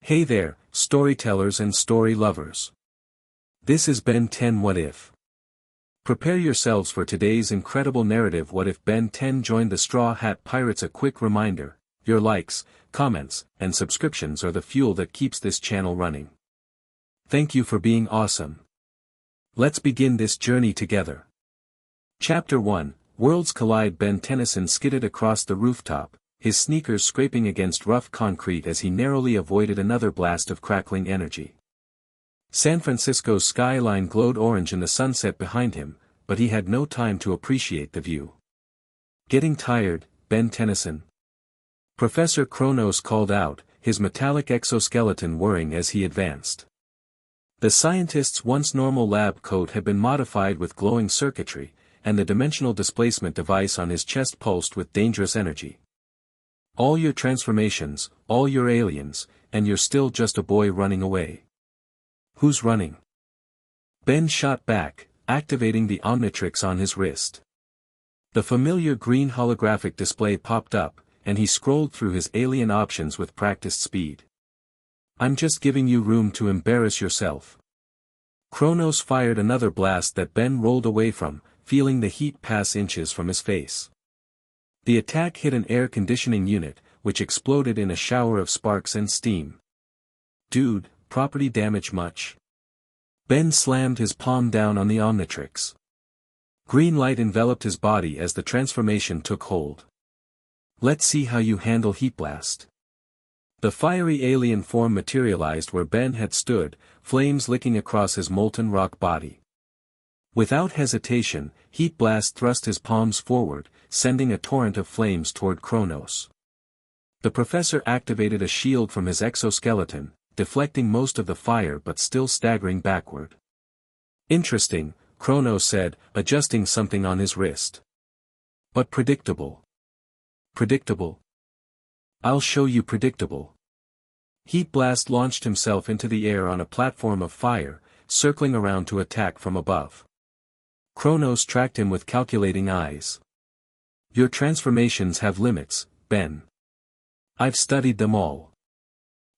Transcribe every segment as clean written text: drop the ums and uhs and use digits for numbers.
Hey there, storytellers and story lovers. This is Ben 10 What If. Prepare yourselves for today's incredible narrative. What if Ben 10 joined the Straw Hat Pirates? A quick reminder, your likes, comments, and subscriptions are the fuel that keeps this channel running. Thank you for being awesome. Let's begin this journey together. Chapter 1, Worlds Collide. Ben Tennyson skidded across the rooftop, his sneakers scraping against rough concrete as he narrowly avoided another blast of crackling energy. San Francisco's skyline glowed orange in the sunset behind him, but he had no time to appreciate the view. Getting tired, Ben Tennyson? Professor Kronos called out, his metallic exoskeleton whirring as he advanced. The scientist's once normal lab coat had been modified with glowing circuitry, and the dimensional displacement device on his chest pulsed with dangerous energy. All your transformations, all your aliens, and you're still just a boy running away. Who's running? Ben shot back, activating the Omnitrix on his wrist. The familiar green holographic display popped up, and he scrolled through his alien options with practiced speed. I'm just giving you room to embarrass yourself. Kronos fired another blast that Ben rolled away from, feeling the heat pass inches from his face. The attack hit an air conditioning unit, which exploded in a shower of sparks and steam. Dude, property damage much? Ben slammed his palm down on the Omnitrix. Green light enveloped his body as the transformation took hold. Let's see how you handle Heat Blast. The fiery alien form materialized where Ben had stood, flames licking across his molten rock body. Without hesitation, Heat Blast thrust his palms forward, sending a torrent of flames toward Kronos. The professor activated a shield from his exoskeleton, deflecting most of the fire but still staggering backward. Interesting, Kronos said, adjusting something on his wrist. But predictable. Predictable? I'll show you predictable. Heat Blast launched himself into the air on a platform of fire, circling around to attack from above. Kronos tracked him with calculating eyes. Your transformations have limits, Ben. I've studied them all.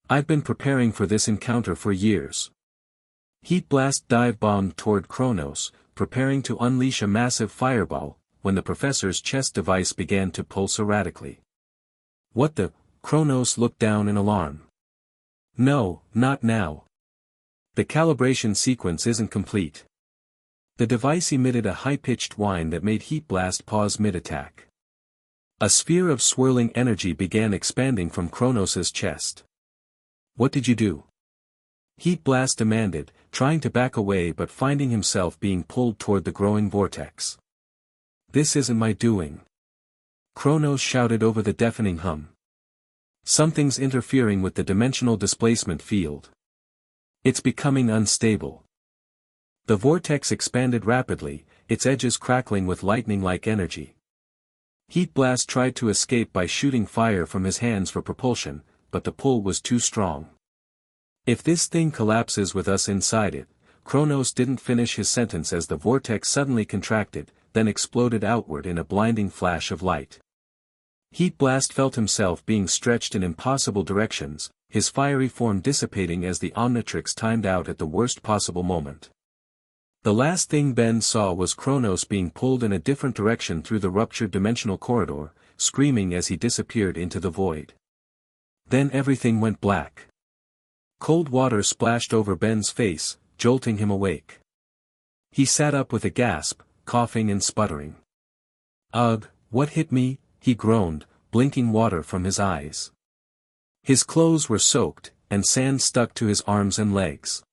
I've been preparing for this encounter for years. Heat Blast dive-bombed toward Kronos, preparing to unleash a massive fireball, when the professor's chest device began to pulse erratically. What the? Kronos looked down in alarm. No, not now. The calibration sequence isn't complete. The device emitted a high-pitched whine that made Heat Blast pause mid-attack. A sphere of swirling energy began expanding from Kronos' chest. What did you do? Heat Blast demanded, trying to back away but finding himself being pulled toward the growing vortex. This isn't my doing. Kronos shouted over the deafening hum. Something's interfering with the dimensional displacement field. It's becoming unstable. The vortex expanded rapidly, its edges crackling with lightning-like energy. Heat Blast tried to escape by shooting fire from his hands for propulsion, but the pull was too strong. If this thing collapses with us inside it, Kronos didn't finish his sentence as the vortex suddenly contracted, then exploded outward in a blinding flash of light. Heat Blast felt himself being stretched in impossible directions, his fiery form dissipating as the Omnitrix timed out at the worst possible moment. The last thing Ben saw was Kronos being pulled in a different direction through the ruptured dimensional corridor, screaming as he disappeared into the void. Then everything went black. Cold water splashed over Ben's face, jolting him awake. He sat up with a gasp, coughing and sputtering. Ugh, what hit me? He groaned, blinking water from his eyes. His clothes were soaked, and sand stuck to his arms and legs.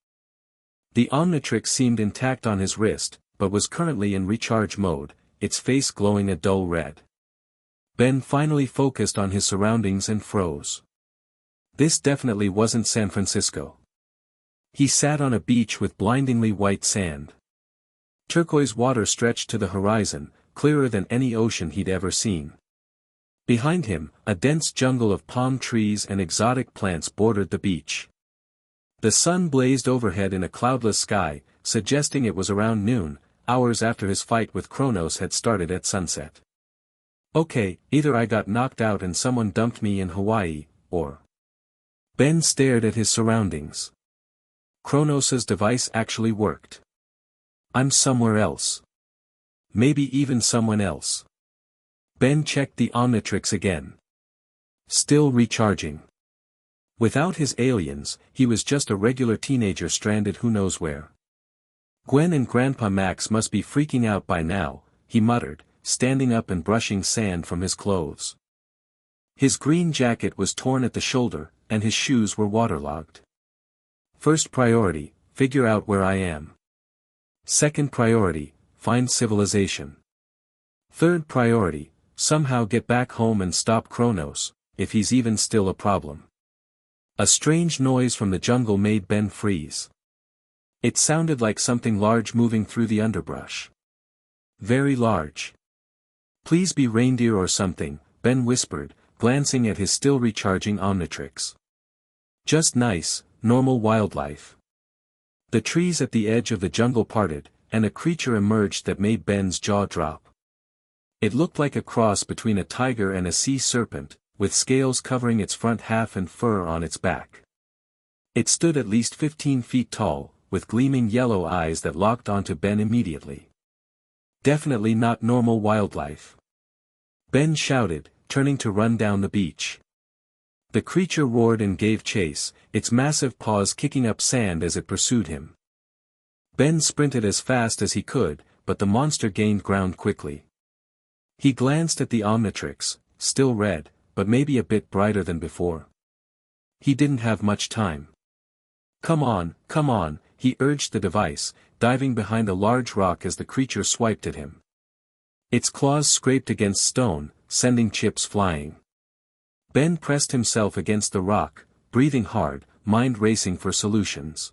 The Omnitrix seemed intact on his wrist, but was currently in recharge mode, its face glowing a dull red. Ben finally focused on his surroundings and froze. This definitely wasn't San Francisco. He sat on a beach with blindingly white sand. Turquoise water stretched to the horizon, clearer than any ocean he'd ever seen. Behind him, a dense jungle of palm trees and exotic plants bordered the beach. The sun blazed overhead in a cloudless sky, suggesting it was around noon, hours after his fight with Kronos had started at sunset. Okay, either I got knocked out and someone dumped me in Hawaii, or Ben stared at his surroundings. Kronos's device actually worked. I'm somewhere else. Maybe even someone else. Ben checked the Omnitrix again. Still recharging. Without his aliens, he was just a regular teenager stranded who knows where. Gwen and Grandpa Max must be freaking out by now, he muttered, standing up and brushing sand from his clothes. His green jacket was torn at the shoulder, and his shoes were waterlogged. First priority, figure out where I am. Second priority, find civilization. Third priority, somehow get back home and stop Kronos, if he's even still a problem. A strange noise from the jungle made Ben freeze. It sounded like something large moving through the underbrush. Very large. Please be reindeer or something, Ben whispered, glancing at his still recharging Omnitrix. Just nice, normal wildlife. The trees at the edge of the jungle parted, and a creature emerged that made Ben's jaw drop. It looked like a cross between a tiger and a sea serpent, with scales covering its front half and fur on its back. It stood at least 15 feet tall, with gleaming yellow eyes that locked onto Ben immediately. Definitely not normal wildlife. Ben shouted, turning to run down the beach. The creature roared and gave chase, its massive paws kicking up sand as it pursued him. Ben sprinted as fast as he could, but the monster gained ground quickly. He glanced at the Omnitrix, still red, but maybe a bit brighter than before. He didn't have much time. Come on, he urged the device, diving behind a large rock as the creature swiped at him. Its claws scraped against stone, sending chips flying. Ben pressed himself against the rock, breathing hard, mind racing for solutions.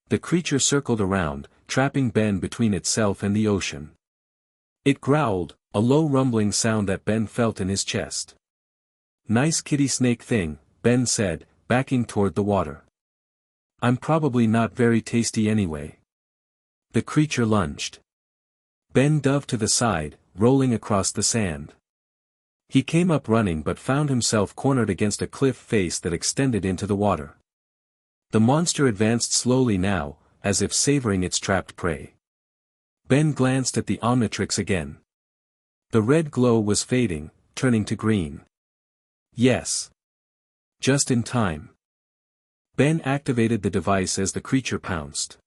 The creature circled around, trapping Ben between itself and the ocean. It growled, a low rumbling sound that Ben felt in his chest. Nice kitty snake thing, Ben said, backing toward the water. I'm probably not very tasty anyway. The creature lunged. Ben dove to the side, rolling across the sand. He came up running but found himself cornered against a cliff face that extended into the water. The monster advanced slowly now, as if savoring its trapped prey. Ben glanced at the Omnitrix again. The red glow was fading, turning to green. Yes. Just in time. Ben activated the device as the creature pounced.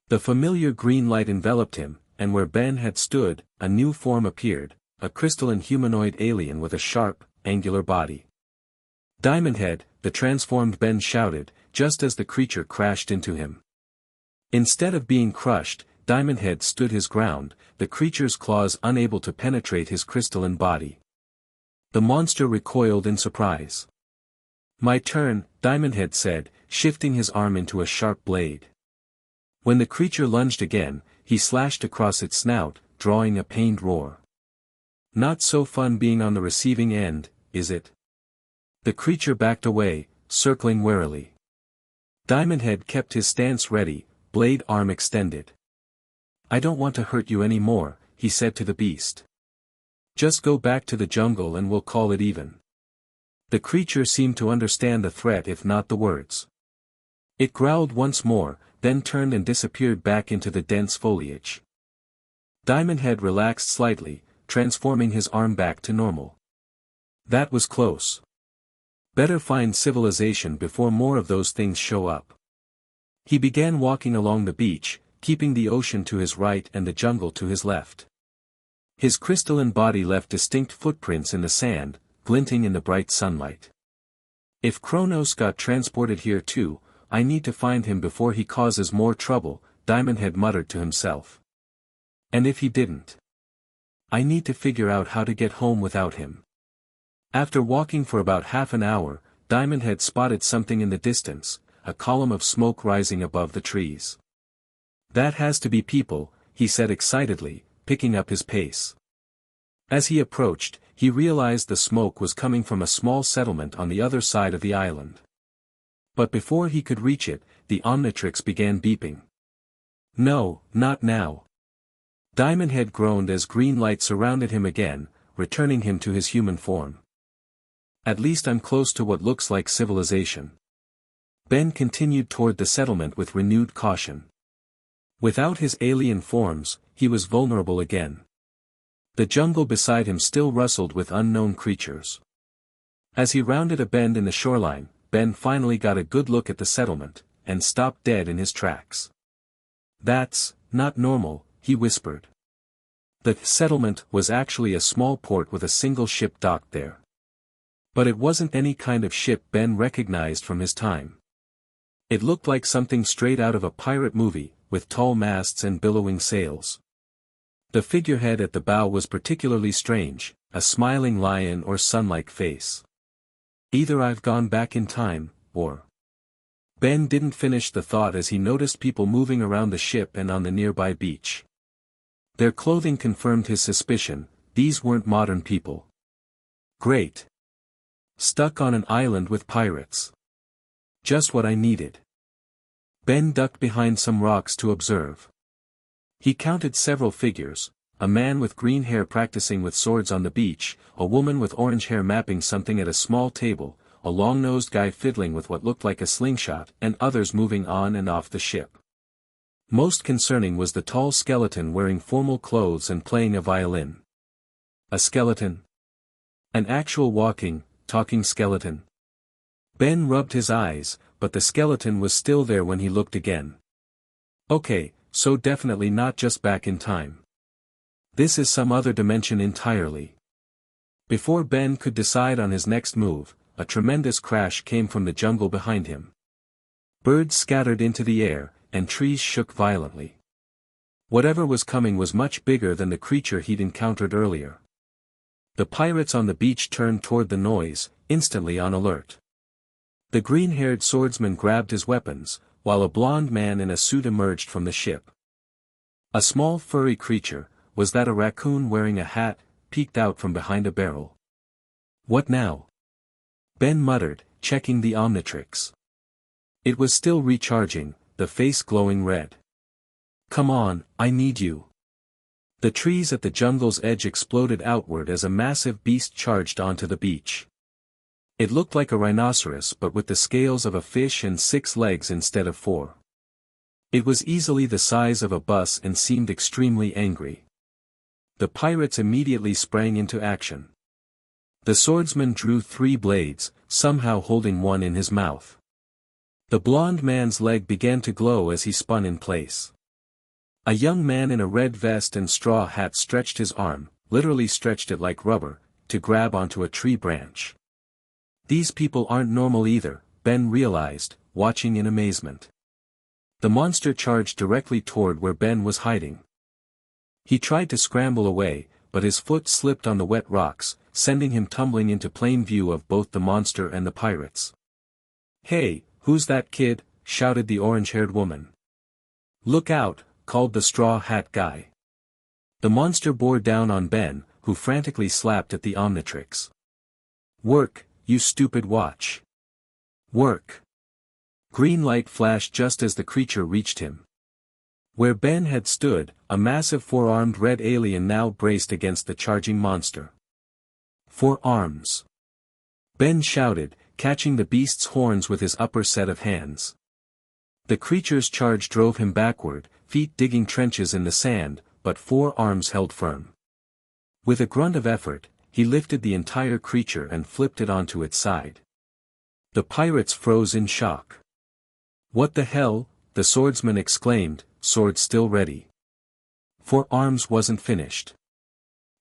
The familiar green light enveloped him, and where Ben had stood, a new form appeared, a crystalline humanoid alien with a sharp, angular body. Diamond Head, the transformed Ben shouted, just as the creature crashed into him. Instead of being crushed, Diamond Head stood his ground, the creature's claws unable to penetrate his crystalline body. The monster recoiled in surprise. My turn, Diamond Head said, shifting his arm into a sharp blade. When the creature lunged again, he slashed across its snout, drawing a pained roar. Not so fun being on the receiving end, is it? The creature backed away, circling warily. Diamond Head kept his stance ready, blade arm extended. I don't want to hurt you anymore, he said to the beast. Just go back to the jungle and we'll call it even. The creature seemed to understand the threat if not the words. It growled once more, then turned and disappeared back into the dense foliage. Diamond Head relaxed slightly, transforming his arm back to normal. That was close. Better find civilization before more of those things show up. He began walking along the beach, keeping the ocean to his right and the jungle to his left. His crystalline body left distinct footprints in the sand, glinting in the bright sunlight. If Kronos got transported here too, I need to find him before he causes more trouble, Diamond Head muttered to himself. And if he didn't? I need to figure out how to get home without him. After walking for about half an hour, Diamond Head spotted something in the distance, a column of smoke rising above the trees. That has to be people, he said excitedly, picking up his pace. As he approached, he realized the smoke was coming from a small settlement on the other side of the island. But before he could reach it, the Omnitrix began beeping. No, not now. Diamond Head groaned as green light surrounded him again, returning him to his human form. At least I'm close to what looks like civilization. Ben continued toward the settlement with renewed caution. Without his alien forms, he was vulnerable again. The jungle beside him still rustled with unknown creatures. As he rounded a bend in the shoreline, Ben finally got a good look at the settlement, and stopped dead in his tracks. "That's not normal," he whispered. The settlement was actually a small port with a single ship docked there. But it wasn't any kind of ship Ben recognized from his time. It looked like something straight out of a pirate movie, with tall masts and billowing sails. The figurehead at the bow was particularly strange, a smiling lion or sun-like face. Either I've gone back in time, or... Ben didn't finish the thought as he noticed people moving around the ship and on the nearby beach. Their clothing confirmed his suspicion, these weren't modern people. Great. Stuck on an island with pirates. Just what I needed. Ben ducked behind some rocks to observe. He counted several figures, a man with green hair practicing with swords on the beach, a woman with orange hair mapping something at a small table, a long-nosed guy fiddling with what looked like a slingshot, and others moving on and off the ship. Most concerning was the tall skeleton wearing formal clothes and playing a violin. A skeleton? An actual walking, talking skeleton? Ben rubbed his eyes, but the skeleton was still there when he looked again. Okay, so definitely not just back in time. This is some other dimension entirely. Before Ben could decide on his next move, a tremendous crash came from the jungle behind him. Birds scattered into the air, and trees shook violently. Whatever was coming was much bigger than the creature he'd encountered earlier. The pirates on the beach turned toward the noise, instantly on alert. The green-haired swordsman grabbed his weapons, while a blond man in a suit emerged from the ship. A small furry creature, was that a raccoon wearing a hat, peeked out from behind a barrel. What now? Ben muttered, checking the Omnitrix. It was still recharging, the face glowing red. Come on, I need you. The trees at the jungle's edge exploded outward as a massive beast charged onto the beach. It looked like a rhinoceros but with the scales of a fish and 6 legs instead of 4. It was easily the size of a bus and seemed extremely angry. The pirates immediately sprang into action. The swordsman drew 3 blades, somehow holding one in his mouth. The blond man's leg began to glow as he spun in place. A young man in a red vest and straw hat stretched his arm, literally stretched it like rubber, to grab onto a tree branch. These people aren't normal either, Ben realized, watching in amazement. The monster charged directly toward where Ben was hiding. He tried to scramble away, but his foot slipped on the wet rocks, sending him tumbling into plain view of both the monster and the pirates. "Hey, who's that kid?" shouted the orange-haired woman. "Look out," called the straw hat guy. The monster bore down on Ben, who frantically slapped at the Omnitrix. "Work, you stupid watch. Work." Green light flashed just as the creature reached him. Where Ben had stood, a massive 4-armed red alien now braced against the charging monster. 4 arms. Ben shouted, catching the beast's horns with his upper set of hands. The creature's charge drove him backward, feet digging trenches in the sand, but 4 arms held firm. With a grunt of effort, he lifted the entire creature and flipped it onto its side. The pirates froze in shock. "What the hell?" the swordsman exclaimed, sword still ready. 4 arms wasn't finished.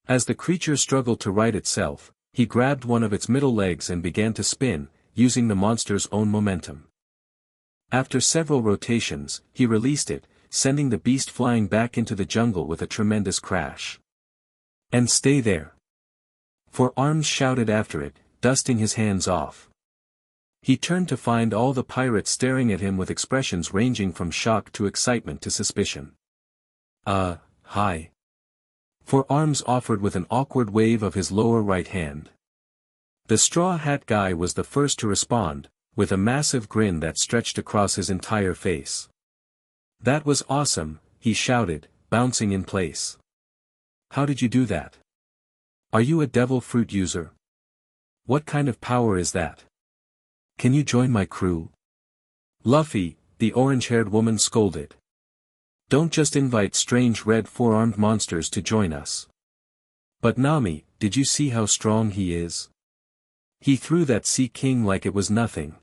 As the creature struggled to right itself, he grabbed one of its middle legs and began to spin, using the monster's own momentum. After several rotations, he released it, sending the beast flying back into the jungle with a tremendous crash. "And stay there." 4 arms shouted after it, dusting his hands off. He turned to find all the pirates staring at him with expressions ranging from shock to excitement to suspicion. Hi." 4 arms offered with an awkward wave of his lower right hand. The straw hat guy was the first to respond, with a massive grin that stretched across his entire face. "That was awesome," he shouted, bouncing in place. "How did you do that? Are you a devil fruit user?" What kind of power is that? Can you join my crew? Luffy, the orange-haired woman scolded. Don't just invite strange red four-armed monsters to join us. But Nami, did you see how strong he is? He threw that Sea King like it was nothing.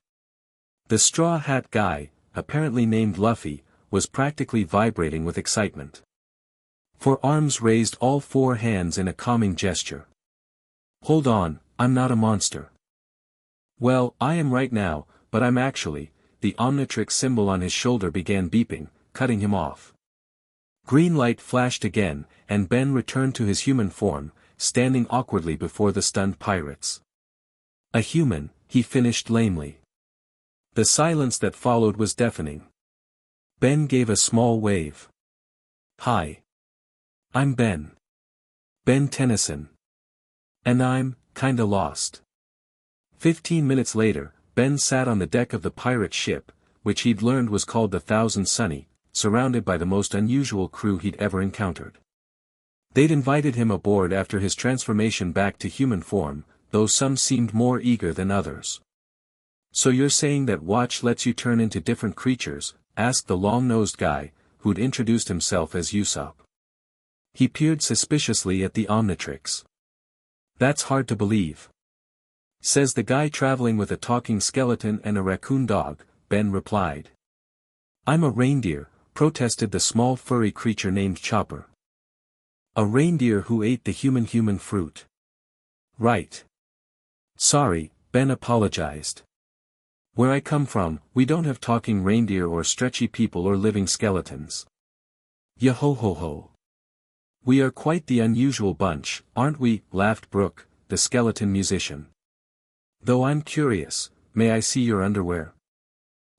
The Straw Hat guy, apparently named Luffy, was practically vibrating with excitement. For arms raised all four hands in a calming gesture. Hold on, I'm not a monster. Well, I am right now, but I'm actually, the Omnitrix symbol on his shoulder began beeping, cutting him off. Green light flashed again, and Ben returned to his human form, standing awkwardly before the stunned pirates. A human, he finished lamely. The silence that followed was deafening. Ben gave a small wave. Hi. I'm Ben. Ben Tennyson. And I'm, kinda lost. 15 minutes later, Ben sat on the deck of the pirate ship, which he'd learned was called the Thousand Sunny, surrounded by the most unusual crew he'd ever encountered. They'd invited him aboard after his transformation back to human form, though some seemed more eager than others. So you're saying that Watch lets you turn into different creatures? Asked the long-nosed guy, who'd introduced himself as Usopp. He peered suspiciously at the Omnitrix. That's hard to believe. Says the guy traveling with a talking skeleton and a raccoon dog, Ben replied. I'm a reindeer, protested the small furry creature named Chopper. A reindeer who ate the human fruit. Right. Sorry, Ben apologized. Where I come from, we don't have talking reindeer or stretchy people or living skeletons. Yo-ho-ho-ho. We are quite the unusual bunch, aren't we? Laughed Brooke, the skeleton musician. Though I'm curious, may I see your underwear?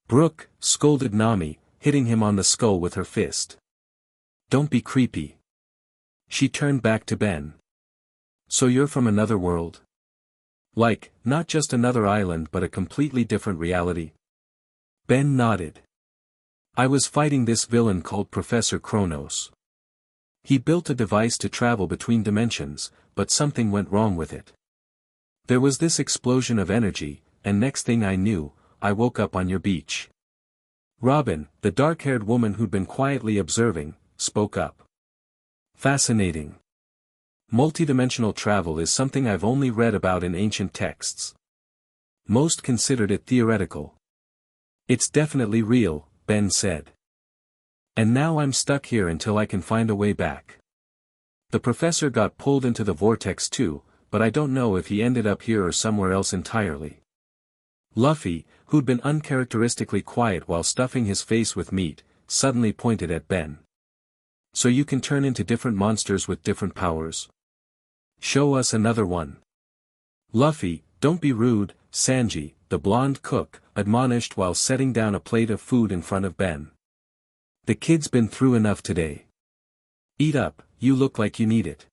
Brooke, scolded Nami, hitting him on the skull with her fist. Don't be creepy. She turned back to Ben. So you're from another world? Like, not just another island but a completely different reality? Ben nodded. I was fighting this villain called Professor Kronos. He built a device to travel between dimensions, but something went wrong with it. There was this explosion of energy, and next thing I knew, I woke up on your beach. Robin, the dark-haired woman who'd been quietly observing, spoke up. Fascinating. Multidimensional travel is something I've only read about in ancient texts. Most considered it theoretical. It's definitely real, Ben said. And now I'm stuck here until I can find a way back. The professor got pulled into the vortex too, but I don't know if he ended up here or somewhere else entirely. Luffy, who'd been uncharacteristically quiet while stuffing his face with meat, suddenly pointed at Ben. So you can turn into different monsters with different powers? Show us another one. Luffy, don't be rude, Sanji, the blonde cook, admonished while setting down a plate of food in front of Ben. The kid's been through enough today. Eat up, you look like you need it.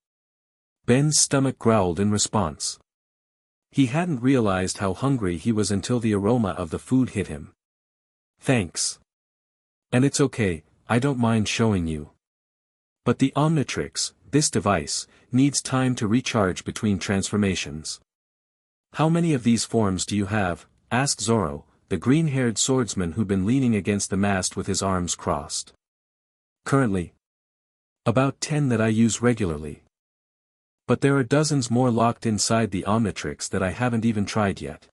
Ben's stomach growled in response. He hadn't realized how hungry he was until the aroma of the food hit him. Thanks. And it's okay, I don't mind showing you. But the Omnitrix, this device, needs time to recharge between transformations. How many of these forms do you have? Asked Zoro, the green-haired swordsman who'd been leaning against the mast with his arms crossed. Currently. About 10 that I use regularly. But there are dozens more locked inside the Omnitrix that I haven't even tried yet.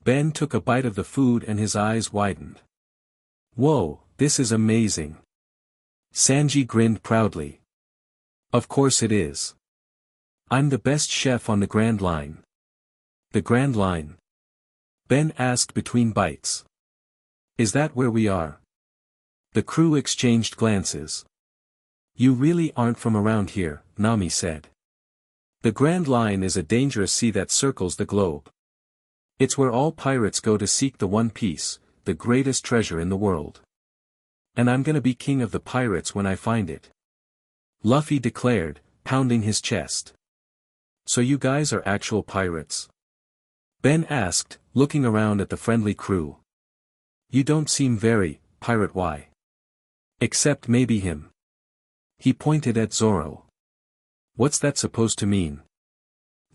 Ben took a bite of the food and his eyes widened. Whoa, this is amazing. Sanji grinned proudly. Of course it is. I'm the best chef on the Grand Line. The Grand Line? Ben asked between bites. Is that where we are? The crew exchanged glances. You really aren't from around here, Nami said. The Grand Line is a dangerous sea that circles the globe. It's where all pirates go to seek the One Piece, the greatest treasure in the world. And I'm gonna be king of the pirates when I find it. Luffy declared, pounding his chest. So you guys are actual pirates? Ben asked, looking around at the friendly crew. You don't seem very, pirate-y. Except maybe him. He pointed at Zoro. What's that supposed to mean?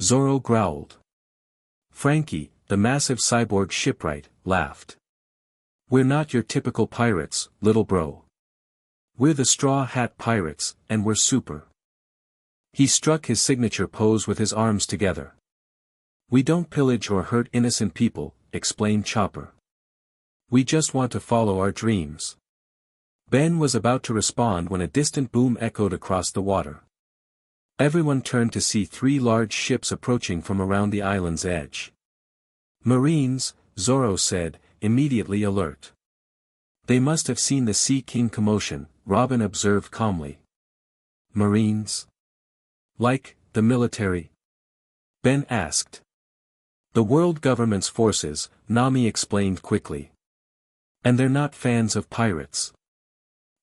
Zoro growled. Frankie, the massive cyborg shipwright, laughed. "We're not your typical pirates, little bro. We're the Straw Hat Pirates, and we're super." He struck his signature pose with his arms together. "We don't pillage or hurt innocent people," explained Chopper. "We just want to follow our dreams." Ben was about to respond when a distant boom echoed across the water. Everyone turned to see 3 large ships approaching from around the island's edge. "Marines," Zorro said, immediately alert. "They must have seen the Sea King commotion," Robin observed calmly. "Marines? Like, the military?" Ben asked. "The world government's forces," Nami explained quickly. "And they're not fans of pirates."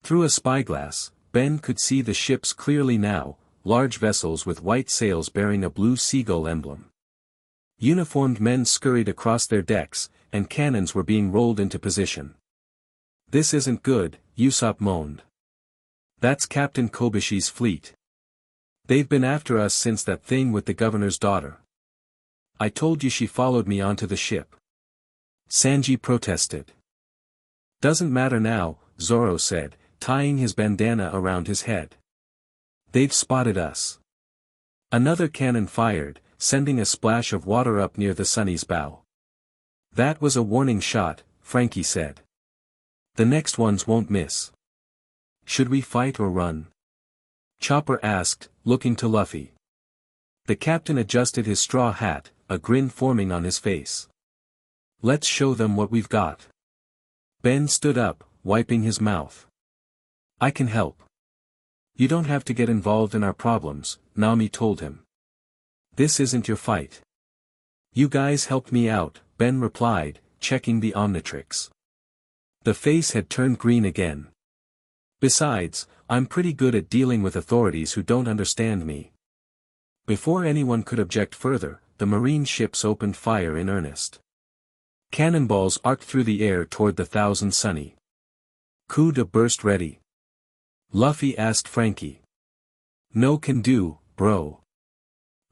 Through a spyglass, Ben could see the ships clearly now, large vessels with white sails bearing a blue seagull emblem. Uniformed men scurried across their decks, and cannons were being rolled into position. "This isn't good," Usopp moaned. "That's Captain Kobushi's fleet. They've been after us since that thing with the governor's daughter. I told you she followed me onto the ship." Sanji protested. "Doesn't matter now," Zorro said, tying his bandana around his head. "They've spotted us." Another cannon fired, sending a splash of water up near the Sunny's bow. "That was a warning shot," Frankie said. "The next ones won't miss." "Should we fight or run?" Chopper asked, looking to Luffy. The captain adjusted his straw hat, a grin forming on his face. "Let's show them what we've got." Ben stood up, wiping his mouth. "I can help." "You don't have to get involved in our problems," Nami told him. "This isn't your fight." "You guys helped me out," Ben replied, checking the Omnitrix. The face had turned green again. "Besides, I'm pretty good at dealing with authorities who don't understand me." Before anyone could object further, the marine ships opened fire in earnest. Cannonballs arced through the air toward the Thousand Sunny. "Coup de burst ready?" Luffy asked Frankie. "No can do, bro.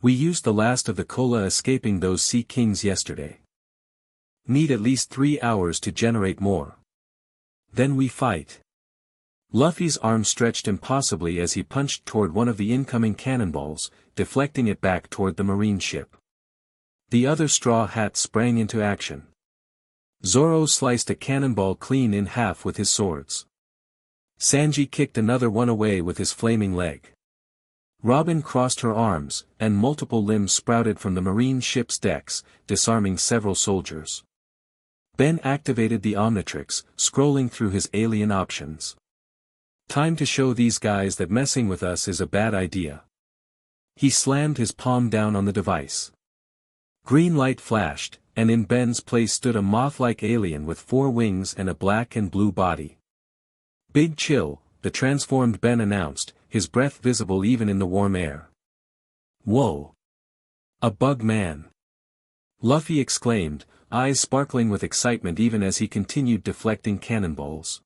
We used the last of the cola escaping those Sea Kings yesterday. Need at least 3 hours to generate more. Then we fight." Luffy's arm stretched impossibly as he punched toward one of the incoming cannonballs, deflecting it back toward the marine ship. The other Straw Hats sprang into action. Zorro sliced a cannonball clean in half with his swords. Sanji kicked another one away with his flaming leg. Robin crossed her arms, and multiple limbs sprouted from the marine ship's decks, disarming several soldiers. Ben activated the Omnitrix, scrolling through his alien options. "Time to show these guys that messing with us is a bad idea." He slammed his palm down on the device. Green light flashed, and in Ben's place stood a moth-like alien with 4 wings and a black and blue body. "Big chill," the transformed Ben announced, his breath visible even in the warm air. "Whoa! A bug man!" Luffy exclaimed, eyes sparkling with excitement even as he continued deflecting cannonballs.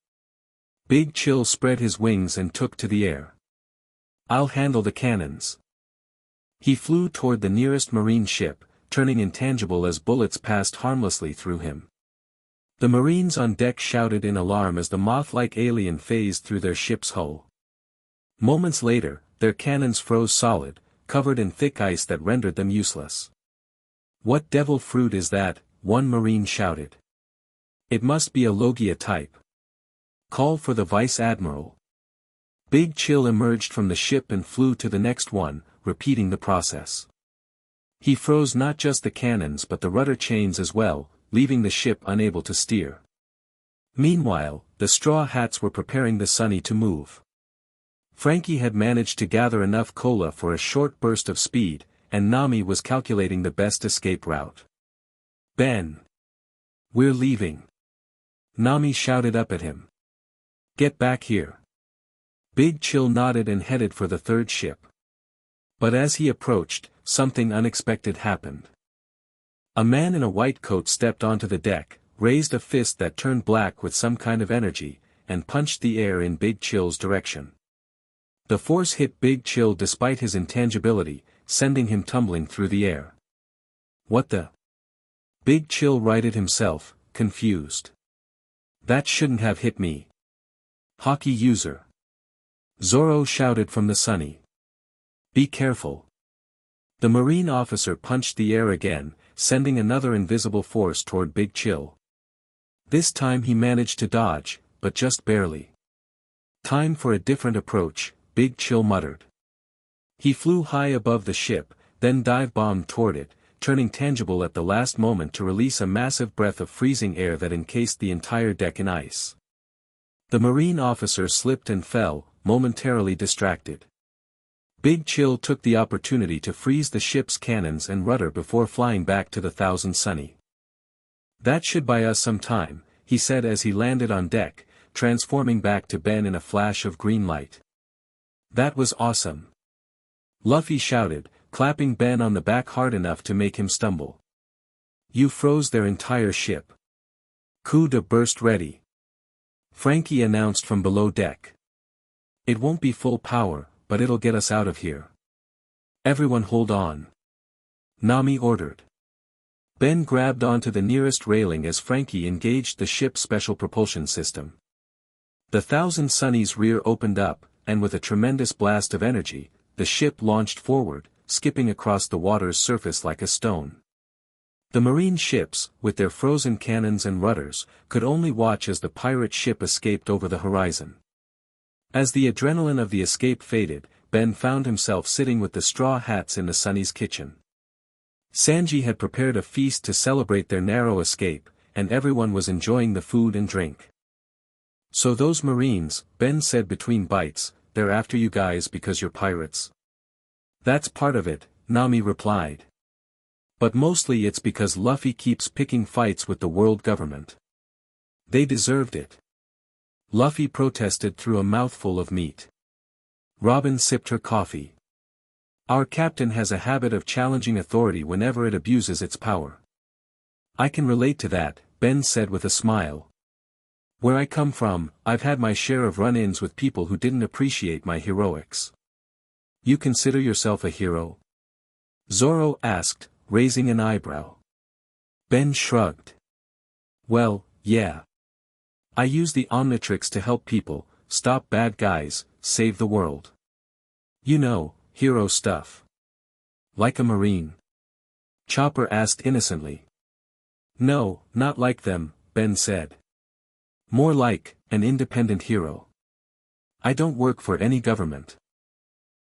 Big Chill spread his wings and took to the air. "I'll handle the cannons." He flew toward the nearest marine ship, turning intangible as bullets passed harmlessly through him. The Marines on deck shouted in alarm as the moth-like alien phased through their ship's hull. Moments later, their cannons froze solid, covered in thick ice that rendered them useless. "What devil fruit is that?" one Marine shouted. "It must be a Logia type. Call for the Vice Admiral." Big Chill emerged from the ship and flew to the next one, repeating the process. He froze not just the cannons but the rudder chains as well, leaving the ship unable to steer. Meanwhile, the Straw Hats were preparing the Sunny to move. Frankie had managed to gather enough cola for a short burst of speed, and Nami was calculating the best escape route. "Ben! We're leaving!" Nami shouted up at him. "Get back here!" Big Chill nodded and headed for the third ship. But as he approached, something unexpected happened. A man in a white coat stepped onto the deck, raised a fist that turned black with some kind of energy, and punched the air in Big Chill's direction. The force hit Big Chill despite his intangibility, sending him tumbling through the air. "What the?" Big Chill righted himself, confused. That shouldn't have hit me. Hockey user. Zoro shouted from the sunny. Be careful. The Marine officer punched the air again, sending another invisible force toward Big Chill. This time he managed to dodge, but just barely. Time for a different approach, Big Chill muttered. He flew high above the ship, then dive-bombed toward it, turning tangible at the last moment to release a massive breath of freezing air that encased the entire deck in ice. The Marine officer slipped and fell, momentarily distracted. Big Chill took the opportunity to freeze the ship's cannons and rudder before flying back to the Thousand Sunny. That should buy us some time, he said as he landed on deck, transforming back to Ben in a flash of green light. That was awesome. Luffy shouted, clapping Ben on the back hard enough to make him stumble. You froze their entire ship. Coup de burst ready. Frankie announced from below deck. It won't be full power, but it'll get us out of here. Everyone hold on. Nami ordered. Ben grabbed onto the nearest railing as Frankie engaged the ship's special propulsion system. The Thousand Sunny's rear opened up, and with a tremendous blast of energy, the ship launched forward, skipping across the water's surface like a stone. The Marine ships, with their frozen cannons and rudders, could only watch as the pirate ship escaped over the horizon. As the adrenaline of the escape faded, Ben found himself sitting with the straw hats in the Sunny's kitchen. Sanji had prepared a feast to celebrate their narrow escape, and everyone was enjoying the food and drink. So those Marines, Ben said between bites, they're after you guys because you're pirates. That's part of it, Nami replied. But mostly it's because Luffy keeps picking fights with the world government. They deserved it. Luffy protested through a mouthful of meat. Robin sipped her coffee. Our captain has a habit of challenging authority whenever it abuses its power. I can relate to that, Ben said with a smile. Where I come from, I've had my share of run-ins with people who didn't appreciate my heroics. You consider yourself a hero? Zoro asked, raising an eyebrow. Ben shrugged. Well, yeah. I use the Omnitrix to help people, stop bad guys, save the world. You know, hero stuff. Like a Marine? Chopper asked innocently. No, not like them, Ben said. More like, an independent hero. I don't work for any government.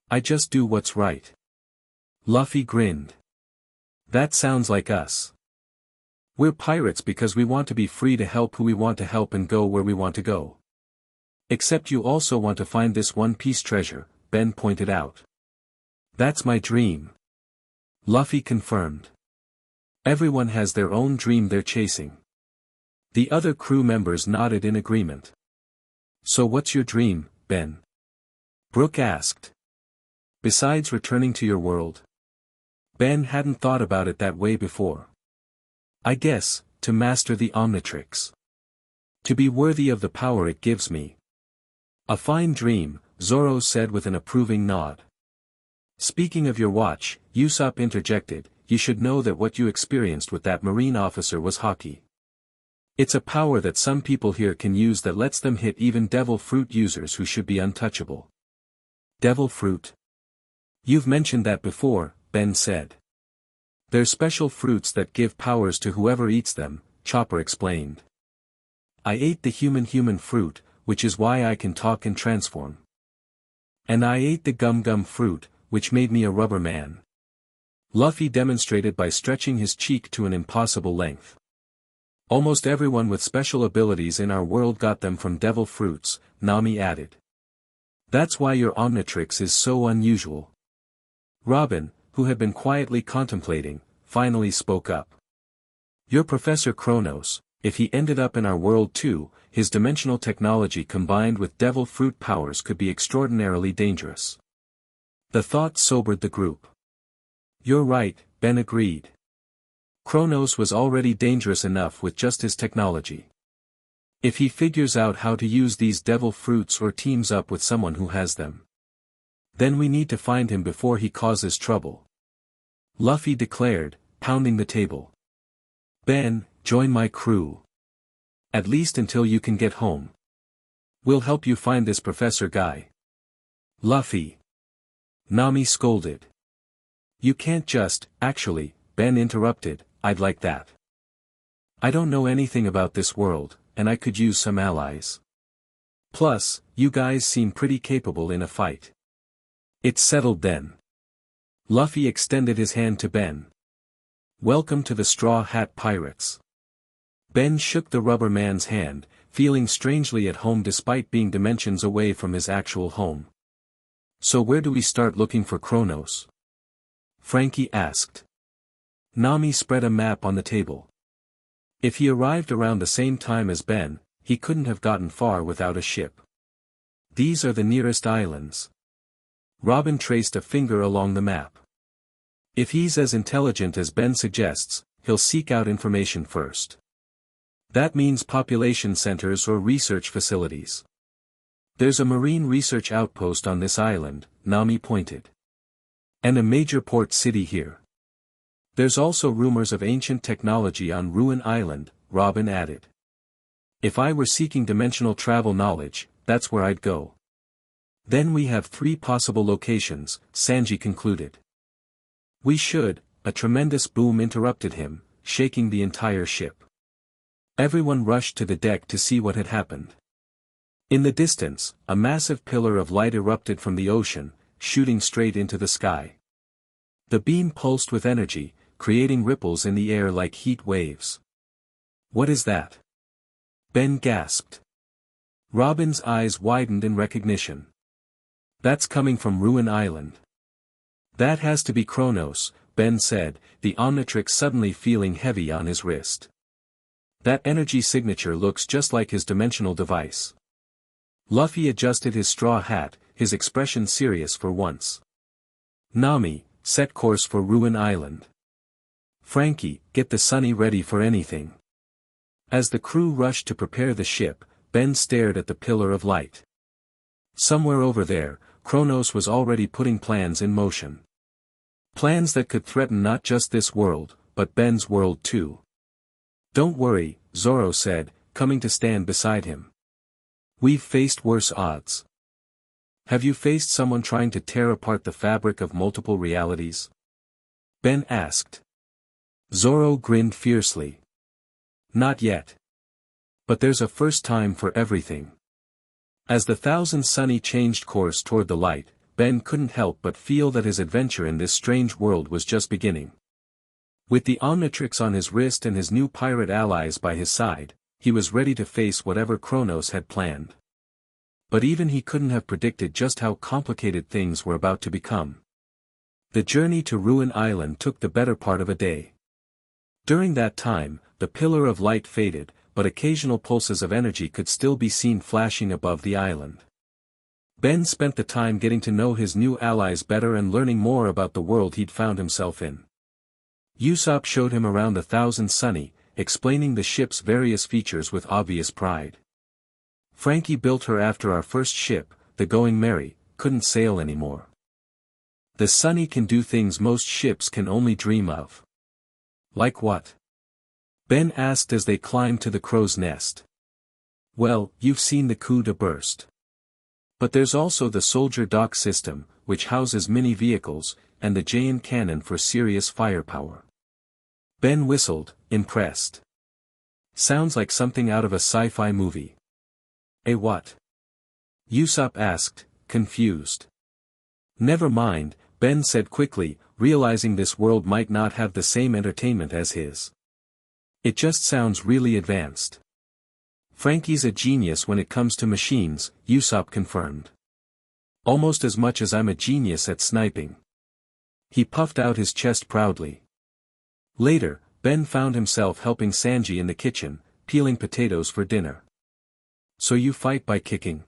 I just do what's right. Luffy grinned. That sounds like us. We're pirates because we want to be free to help who we want to help and go where we want to go. Except you also want to find this One Piece treasure, Ben pointed out. That's my dream. Luffy confirmed. Everyone has their own dream they're chasing. The other crew members nodded in agreement. So what's your dream, Ben? Brook asked. Besides returning to your world? Ben hadn't thought about it that way before. I guess, to master the Omnitrix. To be worthy of the power it gives me. A fine dream, Zoro said with an approving nod. Speaking of your watch, Usopp interjected, you should know that what you experienced with that Marine officer was hockey. It's a power that some people here can use that lets them hit even Devil Fruit users who should be untouchable. Devil Fruit? You've mentioned that before, Ben said. They're special fruits that give powers to whoever eats them, Chopper explained. I ate the human fruit, which is why I can talk and transform. And I ate the gum fruit, which made me a rubber man. Luffy demonstrated by stretching his cheek to an impossible length. Almost everyone with special abilities in our world got them from devil fruits, Nami added. That's why your Omnitrix is so unusual. Robin, who had been quietly contemplating, finally spoke up. Your Professor Kronos, if he ended up in our world too, his dimensional technology combined with devil fruit powers could be extraordinarily dangerous. The thought sobered the group. You're right, Ben agreed. Kronos was already dangerous enough with just his technology. If he figures out how to use these devil fruits or teams up with someone who has them, then we need to find him before he causes trouble. Luffy declared, pounding the table. Ben, join my crew. At least until you can get home. We'll help you find this professor guy. Luffy. Nami scolded. You can't just, actually, Ben interrupted, I'd like that. I don't know anything about this world, and I could use some allies. Plus, you guys seem pretty capable in a fight. It's settled then. Luffy extended his hand to Ben. Welcome to the Straw Hat Pirates. Ben shook the rubber man's hand, feeling strangely at home despite being dimensions away from his actual home. So where do we start looking for Kronos? Frankie asked. Nami spread a map on the table. If he arrived around the same time as Ben, he couldn't have gotten far without a ship. These are the nearest islands. Robin traced a finger along the map. If he's as intelligent as Ben suggests, he'll seek out information first. That means population centers or research facilities. There's a marine research outpost on this island, Nami pointed. And a major port city here. There's also rumors of ancient technology on Ruin Island, Robin added. If I were seeking dimensional travel knowledge, that's where I'd go. Then we have 3 possible locations, Sanji concluded. We should, a tremendous boom interrupted him, shaking the entire ship. Everyone rushed to the deck to see what had happened. In the distance, a massive pillar of light erupted from the ocean, shooting straight into the sky. The beam pulsed with energy, creating ripples in the air like heat waves. What is that? Ben gasped. Robin's eyes widened in recognition. That's coming from Ruin Island. That has to be Kronos, Ben said, the Omnitrix suddenly feeling heavy on his wrist. That energy signature looks just like his dimensional device. Luffy adjusted his straw hat, his expression serious for once. Nami, set course for Ruin Island. Frankie, get the Sunny ready for anything. As the crew rushed to prepare the ship, Ben stared at the pillar of light. Somewhere over there, Kronos was already putting plans in motion. Plans that could threaten not just this world, but Ben's world too. Don't worry, Zoro said, coming to stand beside him. We've faced worse odds. Have you faced someone trying to tear apart the fabric of multiple realities? Ben asked. Zoro grinned fiercely. Not yet. But there's a first time for everything. As the Thousand Sunny changed course toward the light, Ben couldn't help but feel that his adventure in this strange world was just beginning. With the Omnitrix on his wrist and his new pirate allies by his side, he was ready to face whatever Kronos had planned. But even he couldn't have predicted just how complicated things were about to become. The journey to Ruin Island took the better part of a day. During that time, the pillar of light faded, but occasional pulses of energy could still be seen flashing above the island. Ben spent the time getting to know his new allies better and learning more about the world he'd found himself in. Usopp showed him around the Thousand Sunny, explaining the ship's various features with obvious pride. Frankie built her after our first ship, the Going Merry, couldn't sail anymore. The Sunny can do things most ships can only dream of. Like what? Ben asked as they climbed to the crow's nest. Well, you've seen the coup de burst. But there's also the soldier dock system, which houses mini-vehicles, and the Jaen cannon for serious firepower. Ben whistled, impressed. Sounds like something out of a sci-fi movie. A what? Usopp asked, confused. Never mind, Ben said quickly, realizing this world might not have the same entertainment as his. It just sounds really advanced. Frankie's a genius when it comes to machines, Usopp confirmed. Almost as much as I'm a genius at sniping. He puffed out his chest proudly. Later, Ben found himself helping Sanji in the kitchen, peeling potatoes for dinner. So you fight by kicking?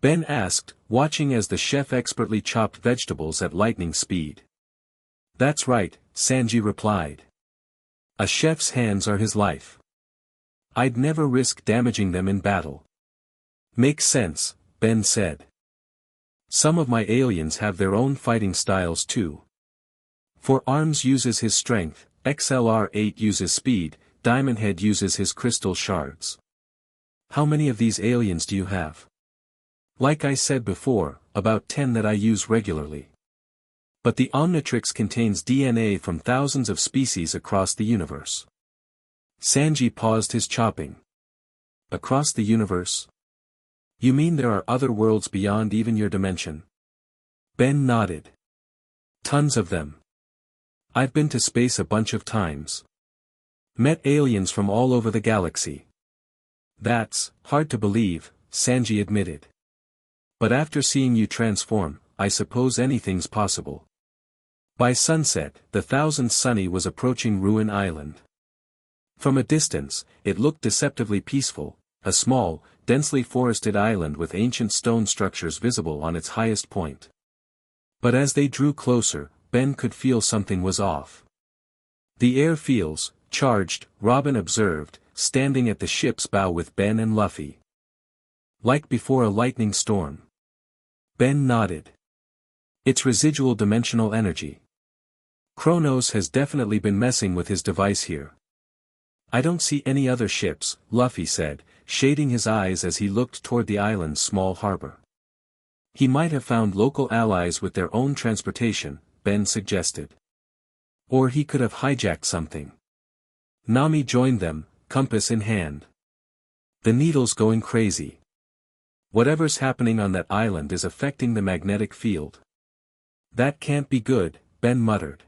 Ben asked, watching as the chef expertly chopped vegetables at lightning speed. That's right, Sanji replied. A chef's hands are his life. I'd never risk damaging them in battle. Makes sense, Ben said. Some of my aliens have their own fighting styles too. For Arms uses his strength, XLR-8 uses speed, Diamond Head uses his crystal shards. How many of these aliens do you have? Like I said before, about 10 that I use regularly. But the Omnitrix contains DNA from thousands of species across the universe. Sanji paused his chopping. Across the universe? You mean there are other worlds beyond even your dimension? Ben nodded. Tons of them. I've been to space a bunch of times. Met aliens from all over the galaxy. That's hard to believe, Sanji admitted. But after seeing you transform, I suppose anything's possible. By sunset, the Thousandth Sunny was approaching Ruin Island. From a distance, it looked deceptively peaceful, a small, densely forested island with ancient stone structures visible on its highest point. But as they drew closer, Ben could feel something was off. The air feels charged, Robin observed, standing at the ship's bow with Ben and Luffy. Like before a lightning storm. Ben nodded. It's residual dimensional energy. Kronos has definitely been messing with his device here. I don't see any other ships, Luffy said, shading his eyes as he looked toward the island's small harbor. He might have found local allies with their own transportation, Ben suggested. Or he could have hijacked something. Nami joined them, compass in hand. The needle's going crazy. Whatever's happening on that island is affecting the magnetic field. That can't be good, Ben muttered.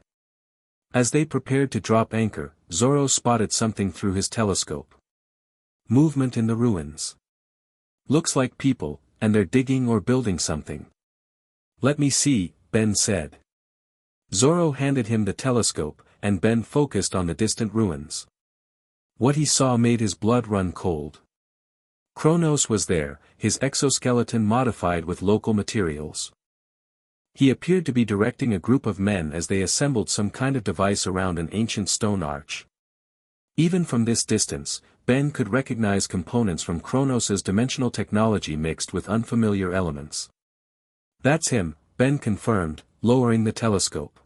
As they prepared to drop anchor, Zoro spotted something through his telescope. Movement in the ruins. Looks like people, and they're digging or building something. Let me see, Ben said. Zoro handed him the telescope, and Ben focused on the distant ruins. What he saw made his blood run cold. Kronos was there, his exoskeleton modified with local materials. He appeared to be directing a group of men as they assembled some kind of device around an ancient stone arch. Even from this distance, Ben could recognize components from Kronos's dimensional technology mixed with unfamiliar elements. That's him, Ben confirmed, lowering the telescope.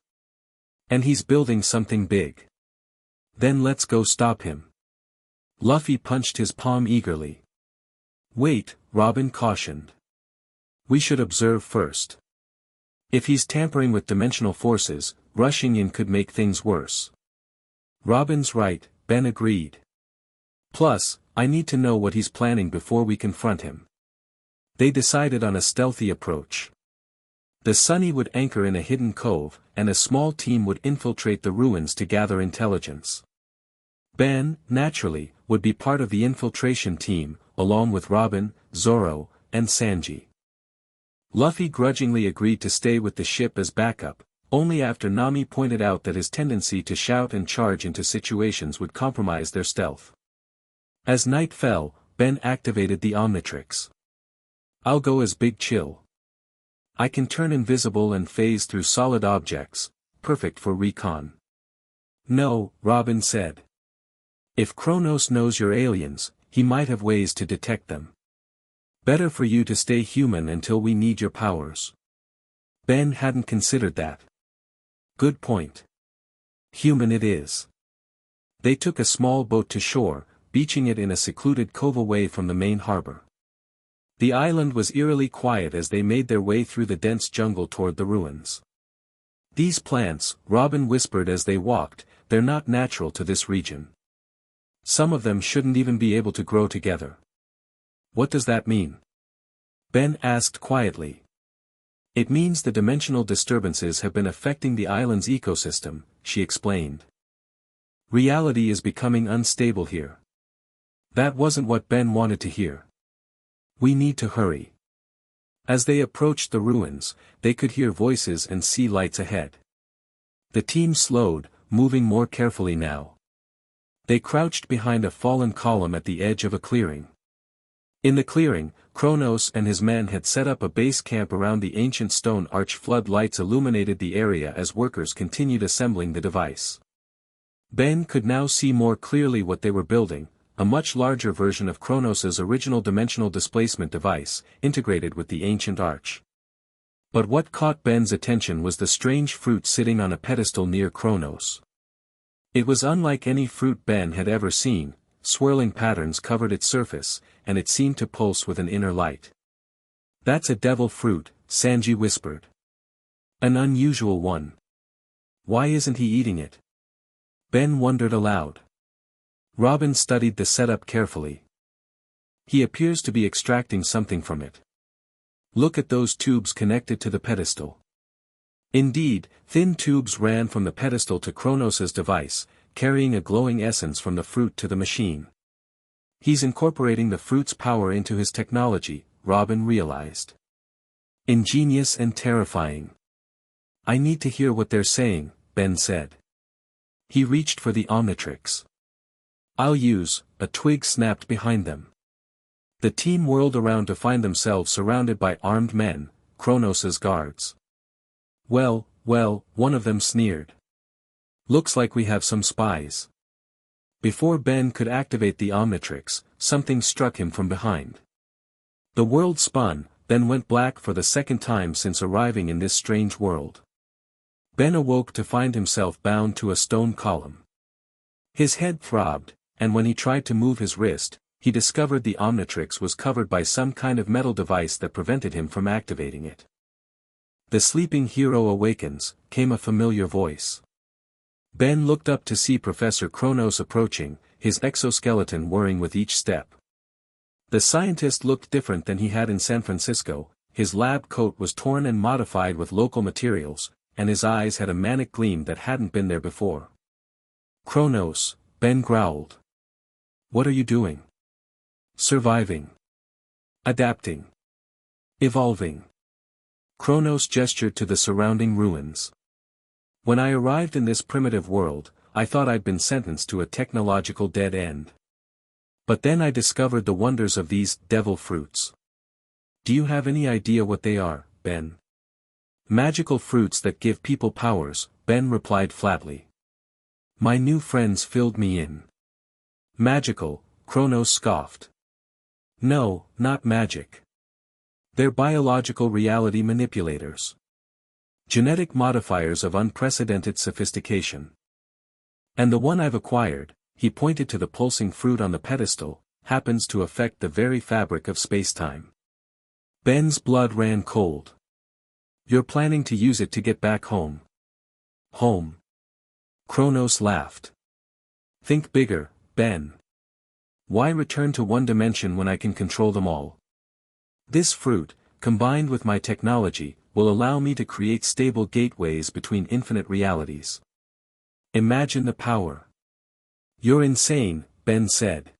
And he's building something big. Then let's go stop him. Luffy punched his palm eagerly. Wait, Robin cautioned. We should observe first. If he's tampering with dimensional forces, rushing in could make things worse. Robin's right, Ben agreed. Plus, I need to know what he's planning before we confront him. They decided on a stealthy approach. The Sunny would anchor in a hidden cove, and a small team would infiltrate the ruins to gather intelligence. Ben, naturally, would be part of the infiltration team, along with Robin, Zoro, and Sanji. Luffy grudgingly agreed to stay with the ship as backup, only after Nami pointed out that his tendency to shout and charge into situations would compromise their stealth. As night fell, Ben activated the Omnitrix. I'll go as Big Chill. I can turn invisible and phase through solid objects, perfect for recon. No, Robin said. If Kronos knows you're aliens, he might have ways to detect them. Better for you to stay human until we need your powers. Ben hadn't considered that. Good point. Human it is. They took a small boat to shore, beaching it in a secluded cove away from the main harbor. The island was eerily quiet as they made their way through the dense jungle toward the ruins. These plants, Robin whispered as they walked, they're not natural to this region. Some of them shouldn't even be able to grow together. What does that mean? Ben asked quietly. It means the dimensional disturbances have been affecting the island's ecosystem, she explained. Reality is becoming unstable here. That wasn't what Ben wanted to hear. We need to hurry. As they approached the ruins, they could hear voices and see lights ahead. The team slowed, moving more carefully now. They crouched behind a fallen column at the edge of a clearing. In the clearing, Kronos and his men had set up a base camp around the ancient stone arch. Floodlights illuminated the area as workers continued assembling the device. Ben could now see more clearly what they were building, a much larger version of Kronos's original dimensional displacement device, integrated with the ancient arch. But what caught Ben's attention was the strange fruit sitting on a pedestal near Kronos. It was unlike any fruit Ben had ever seen, swirling patterns covered its surface, and it seemed to pulse with an inner light. "That's a devil fruit," Sanji whispered. "An unusual one. Why isn't he eating it?" Ben wondered aloud. Robin studied the setup carefully. "He appears to be extracting something from it. Look at those tubes connected to the pedestal." Indeed, thin tubes ran from the pedestal to Kronos' device, carrying a glowing essence from the fruit to the machine. "He's incorporating the fruit's power into his technology," Robin realized. "Ingenious and terrifying." "I need to hear what they're saying," Ben said. He reached for the Omnitrix. "I'll use," a twig snapped behind them. The team whirled around to find themselves surrounded by armed men, Kronos' guards. Well, one of them sneered. "Looks like we have some spies." Before Ben could activate the Omnitrix, something struck him from behind. The world spun, then went black for the second time since arriving in this strange world. Ben awoke to find himself bound to a stone column. His head throbbed, and when he tried to move his wrist, he discovered the Omnitrix was covered by some kind of metal device that prevented him from activating it. "The sleeping hero awakens," came a familiar voice. Ben looked up to see Professor Kronos approaching, his exoskeleton whirring with each step. The scientist looked different than he had in San Francisco. His lab coat was torn and modified with local materials, and his eyes had a manic gleam that hadn't been there before. "Kronos," Ben growled. "What are you doing?" "Surviving. Adapting. Evolving." Kronos gestured to the surrounding ruins. "When I arrived in this primitive world, I thought I'd been sentenced to a technological dead end. But then I discovered the wonders of these devil fruits." "Do you have any idea what they are, Ben?" "Magical fruits that give people powers," Ben replied flatly. "My new friends filled me in." "Magical," Kronos scoffed. "No, not magic. They're biological reality manipulators. Genetic modifiers of unprecedented sophistication. And the one I've acquired," he pointed to the pulsing fruit on the pedestal, "happens to affect the very fabric of spacetime." Ben's blood ran cold. "You're planning to use it to get back home?" "Home?" Kronos laughed. "Think bigger, Ben. Why return to one dimension when I can control them all? This fruit, combined with my technology, will allow me to create stable gateways between infinite realities. Imagine the power." "You're insane," Ben said.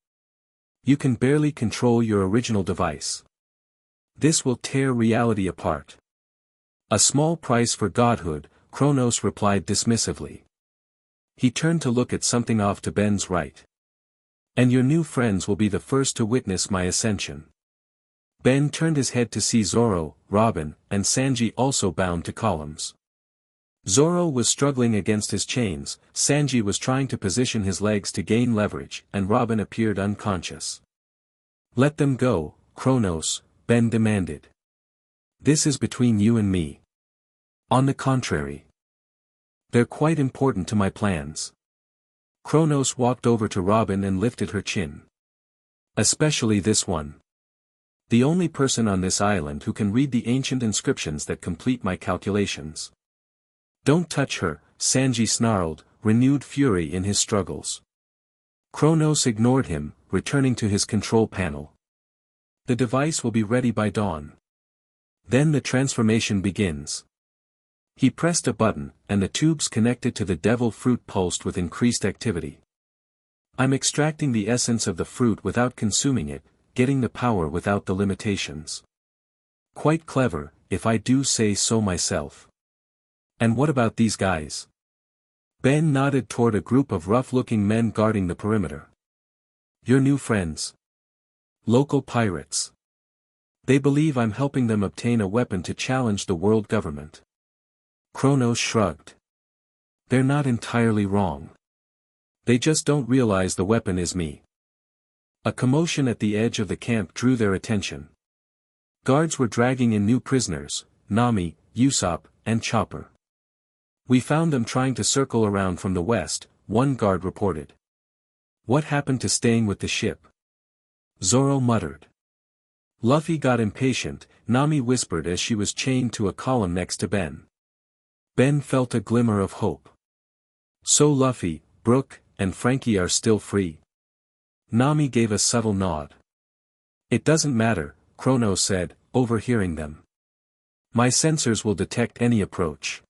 "You can barely control your original device. This will tear reality apart." "A small price for godhood," Kronos replied dismissively. He turned to look at something off to Ben's right. "And your new friends will be the first to witness my ascension." Ben turned his head to see Zoro, Robin, and Sanji also bound to columns. Zoro was struggling against his chains, Sanji was trying to position his legs to gain leverage, and Robin appeared unconscious. "Let them go, Kronos," Ben demanded. "This is between you and me." "On the contrary. They're quite important to my plans." Kronos walked over to Robin and lifted her chin. "Especially this one. The only person on this island who can read the ancient inscriptions that complete my calculations." "Don't touch her," Sanji snarled, renewed fury in his struggles. Kronos ignored him, returning to his control panel. "The device will be ready by dawn. Then the transformation begins." He pressed a button, and the tubes connected to the devil fruit pulsed with increased activity. "I'm extracting the essence of the fruit without consuming it, getting the power without the limitations. Quite clever, if I do say so myself." "And what about these guys?" Ben nodded toward a group of rough-looking men guarding the perimeter. "Your new friends. Local pirates. They believe I'm helping them obtain a weapon to challenge the world government." Kronos shrugged. "They're not entirely wrong. They just don't realize the weapon is me." A commotion at the edge of the camp drew their attention. Guards were dragging in new prisoners, Nami, Usopp, and Chopper. "We found them trying to circle around from the west," one guard reported. What happened to staying with the ship? Zoro muttered. Luffy got impatient, Nami whispered as she was chained to a column next to Ben. Ben felt a glimmer of hope. So Luffy, Brook, and Frankie are still free. Nami gave a subtle nod. It doesn't matter, Chronos said, overhearing them. My sensors will detect any approach.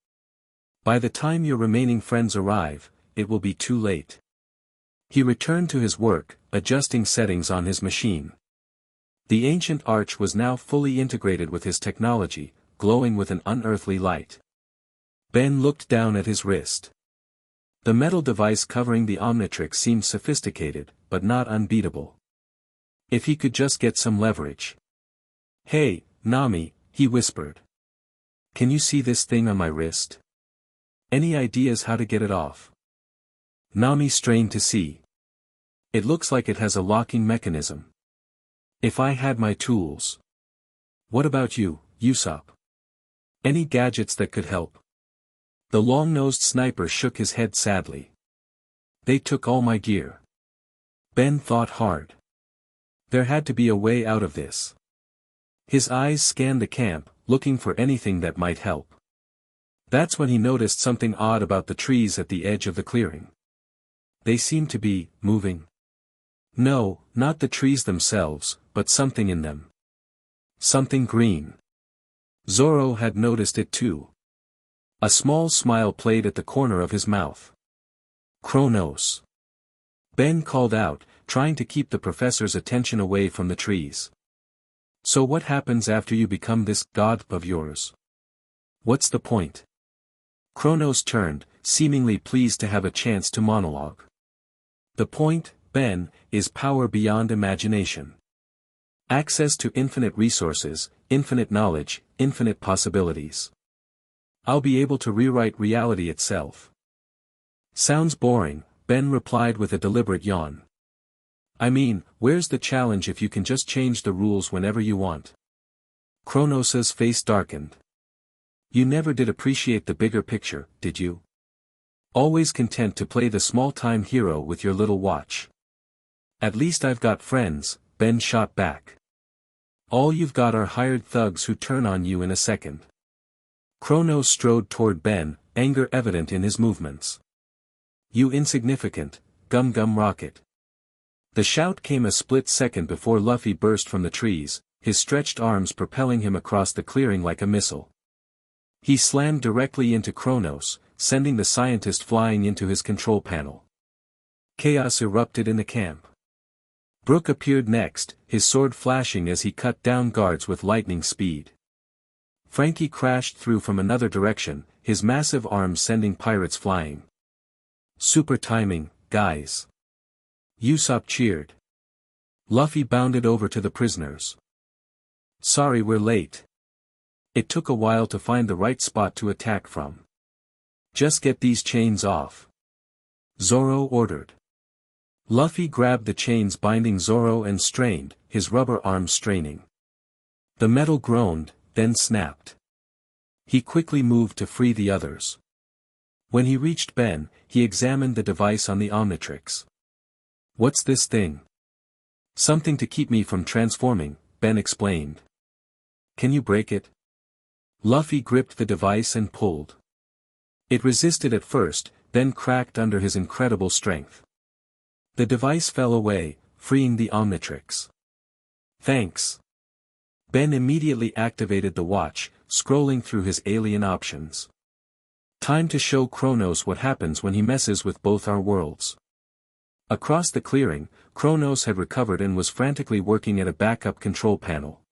By the time your remaining friends arrive, it will be too late. He returned to his work, adjusting settings on his machine. The ancient arch was now fully integrated with his technology, glowing with an unearthly light. Ben looked down at his wrist. The metal device covering the Omnitrix seemed sophisticated, but not unbeatable. If he could just get some leverage. Hey, Nami, he whispered. Can you see this thing on my wrist? Any ideas how to get it off? Nami strained to see. It looks like it has a locking mechanism. If I had my tools. What about you, Usopp? Any gadgets that could help? The long-nosed sniper shook his head sadly. They took all my gear. Ben thought hard. There had to be a way out of this. His eyes scanned the camp, looking for anything that might help. That's when he noticed something odd about the trees at the edge of the clearing. They seemed to be moving. No, not the trees themselves, but something in them. Something green. Zoro had noticed it too. A small smile played at the corner of his mouth. Chronos. Ben called out, trying to keep the professor's attention away from the trees. So what happens after you become this god of yours? What's the point? Chronos turned, seemingly pleased to have a chance to monologue. The point, Ben, is power beyond imagination. Access to infinite resources, infinite knowledge, infinite possibilities. I'll be able to rewrite reality itself. Sounds boring, Ben replied with a deliberate yawn. I mean, where's the challenge if you can just change the rules whenever you want? Chronos' face darkened. You never did appreciate the bigger picture, did you? Always content to play the small-time hero with your little watch. At least I've got friends, Ben shot back. All you've got are hired thugs who turn on you in a second. Chronos strode toward Ben, anger evident in his movements. You insignificant, gum-gum rocket. The shout came a split second before Luffy burst from the trees, his stretched arms propelling him across the clearing like a missile. He slammed directly into Chronos, sending the scientist flying into his control panel. Chaos erupted in the camp. Brook appeared next, his sword flashing as he cut down guards with lightning speed. Frankie crashed through from another direction, his massive arms sending pirates flying. Super timing, guys. Usopp cheered. Luffy bounded over to the prisoners. Sorry we're late. It took a while to find the right spot to attack from. Just get these chains off. Zoro ordered. Luffy grabbed the chains binding Zoro and strained, his rubber arms straining. The metal groaned, then snapped. He quickly moved to free the others. When he reached Ben, he examined the device on the Omnitrix. What's this thing? Something to keep me from transforming, Ben explained. Can you break it? Luffy gripped the device and pulled. It resisted at first, then cracked under his incredible strength. The device fell away, freeing the Omnitrix. Thanks. Ben immediately activated the watch, scrolling through his alien options. Time to show Chronos what happens when he messes with both our worlds. Across the clearing, Chronos had recovered and was frantically working at a backup control panel.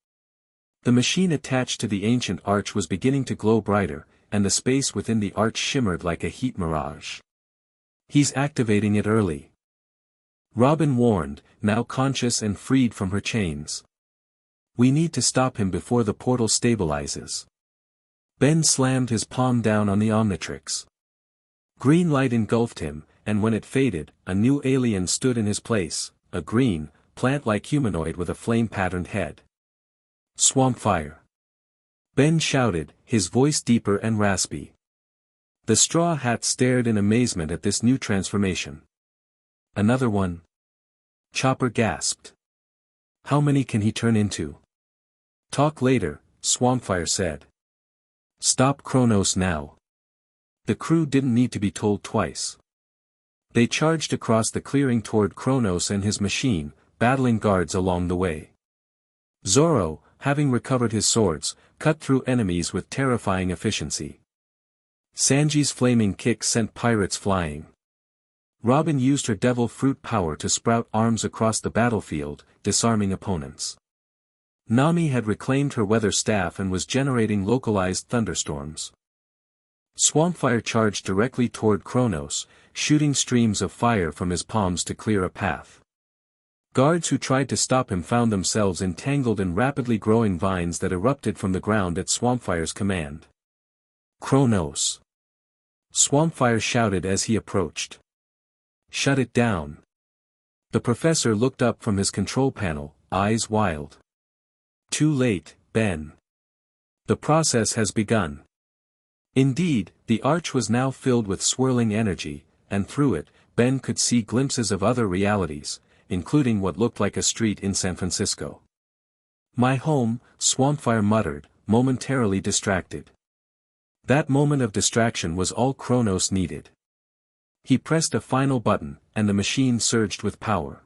The machine attached to the ancient arch was beginning to glow brighter, and the space within the arch shimmered like a heat mirage. He's activating it early. Robin warned, now conscious and freed from her chains. We need to stop him before the portal stabilizes. Ben slammed his palm down on the Omnitrix. Green light engulfed him, and when it faded, a new alien stood in his place, a green, plant-like humanoid with a flame-patterned head. Swamp fire. Ben shouted, his voice deeper and raspy. The Straw Hat stared in amazement at this new transformation. Another one? Chopper gasped. How many can he turn into? Talk later, Swampfire said. Stop Kronos now. The crew didn't need to be told twice. They charged across the clearing toward Kronos and his machine, battling guards along the way. Zoro, having recovered his swords, cut through enemies with terrifying efficiency. Sanji's flaming kick sent pirates flying. Robin used her devil fruit power to sprout arms across the battlefield, disarming opponents. Nami had reclaimed her weather staff and was generating localized thunderstorms. Swampfire charged directly toward Kronos, shooting streams of fire from his palms to clear a path. Guards who tried to stop him found themselves entangled in rapidly growing vines that erupted from the ground at Swampfire's command. Kronos! Swampfire shouted as he approached. Shut it down. The professor looked up from his control panel, eyes wild. Too late, Ben. The process has begun. Indeed, the arch was now filled with swirling energy, and through it, Ben could see glimpses of other realities, including what looked like a street in San Francisco. My home, Swampfire muttered, momentarily distracted. That moment of distraction was all Kronos needed. He pressed a final button, and the machine surged with power.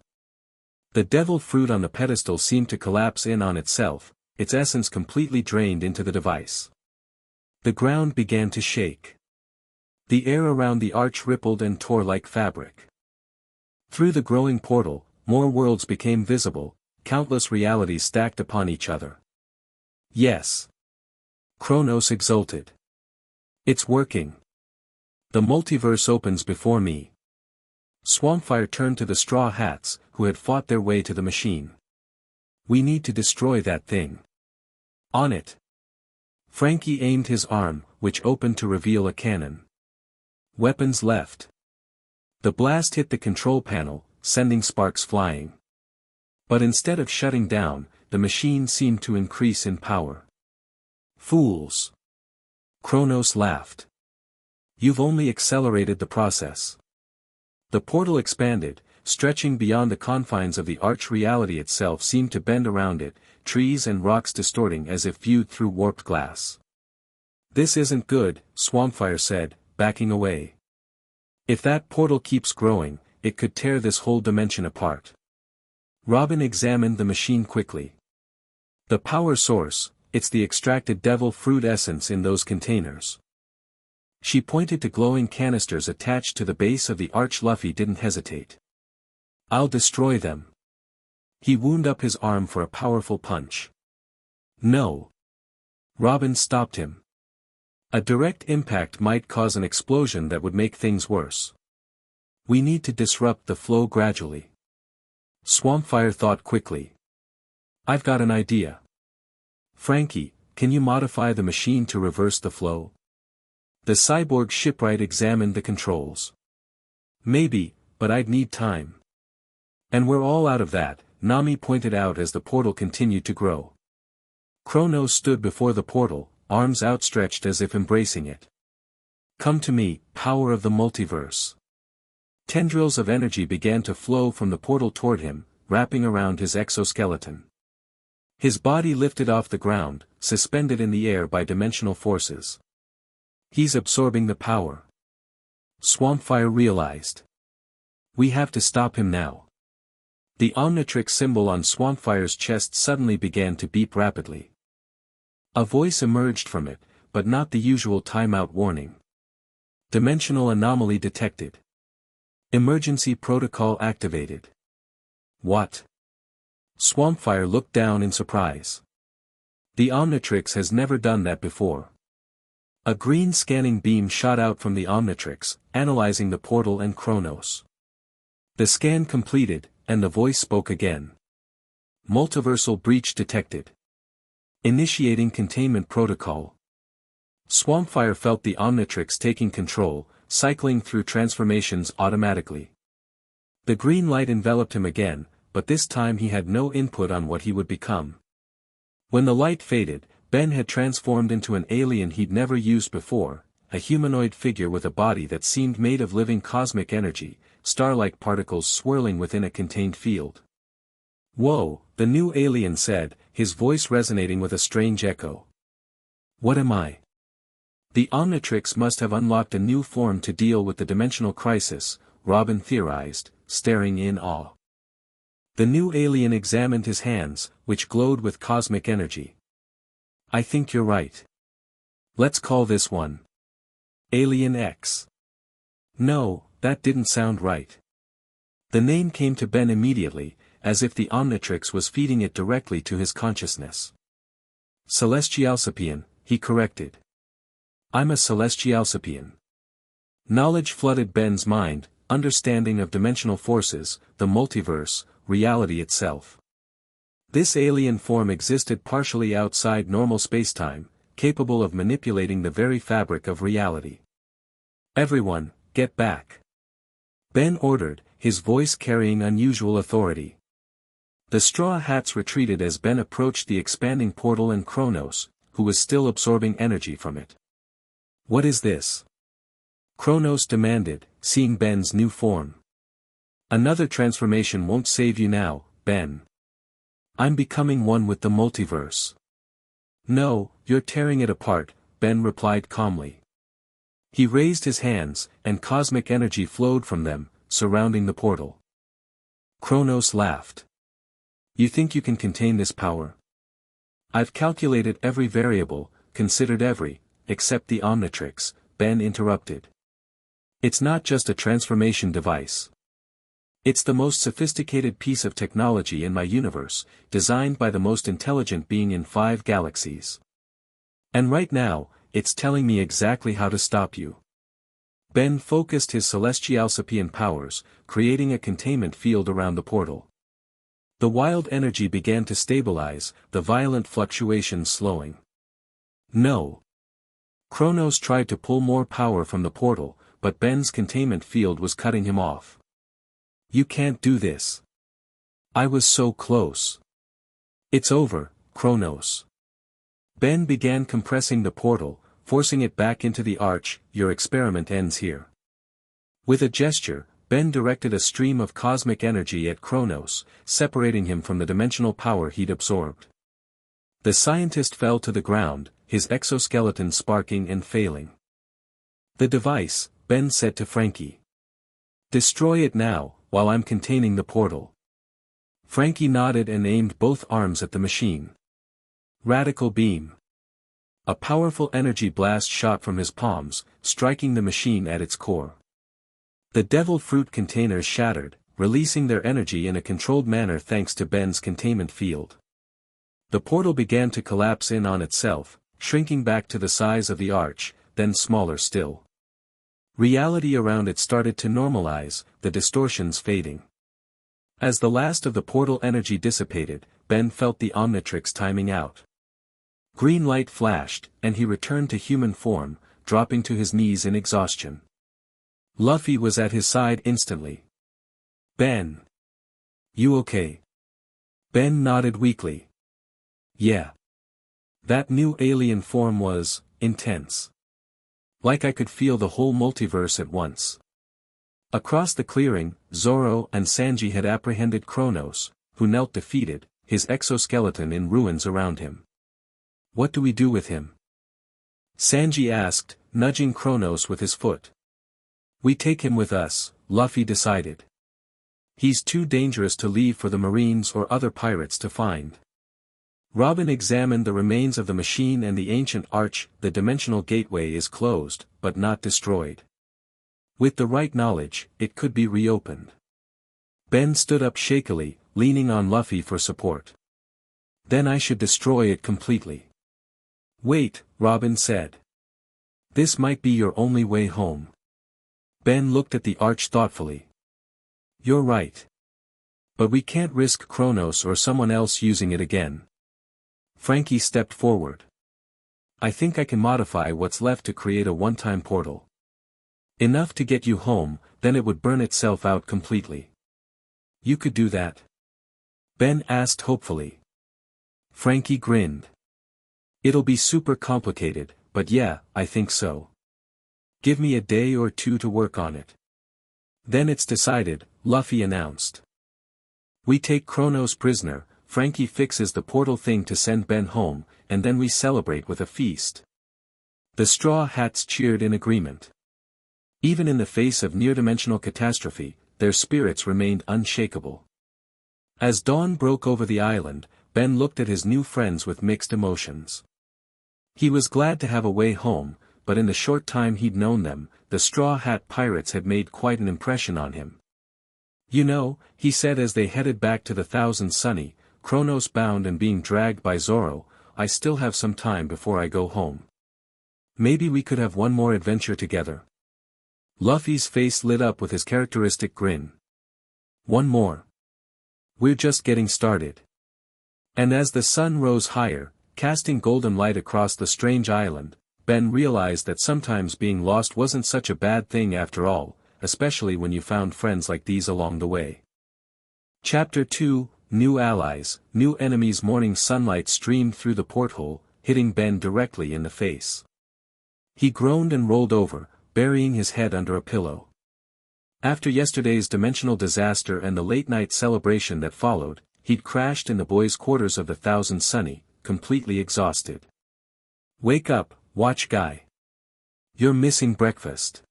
The devil fruit on the pedestal seemed to collapse in on itself, its essence completely drained into the device. The ground began to shake. The air around the arch rippled and tore like fabric. Through the growing portal, more worlds became visible, countless realities stacked upon each other. Yes. Kronos exulted. It's working. The multiverse opens before me. Swampfire turned to the Straw Hats, who had fought their way to the machine. We need to destroy that thing. On it. Frankie aimed his arm, which opened to reveal a cannon. Weapons left. The blast hit the control panel, sending sparks flying. But instead of shutting down, the machine seemed to increase in power. Fools! Kronos laughed. You've only accelerated the process. The portal expanded, stretching beyond the confines of the arch. Reality itself seemed to bend around it, trees and rocks distorting as if viewed through warped glass. This isn't good, Swampfire said, backing away. If that portal keeps growing, it could tear this whole dimension apart. Robin examined the machine quickly. The power source, it's the extracted devil fruit essence in those containers. She pointed to glowing canisters attached to the base of the arch. Luffy didn't hesitate. I'll destroy them. He wound up his arm for a powerful punch. No. Robin stopped him. A direct impact might cause an explosion that would make things worse. We need to disrupt the flow gradually. Swampfire thought quickly. I've got an idea. Frankie, can you modify the machine to reverse the flow? The cyborg shipwright examined the controls. Maybe, but I'd need time. And we're all out of that, Nami pointed out as the portal continued to grow. Kronos stood before the portal, arms outstretched as if embracing it. Come to me, power of the multiverse. Tendrils of energy began to flow from the portal toward him, wrapping around his exoskeleton. His body lifted off the ground, suspended in the air by dimensional forces. He's absorbing the power. Swampfire realized. We have to stop him now. The Omnitrix symbol on Swampfire's chest suddenly began to beep rapidly. A voice emerged from it, but not the usual timeout warning. Dimensional anomaly detected. Emergency protocol activated. What? Swampfire looked down in surprise. The Omnitrix has never done that before. A green scanning beam shot out from the Omnitrix, analyzing the portal and Kronos. The scan completed, and the voice spoke again. Multiversal breach detected. Initiating containment protocol. Swampfire felt the Omnitrix taking control, cycling through transformations automatically. The green light enveloped him again, but this time he had no input on what he would become. When the light faded, Ben had transformed into an alien he'd never used before, a humanoid figure with a body that seemed made of living cosmic energy, star-like particles swirling within a contained field. "Whoa," the new alien said, his voice resonating with a strange echo. "What am I?" The Omnitrix must have unlocked a new form to deal with the dimensional crisis, Robin theorized, staring in awe. The new alien examined his hands, which glowed with cosmic energy. "I think you're right. Let's call this one Alien X." No, that didn't sound right. The name came to Ben immediately, as if the Omnitrix was feeding it directly to his consciousness. "Celestialsapian," he corrected. "I'm a Celestialsapian." Knowledge flooded Ben's mind, understanding of dimensional forces, the multiverse, reality itself. This alien form existed partially outside normal spacetime, capable of manipulating the very fabric of reality. "Everyone, get back," Ben ordered, his voice carrying unusual authority. The Straw Hats retreated as Ben approached the expanding portal and Kronos, who was still absorbing energy from it. "What is this?" Kronos demanded, seeing Ben's new form. "Another transformation won't save you now, Ben. I'm becoming one with the multiverse." "No, you're tearing it apart," Ben replied calmly. He raised his hands, and cosmic energy flowed from them, surrounding the portal. Kronos laughed. "You think you can contain this power?" "I've calculated every variable, considered every, except the Omnitrix," Ben interrupted. "It's not just a transformation device. It's the most sophisticated piece of technology in my universe, designed by the most intelligent being in 5 galaxies. And right now, it's telling me exactly how to stop you." Ben focused his Celestialsapian powers, creating a containment field around the portal. The wild energy began to stabilize, the violent fluctuations slowing. "No." Kronos tried to pull more power from the portal, but Ben's containment field was cutting him off. "You can't do this. I was so close." "It's over, Kronos." Ben began compressing the portal, forcing it back into the arch. "Your experiment ends here." With a gesture, Ben directed a stream of cosmic energy at Kronos, separating him from the dimensional power he'd absorbed. The scientist fell to the ground, his exoskeleton sparking and failing. "The device," Ben said to Frankie. "Destroy it now, while I'm containing the portal." Frankie nodded and aimed both arms at the machine. Radical beam. A powerful energy blast shot from his palms, striking the machine at its core. The devil fruit containers shattered, releasing their energy in a controlled manner thanks to Ben's containment field. The portal began to collapse in on itself, shrinking back to the size of the arch, then smaller still. Reality around it started to normalize, the distortions fading. As the last of the portal energy dissipated, Ben felt the Omnitrix timing out. Green light flashed, and he returned to human form, dropping to his knees in exhaustion. Luffy was at his side instantly. "Ben. You okay?" Ben nodded weakly. "Yeah." That new alien form was intense. Like I could feel the whole multiverse at once. Across the clearing, Zoro and Sanji had apprehended Kronos, who knelt defeated, his exoskeleton in ruins around him. "What do we do with him?" Sanji asked, nudging Kronos with his foot. "We take him with us," Luffy decided. "He's too dangerous to leave for the Marines or other pirates to find." Robin examined the remains of the machine and the ancient arch. "The dimensional gateway is closed, but not destroyed. With the right knowledge, it could be reopened." Ben stood up shakily, leaning on Luffy for support. "Then I should destroy it completely." "Wait," Robin said. "This might be your only way home." Ben looked at the arch thoughtfully. "You're right. But we can't risk Kronos or someone else using it again." Frankie stepped forward. "I think I can modify what's left to create a one-time portal. Enough to get you home, then it would burn itself out completely." "You could do that?" Ben asked hopefully. Frankie grinned. "It'll be super complicated, but yeah, I think so." Give me a day or two to work on it. Then it's decided, Luffy announced. We take Kronos prisoner, Frankie fixes the portal thing to send Ben home, and then we celebrate with a feast. The Straw Hats cheered in agreement. Even in the face of near-dimensional catastrophe, their spirits remained unshakable. As dawn broke over the island, Ben looked at his new friends with mixed emotions. He was glad to have a way home, but in the short time he'd known them, the Straw Hat Pirates had made quite an impression on him. You know, he said as they headed back to the Thousand Sunny, Kronos bound and being dragged by Zoro, I still have some time before I go home. Maybe we could have one more adventure together. Luffy's face lit up with his characteristic grin. One more. We're just getting started. And as the sun rose higher, casting golden light across the strange island, Ben realized that sometimes being lost wasn't such a bad thing after all, especially when you found friends like these along the way. Chapter 2, New Allies, New Enemies. Morning sunlight streamed through the porthole, hitting Ben directly in the face. He groaned and rolled over, burying his head under a pillow. After yesterday's dimensional disaster and the late-night celebration that followed, he'd crashed in the boys' quarters of the Thousand Sunny, completely exhausted. Wake up, watch guy. You're missing breakfast.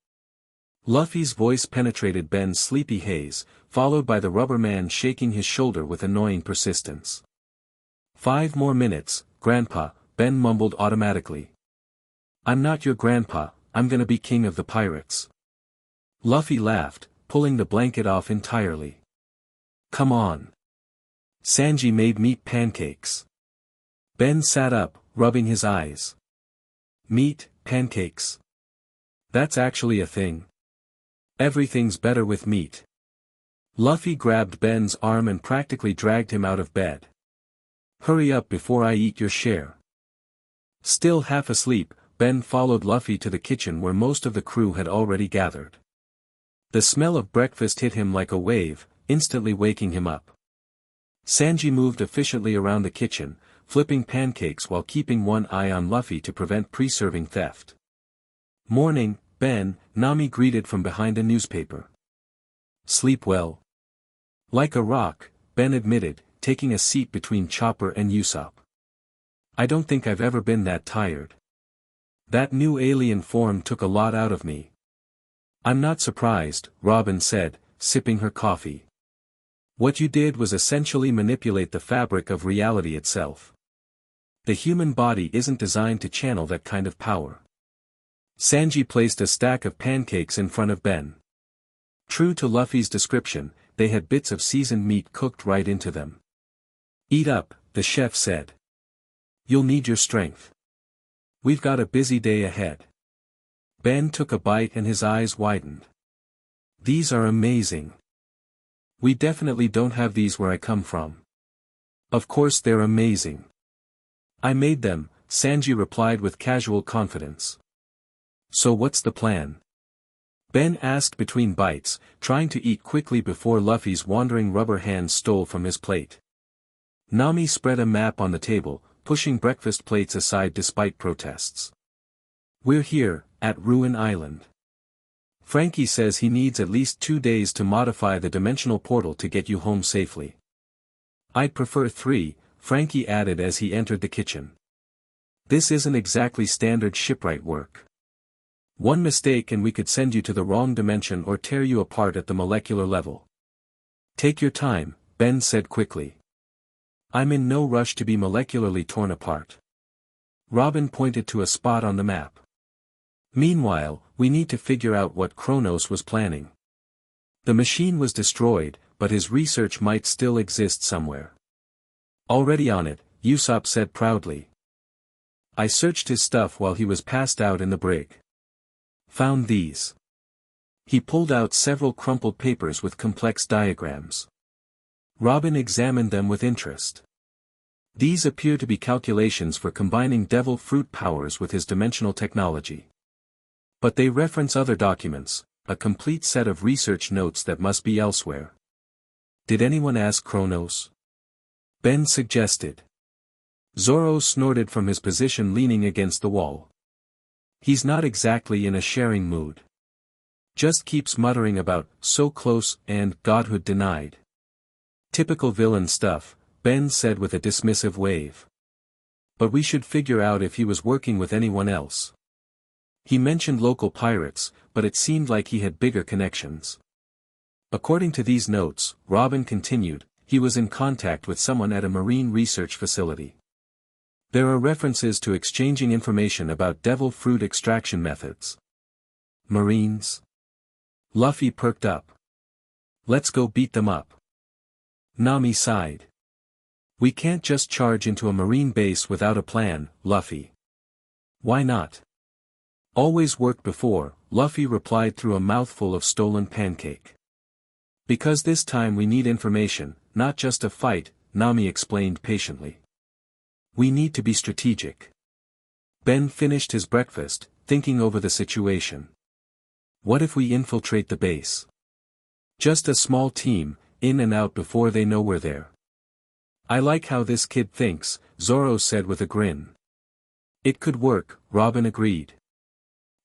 Luffy's voice penetrated Ben's sleepy haze, followed by the rubber man shaking his shoulder with annoying persistence. 5 more minutes, Grandpa, Ben mumbled automatically. I'm not your grandpa, I'm gonna be king of the pirates. Luffy laughed, pulling the blanket off entirely. Come on. Sanji made meat pancakes. Ben sat up, rubbing his eyes. Meat, pancakes. That's actually a thing. Everything's better with meat. Luffy grabbed Ben's arm and practically dragged him out of bed. Hurry up before I eat your share. Still half asleep, Ben followed Luffy to the kitchen where most of the crew had already gathered. The smell of breakfast hit him like a wave, instantly waking him up. Sanji moved efficiently around the kitchen, flipping pancakes while keeping one eye on Luffy to prevent pre-serving theft. Morning, Ben, Nami greeted from behind a newspaper. Sleep well. Like a rock, Ben admitted, taking a seat between Chopper and Usopp. I don't think I've ever been that tired. That new alien form took a lot out of me. I'm not surprised, Robin said, sipping her coffee. What you did was essentially manipulate the fabric of reality itself. The human body isn't designed to channel that kind of power. Sanji placed a stack of pancakes in front of Ben. True to Luffy's description, they had bits of seasoned meat cooked right into them. Eat up, the chef said. You'll need your strength. We've got a busy day ahead. Ben took a bite and his eyes widened. These are amazing. We definitely don't have these where I come from. Of course they're amazing. I made them, Sanji replied with casual confidence. So what's the plan? Ben asked between bites, trying to eat quickly before Luffy's wandering rubber hands stole from his plate. Nami spread a map on the table, pushing breakfast plates aside despite protests. We're here, at Ruin Island. Frankie says he needs at least 2 days to modify the dimensional portal to get you home safely. I'd prefer 3, Frankie added as he entered the kitchen. This isn't exactly standard shipwright work. One mistake and we could send you to the wrong dimension or tear you apart at the molecular level. Take your time, Ben said quickly. I'm in no rush to be molecularly torn apart. Robin pointed to a spot on the map. Meanwhile, we need to figure out what Kronos was planning. The machine was destroyed, but his research might still exist somewhere. Already on it, Usopp said proudly. I searched his stuff while he was passed out in the brig. Found these. He pulled out several crumpled papers with complex diagrams. Robin examined them with interest. These appear to be calculations for combining devil fruit powers with his dimensional technology. But they reference other documents, a complete set of research notes that must be elsewhere. Did anyone ask Kronos? Ben suggested. Zoro snorted from his position leaning against the wall. He's not exactly in a sharing mood. Just keeps muttering about, so close, and godhood denied. Typical villain stuff, Ben said with a dismissive wave. But we should figure out if he was working with anyone else. He mentioned local pirates, but it seemed like he had bigger connections. According to these notes, Robin continued, he was in contact with someone at a marine research facility. There are references to exchanging information about devil fruit extraction methods. Marines? Luffy perked up. Let's go beat them up. Nami sighed. We can't just charge into a marine base without a plan, Luffy. Why not? Always worked before, Luffy replied through a mouthful of stolen pancake. Because this time we need information, not just a fight, Nami explained patiently. We need to be strategic. Ben finished his breakfast, thinking over the situation. What if we infiltrate the base? Just a small team, in and out before they know we're there. I like how this kid thinks, Zoro said with a grin. It could work, Robin agreed.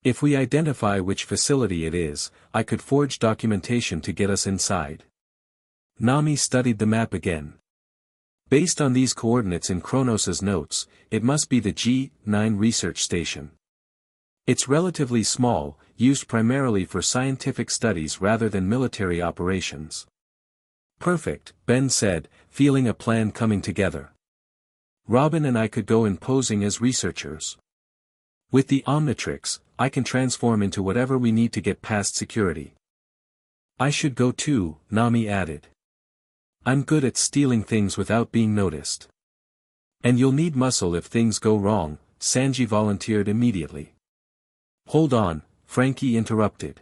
If we identify which facility it is, I could forge documentation to get us inside. Nami studied the map again. Based on these coordinates in Kronos' notes, it must be the G9 research station. It's relatively small, used primarily for scientific studies rather than military operations. Perfect, Ben said, feeling a plan coming together. Robin and I could go in posing as researchers. With the Omnitrix, I can transform into whatever we need to get past security. I should go too, Nami added. I'm good at stealing things without being noticed. And you'll need muscle if things go wrong, Sanji volunteered immediately. Hold on, Frankie interrupted.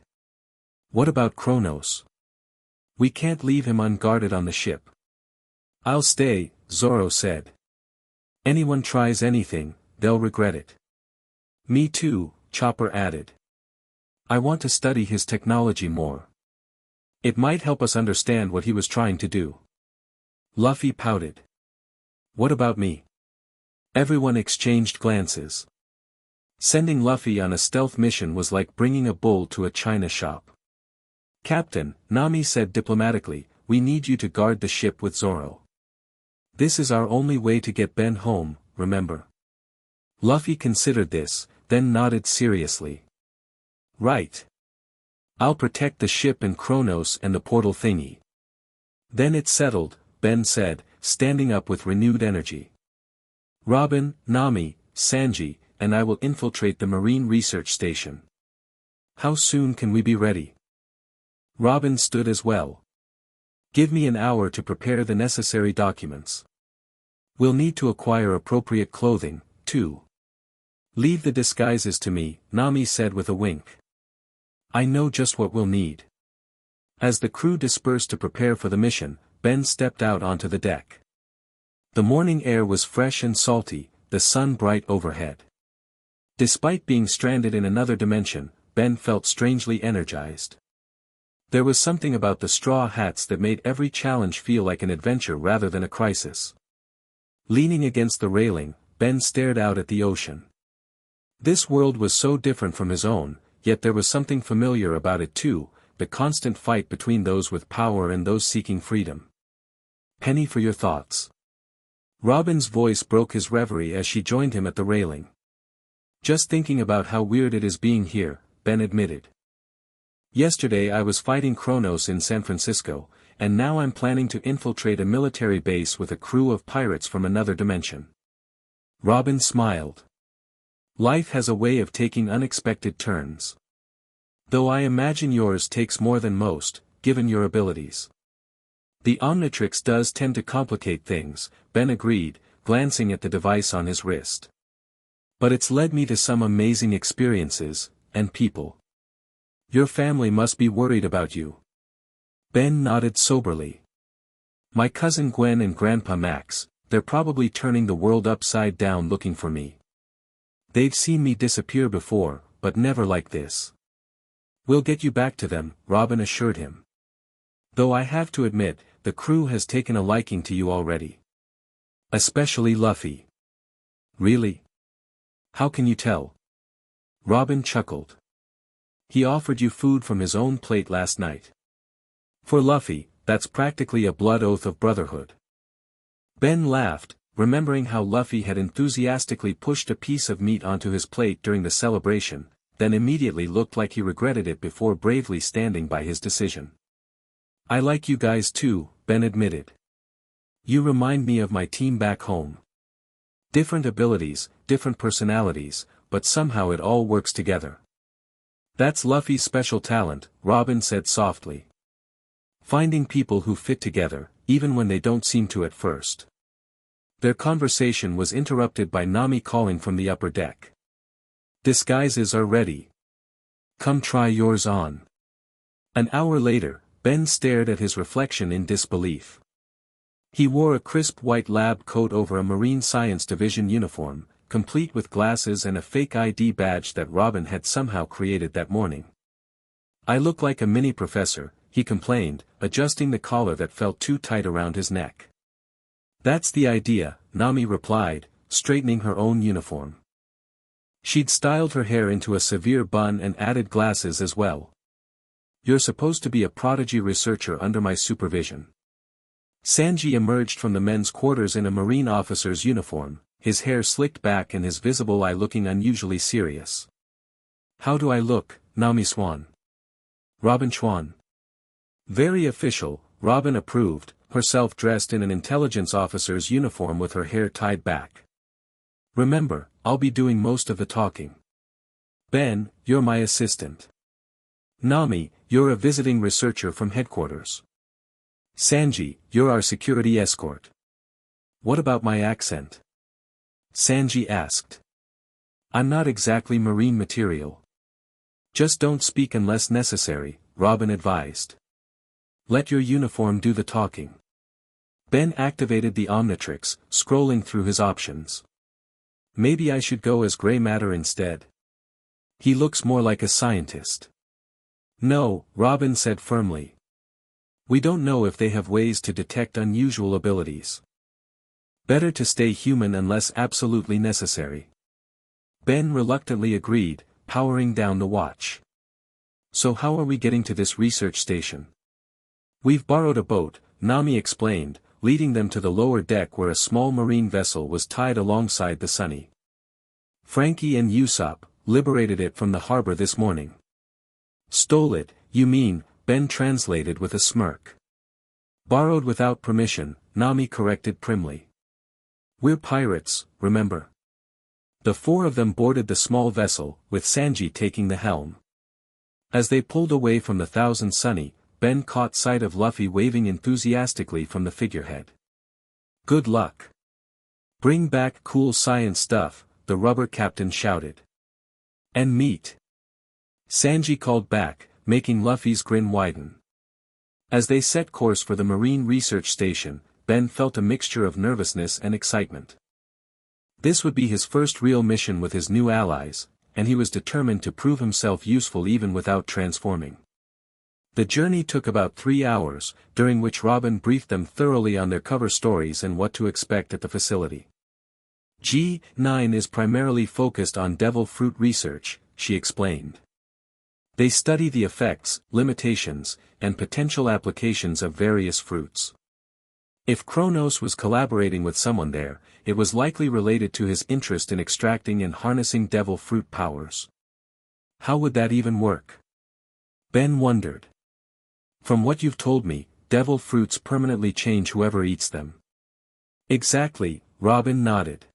What about Kronos? We can't leave him unguarded on the ship. I'll stay, Zoro said. Anyone tries anything, they'll regret it. Me too, Chopper added. I want to study his technology more. It might help us understand what he was trying to do. Luffy pouted. What about me? Everyone exchanged glances. Sending Luffy on a stealth mission was like bringing a bull to a china shop. Captain, Nami said diplomatically, we need you to guard the ship with Zoro. This is our only way to get Ben home, remember? Luffy considered this, then nodded seriously. Right. I'll protect the ship and Kronos and the portal thingy. Then it's settled, Ben said, standing up with renewed energy. Robin, Nami, Sanji, and I will infiltrate the marine research station. How soon can we be ready? Robin stood as well. Give me an hour to prepare the necessary documents. We'll need to acquire appropriate clothing, too. Leave the disguises to me, Nami said with a wink. I know just what we'll need. As the crew dispersed to prepare for the mission, Ben stepped out onto the deck. The morning air was fresh and salty, the sun bright overhead. Despite being stranded in another dimension, Ben felt strangely energized. There was something about the straw hats that made every challenge feel like an adventure rather than a crisis. Leaning against the railing, Ben stared out at the ocean. This world was so different from his own, yet there was something familiar about it too, the constant fight between those with power and those seeking freedom. Penny for your thoughts. Robin's voice broke his reverie as she joined him at the railing. Just thinking about how weird it is being here, Ben admitted. Yesterday I was fighting Kronos in San Francisco, and now I'm planning to infiltrate a military base with a crew of pirates from another dimension. Robin smiled. Life has a way of taking unexpected turns. Though I imagine yours takes more than most, given your abilities. The Omnitrix does tend to complicate things, Ben agreed, glancing at the device on his wrist. But it's led me to some amazing experiences, and people. Your family must be worried about you. Ben nodded soberly. My cousin Gwen and Grandpa Max, they're probably turning the world upside down looking for me. They've seen me disappear before, but never like this. We'll get you back to them, Robin assured him. Though I have to admit, the crew has taken a liking to you already. Especially Luffy. Really? How can you tell? Robin chuckled. He offered you food from his own plate last night. For Luffy, that's practically a blood oath of brotherhood. Ben laughed, remembering how Luffy had enthusiastically pushed a piece of meat onto his plate during the celebration, then immediately looked like he regretted it before bravely standing by his decision. I like you guys too, Ben admitted. You remind me of my team back home. Different abilities, different personalities, but somehow it all works together. That's Luffy's special talent, Robin said softly. Finding people who fit together, even when they don't seem to at first. Their conversation was interrupted by Nami calling from the upper deck. Disguises are ready. Come try yours on. An hour later, Ben stared at his reflection in disbelief. He wore a crisp white lab coat over a Marine Science Division uniform, complete with glasses and a fake ID badge that Robin had somehow created that morning. I look like a mini professor, he complained, adjusting the collar that felt too tight around his neck. That's the idea, Nami replied, straightening her own uniform. She'd styled her hair into a severe bun and added glasses as well. You're supposed to be a prodigy researcher under my supervision. Sanji emerged from the men's quarters in a Marine officer's uniform, his hair slicked back and his visible eye looking unusually serious. How do I look, Nami Swan? Robin Chuan. Very official, Robin approved, herself dressed in an intelligence officer's uniform with her hair tied back. Remember, I'll be doing most of the talking. Ben, you're my assistant. Nami, you're a visiting researcher from headquarters. Sanji, you're our security escort. What about my accent? Sanji asked. I'm not exactly marine material. Just don't speak unless necessary, Robin advised. Let your uniform do the talking. Ben activated the Omnitrix, scrolling through his options. Maybe I should go as gray matter instead. He looks more like a scientist. No, Robin said firmly. We don't know if they have ways to detect unusual abilities. Better to stay human unless absolutely necessary. Ben reluctantly agreed, powering down the watch. So how are we getting to this research station? We've borrowed a boat, Nami explained, leading them to the lower deck where a small marine vessel was tied alongside the Sunny. Frankie and Usopp liberated it from the harbor this morning. Stole it, you mean, Ben translated with a smirk. Borrowed without permission, Nami corrected primly. We're pirates, remember? The four of them boarded the small vessel, with Sanji taking the helm. As they pulled away from the Thousand Sunny, Ben caught sight of Luffy waving enthusiastically from the figurehead. Good luck. Bring back cool science stuff, the rubber captain shouted. And meat. Sanji called back, making Luffy's grin widen. As they set course for the Marine Research Station, Ben felt a mixture of nervousness and excitement. This would be his first real mission with his new allies, and he was determined to prove himself useful even without transforming. The journey took about 3 hours, during which Robin briefed them thoroughly on their cover stories and what to expect at the facility. G9 is primarily focused on devil fruit research, she explained. They study the effects, limitations, and potential applications of various fruits. If Kronos was collaborating with someone there, it was likely related to his interest in extracting and harnessing devil fruit powers. How would that even work? Ben wondered. From what you've told me, devil fruits permanently change whoever eats them. Exactly, Robin nodded.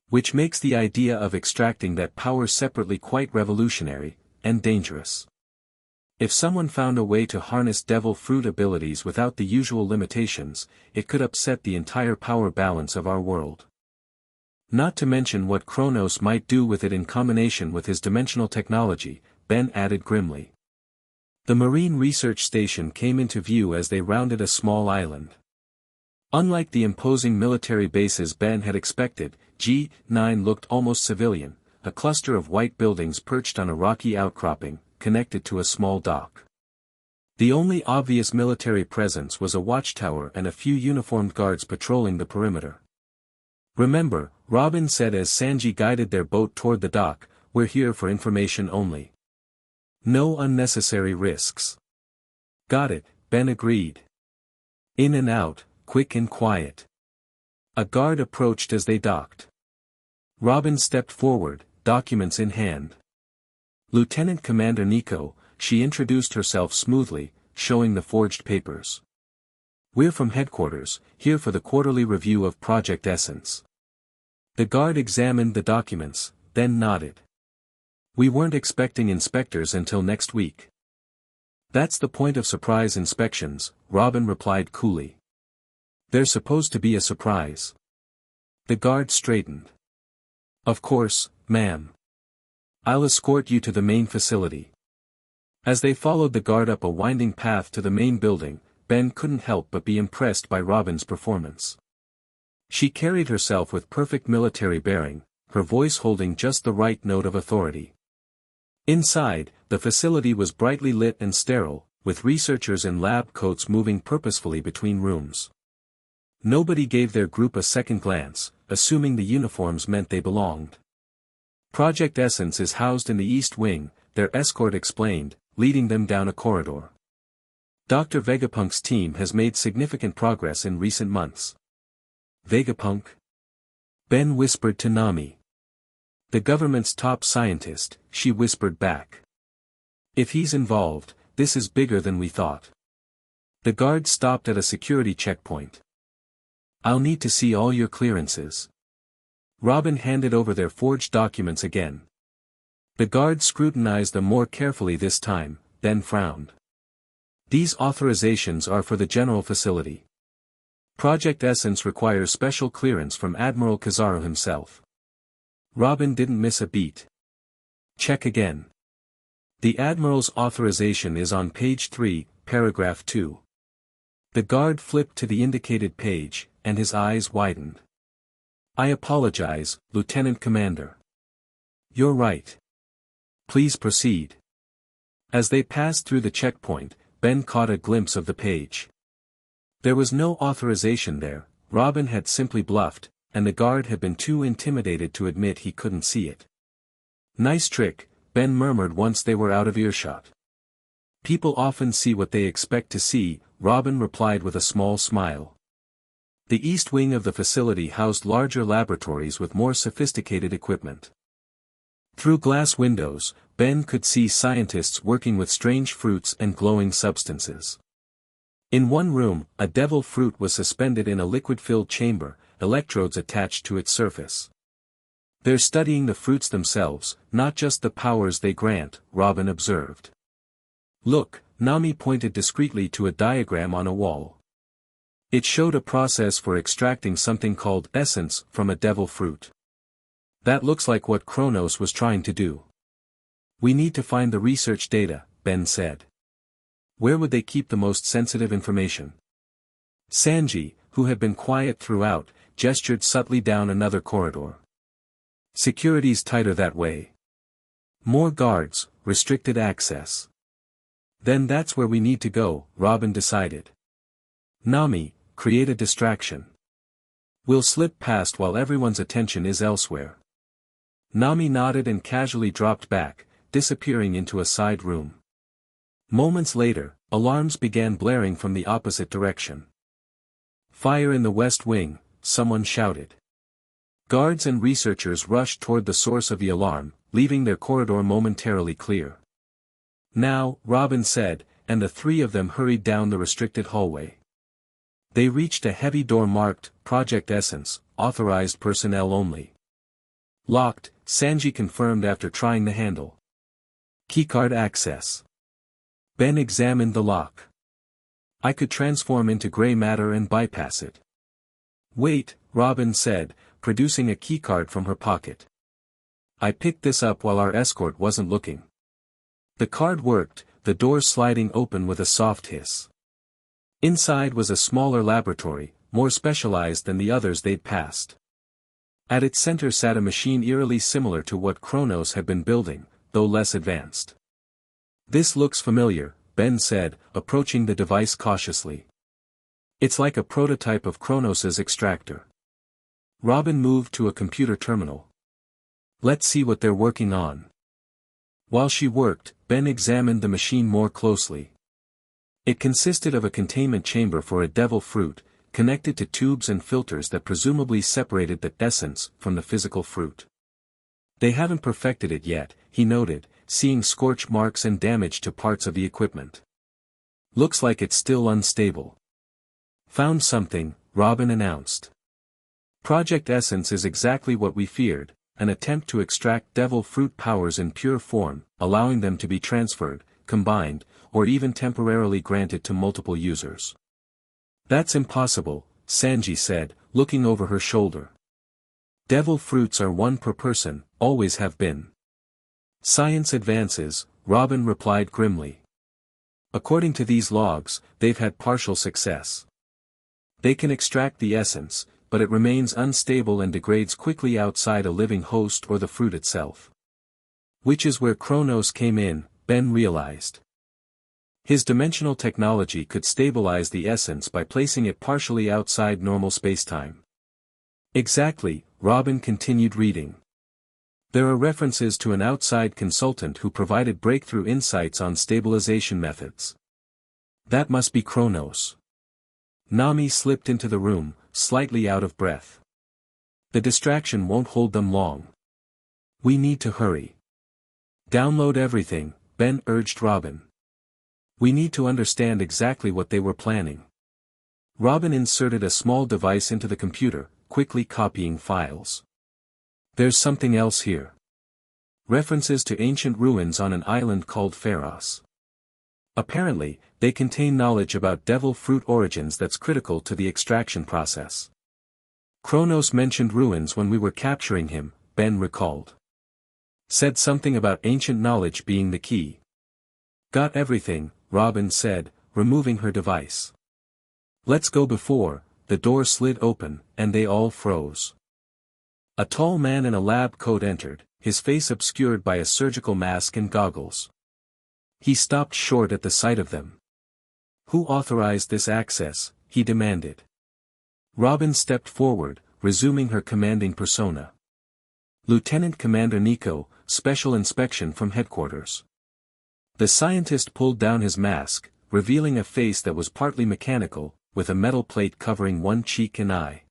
Which makes the idea of extracting that power separately quite revolutionary, and dangerous. If someone found a way to harness devil fruit abilities without the usual limitations, it could upset the entire power balance of our world. Not to mention what Kronos might do with it in combination with his dimensional technology, Ben added grimly. The Marine Research Station came into view as they rounded a small island. Unlike the imposing military bases Ben had expected, G9 looked almost civilian, a cluster of white buildings perched on a rocky outcropping, connected to a small dock. The only obvious military presence was a watchtower and a few uniformed guards patrolling the perimeter. Remember, Robin said as Sanji guided their boat toward the dock, we're here for information only. No unnecessary risks. Got it, Ben agreed. In and out, quick and quiet. A guard approached as they docked. Robin stepped forward, documents in hand. Lieutenant Commander Nico, she introduced herself smoothly, showing the forged papers. We're from headquarters, here for the quarterly review of Project Essence. The guard examined the documents, then nodded. We weren't expecting inspectors until next week. That's the point of surprise inspections, Robin replied coolly. They're supposed to be a surprise. The guard straightened. Of course, ma'am. I'll escort you to the main facility. As they followed the guard up a winding path to the main building, Ben couldn't help but be impressed by Robin's performance. She carried herself with perfect military bearing, her voice holding just the right note of authority. Inside, the facility was brightly lit and sterile, with researchers in lab coats moving purposefully between rooms. Nobody gave their group a second glance, assuming the uniforms meant they belonged. Project Essence is housed in the East Wing, their escort explained, leading them down a corridor. Dr. Vegapunk's team has made significant progress in recent months. Vegapunk? Ben whispered to Nami. The government's top scientist, she whispered back. If he's involved, this is bigger than we thought. The guard stopped at a security checkpoint. I'll need to see all your clearances. Robin handed over their forged documents again. The guard scrutinized them more carefully this time, then frowned. These authorizations are for the general facility. Project Essence requires special clearance from Admiral Kizaru himself. Robin didn't miss a beat. Check again. The Admiral's authorization is on page 3, paragraph 2. The guard flipped to the indicated page, and his eyes widened. I apologize, Lieutenant Commander. You're right. Please proceed. As they passed through the checkpoint, Ben caught a glimpse of the page. There was no authorization there, Robin had simply bluffed, and the guard had been too intimidated to admit he couldn't see it. Nice trick, Ben murmured once they were out of earshot. People often see what they expect to see, Robin replied with a small smile. The east wing of the facility housed larger laboratories with more sophisticated equipment. Through glass windows, Ben could see scientists working with strange fruits and glowing substances. In one room, a devil fruit was suspended in a liquid-filled chamber, electrodes attached to its surface. They're studying the fruits themselves, not just the powers they grant, Robin observed. Look, Nami pointed discreetly to a diagram on a wall. It showed a process for extracting something called essence from a devil fruit. That looks like what Kronos was trying to do. We need to find the research data, Ben said. Where would they keep the most sensitive information? Sanji, who had been quiet throughout, gestured subtly down another corridor. Security's tighter that way. More guards, restricted access. Then that's where we need to go, Robin decided. Nami, create a distraction. We'll slip past while everyone's attention is elsewhere. Nami nodded and casually dropped back, disappearing into a side room. Moments later, alarms began blaring from the opposite direction. Fire in the West Wing, someone shouted. Guards and researchers rushed toward the source of the alarm, leaving their corridor momentarily clear. Now, Robin said, and the three of them hurried down the restricted hallway. They reached a heavy door marked, Project Essence, authorized personnel only. Locked, Sanji confirmed after trying the handle. Keycard access. Ben examined the lock. I could transform into gray matter and bypass it. Wait, Robin said, producing a keycard from her pocket. I picked this up while our escort wasn't looking. The card worked, the door sliding open with a soft hiss. Inside was a smaller laboratory, more specialized than the others they'd passed. At its center sat a machine eerily similar to what Kronos had been building, though less advanced. This looks familiar, Ben said, approaching the device cautiously. It's like a prototype of Kronos's extractor. Robin moved to a computer terminal. Let's see what they're working on. While she worked, Ben examined the machine more closely. It consisted of a containment chamber for a devil fruit, connected to tubes and filters that presumably separated the essence from the physical fruit. They haven't perfected it yet, he noted, seeing scorch marks and damage to parts of the equipment. Looks like it's still unstable. Found something, Robin announced. Project Essence is exactly what we feared, an attempt to extract devil fruit powers in pure form, allowing them to be transferred, combined, or even temporarily granted to multiple users. That's impossible, Sanji said, looking over her shoulder. Devil fruits are one per person, always have been. Science advances, Robin replied grimly. According to these logs, they've had partial success. They can extract the essence, but it remains unstable and degrades quickly outside a living host or the fruit itself. Which is where Kronos came in, Ben realized. His dimensional technology could stabilize the essence by placing it partially outside normal spacetime. Exactly, Robin continued reading. There are references to an outside consultant who provided breakthrough insights on stabilization methods. That must be Kronos. Nami slipped into the room, slightly out of breath. The distraction won't hold them long. We need to hurry. Download everything, Ben urged Robin. We need to understand exactly what they were planning. Robin inserted a small device into the computer, quickly copying files. There's something else here. References to ancient ruins on an island called Ferros. Apparently, they contain knowledge about devil fruit origins that's critical to the extraction process. Kronos mentioned ruins when we were capturing him, Ben recalled. Said something about ancient knowledge being the key. Got everything, Robin said, removing her device. Let's go. Before the door slid open, and they all froze. A tall man in a lab coat entered, his face obscured by a surgical mask and goggles. He stopped short at the sight of them. Who authorized this access? He demanded. Robin stepped forward, resuming her commanding persona. Lieutenant Commander Nico, Special Inspection from Headquarters. The scientist pulled down his mask, revealing a face that was partly mechanical, with a metal plate covering one cheek and eye.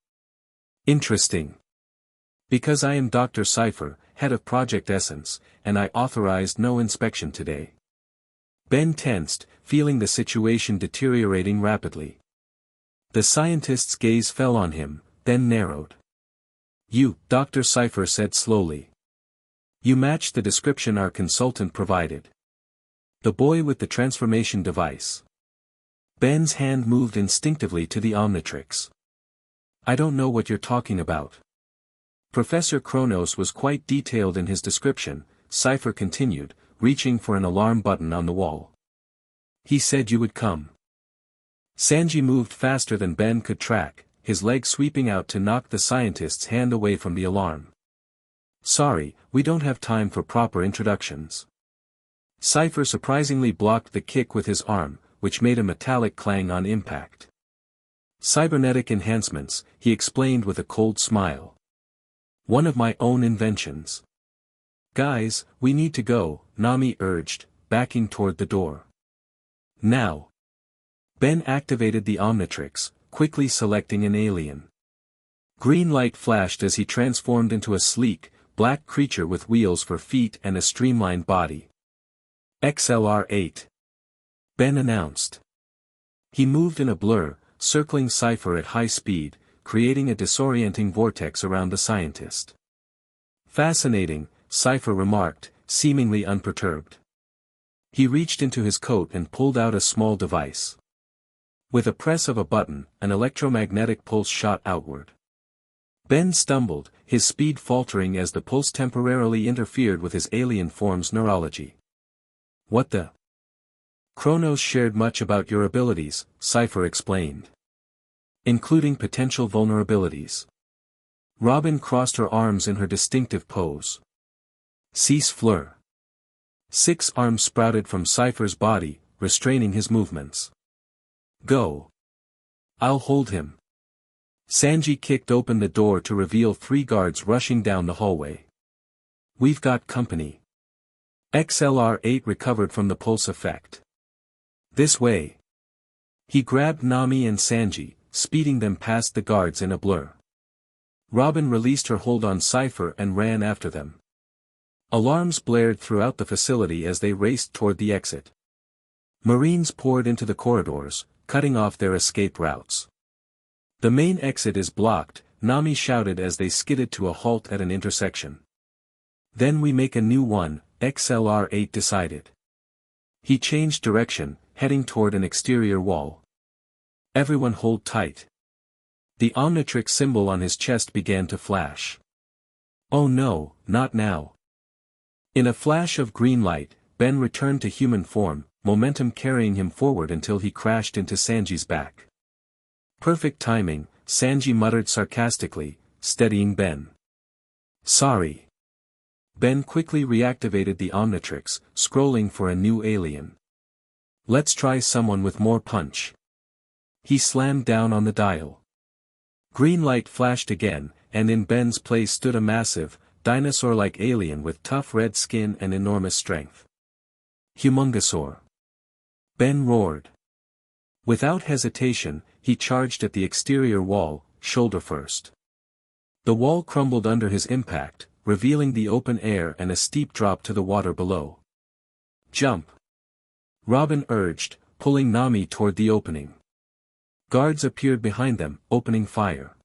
Interesting. Because I am Dr. Cypher, head of Project Essence, and I authorized no inspection today. Ben tensed, feeling the situation deteriorating rapidly. The scientist's gaze fell on him, then narrowed. You, Dr. Cypher said slowly. You matched the description our consultant provided. The boy with the transformation device. Ben's hand moved instinctively to the Omnitrix. I don't know what you're talking about. Professor Kronos was quite detailed in his description, Cypher continued, reaching for an alarm button on the wall. He said you would come. Sanji moved faster than Ben could track, his leg sweeping out to knock the scientist's hand away from the alarm. Sorry, we don't have time for proper introductions. Cypher surprisingly blocked the kick with his arm, which made a metallic clang on impact. Cybernetic enhancements, he explained with a cold smile. One of my own inventions. Guys, we need to go, Nami urged, backing toward the door. Now. Ben activated the Omnitrix, quickly selecting an alien. Green light flashed as he transformed into a sleek, black creature with wheels for feet and a streamlined body. XLR-8. Ben announced. He moved in a blur, circling Cypher at high speed, creating a disorienting vortex around the scientist. Fascinating, Cypher remarked, seemingly unperturbed. He reached into his coat and pulled out a small device. With a press of a button, an electromagnetic pulse shot outward. Ben stumbled, his speed faltering as the pulse temporarily interfered with his alien form's neurology. What the? Kronos shared much about your abilities, Cypher explained. Including potential vulnerabilities. Robin crossed her arms in her distinctive pose. Cease fleur. 6 arms sprouted from Cypher's body, restraining his movements. Go. I'll hold him. Sanji kicked open the door to reveal 3 guards rushing down the hallway. We've got company. XLR-8 recovered from the pulse effect. This way. He grabbed Nami and Sanji, speeding them past the guards in a blur. Robin released her hold on Cypher and ran after them. Alarms blared throughout the facility as they raced toward the exit. Marines poured into the corridors, cutting off their escape routes. The main exit is blocked, Nami shouted as they skidded to a halt at an intersection. Then we make a new one, XLR-8 decided. He changed direction, heading toward an exterior wall. Everyone hold tight. The Omnitrix symbol on his chest began to flash. Oh no, not now. In a flash of green light, Ben returned to human form, momentum carrying him forward until he crashed into Sanji's back. Perfect timing, Sanji muttered sarcastically, steadying Ben. Sorry. Ben quickly reactivated the Omnitrix, scrolling for a new alien. Let's try someone with more punch. He slammed down on the dial. Green light flashed again, and in Ben's place stood a massive, dinosaur-like alien with tough red skin and enormous strength. Humongosaur. Ben roared. Without hesitation, he charged at the exterior wall, shoulder first. The wall crumbled under his impact, revealing the open air and a steep drop to the water below. Jump! Robin urged, pulling Nami toward the opening. Guards appeared behind them, opening fire.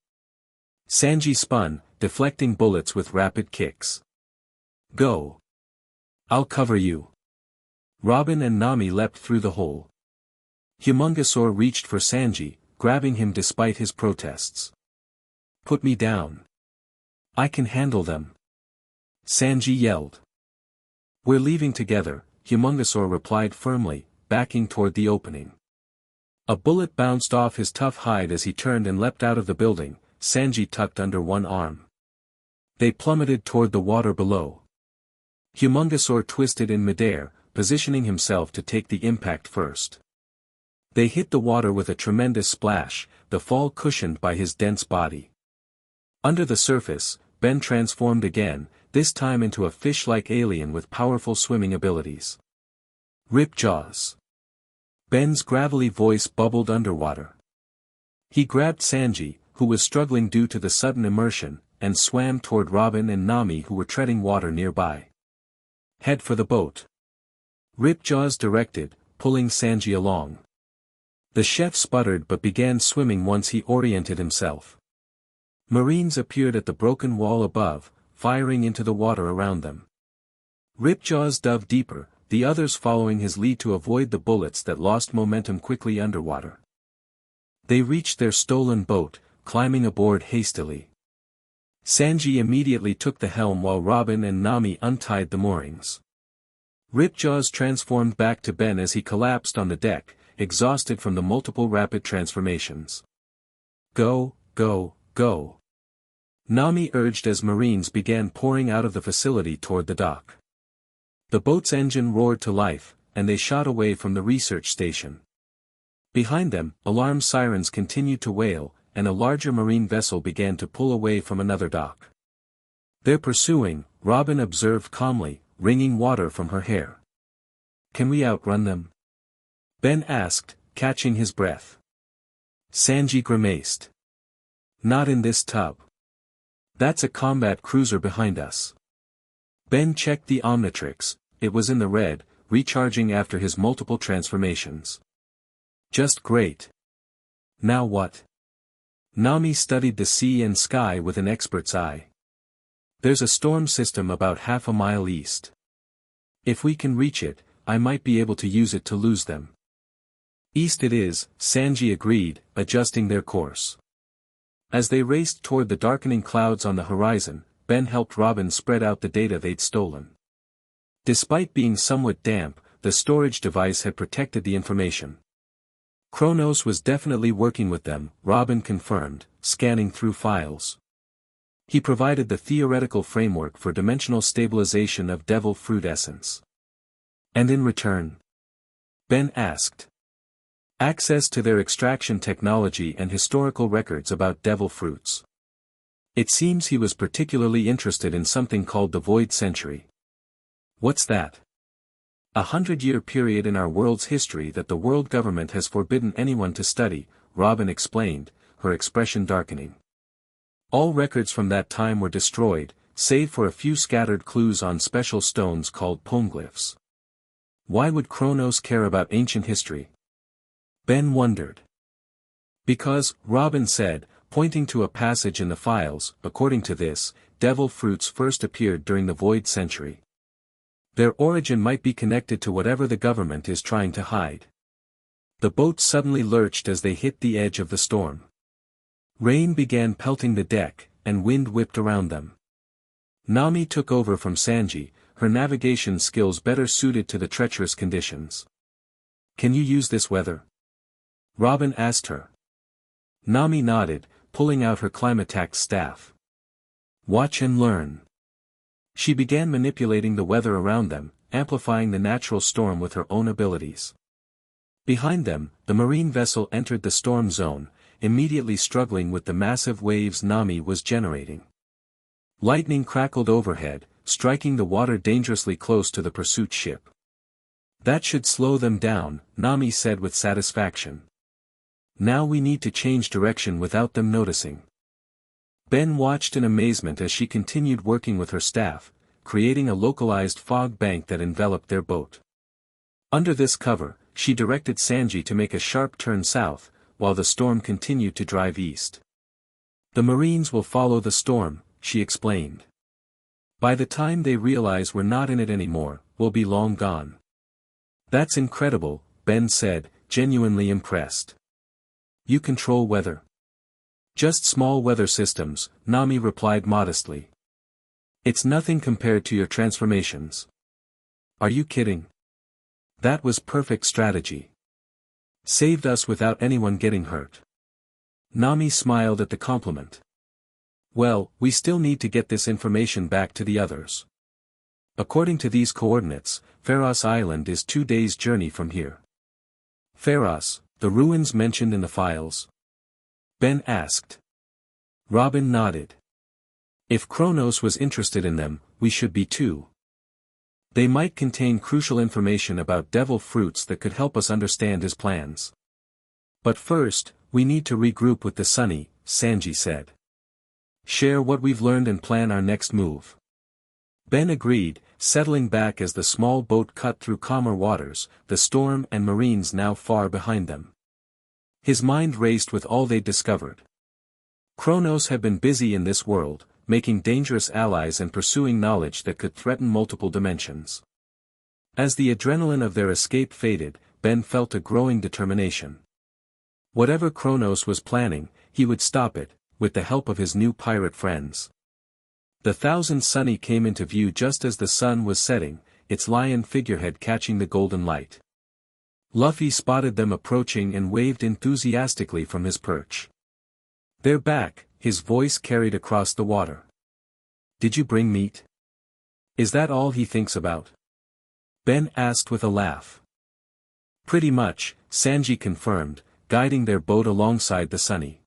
Sanji spun, deflecting bullets with rapid kicks. Go! I'll cover you. Robin and Nami leapt through the hole. Humongosaur reached for Sanji, grabbing him despite his protests. Put me down. I can handle them. Sanji yelled. We're leaving together, Humongosaur replied firmly, backing toward the opening. A bullet bounced off his tough hide as he turned and leapt out of the building, Sanji tucked under one arm. They plummeted toward the water below. Humongosaur twisted in midair, positioning himself to take the impact first. They hit the water with a tremendous splash, the fall cushioned by his dense body. Under the surface, Ben transformed again, this time into a fish-like alien with powerful swimming abilities. Rip jaws. Ben's gravelly voice bubbled underwater. He grabbed Sanji, who was struggling due to the sudden immersion, and swam toward Robin and Nami who were treading water nearby. Head for the boat. Ripjaws directed, pulling Sanji along. The chef sputtered but began swimming once he oriented himself. Marines appeared at the broken wall above, firing into the water around them. Ripjaws dove deeper, the others following his lead to avoid the bullets that lost momentum quickly underwater. They reached their stolen boat, climbing aboard hastily. Sanji immediately took the helm while Robin and Nami untied the moorings. Ripjaws transformed back to Ben as he collapsed on the deck, exhausted from the multiple rapid transformations. Go, go, go. Nami urged as Marines began pouring out of the facility toward the dock. The boat's engine roared to life, and they shot away from the research station. Behind them, alarm sirens continued to wail, and a larger marine vessel began to pull away from another dock. They're pursuing, Robin observed calmly, wringing water from her hair. Can we outrun them? Ben asked, catching his breath. Sanji grimaced. Not in this tub. That's a combat cruiser behind us. Ben checked the Omnitrix, it was in the red, recharging after his multiple transformations. Just great. Now what? Nami studied the sea and sky with an expert's eye. There's a storm system about half a mile east. If we can reach it, I might be able to use it to lose them. East it is, Sanji agreed, adjusting their course. As they raced toward the darkening clouds on the horizon, Ben helped Robin spread out the data they'd stolen. Despite being somewhat damp, the storage device had protected the information. Kronos was definitely working with them, Robin confirmed, scanning through files. He provided the theoretical framework for dimensional stabilization of devil fruit essence. And in return? Ben asked. Access to their extraction technology and historical records about devil fruits. It seems he was particularly interested in something called the Void Century. What's that? 100-year period in our world's history that the world government has forbidden anyone to study, Robin explained, her expression darkening. All records from that time were destroyed, save for a few scattered clues on special stones called poneglyphs. Why would Kronos care about ancient history? Ben wondered. Because, Robin said, pointing to a passage in the files, according to this, devil fruits first appeared during the Void Century. Their origin might be connected to whatever the government is trying to hide. The boat suddenly lurched as they hit the edge of the storm. Rain began pelting the deck, and wind whipped around them. Nami took over from Sanji, her navigation skills better suited to the treacherous conditions. Can you use this weather? Robin asked her. Nami nodded, pulling out her Climatax staff. Watch and learn. She began manipulating the weather around them, amplifying the natural storm with her own abilities. Behind them, the marine vessel entered the storm zone, immediately struggling with the massive waves Nami was generating. Lightning crackled overhead, striking the water dangerously close to the pursuit ship. That should slow them down, Nami said with satisfaction. Now we need to change direction without them noticing. Ben watched in amazement as she continued working with her staff, creating a localized fog bank that enveloped their boat. Under this cover, she directed Sanji to make a sharp turn south, while the storm continued to drive east. The Marines will follow the storm, she explained. By the time they realize we're not in it anymore, we'll be long gone. That's incredible, Ben said, genuinely impressed. You control weather? Just small weather systems, Nami replied modestly. It's nothing compared to your transformations. Are you kidding? That was perfect strategy. Saved us without anyone getting hurt. Nami smiled at the compliment. Well, we still need to get this information back to the others. According to these coordinates, Ferros Island is 2 days' journey from here. Ferros, the ruins mentioned in the files? Ben asked. Robin nodded. If Kronos was interested in them, we should be too. They might contain crucial information about devil fruits that could help us understand his plans. But first, we need to regroup with the Sunny, Sanji said. Share what we've learned and plan our next move. Ben agreed, settling back as the small boat cut through calmer waters, the storm and Marines now far behind them. His mind raced with all they'd discovered. Kronos had been busy in this world, making dangerous allies and pursuing knowledge that could threaten multiple dimensions. As the adrenaline of their escape faded, Ben felt a growing determination. Whatever Kronos was planning, he would stop it, with the help of his new pirate friends. The Thousand Sunny came into view just as the sun was setting, its lion figurehead catching the golden light. Luffy spotted them approaching and waved enthusiastically from his perch. They're back, his voice carried across the water. Did you bring meat? Is that all he thinks about? Ben asked with a laugh. Pretty much, Sanji confirmed, guiding their boat alongside the Sunny.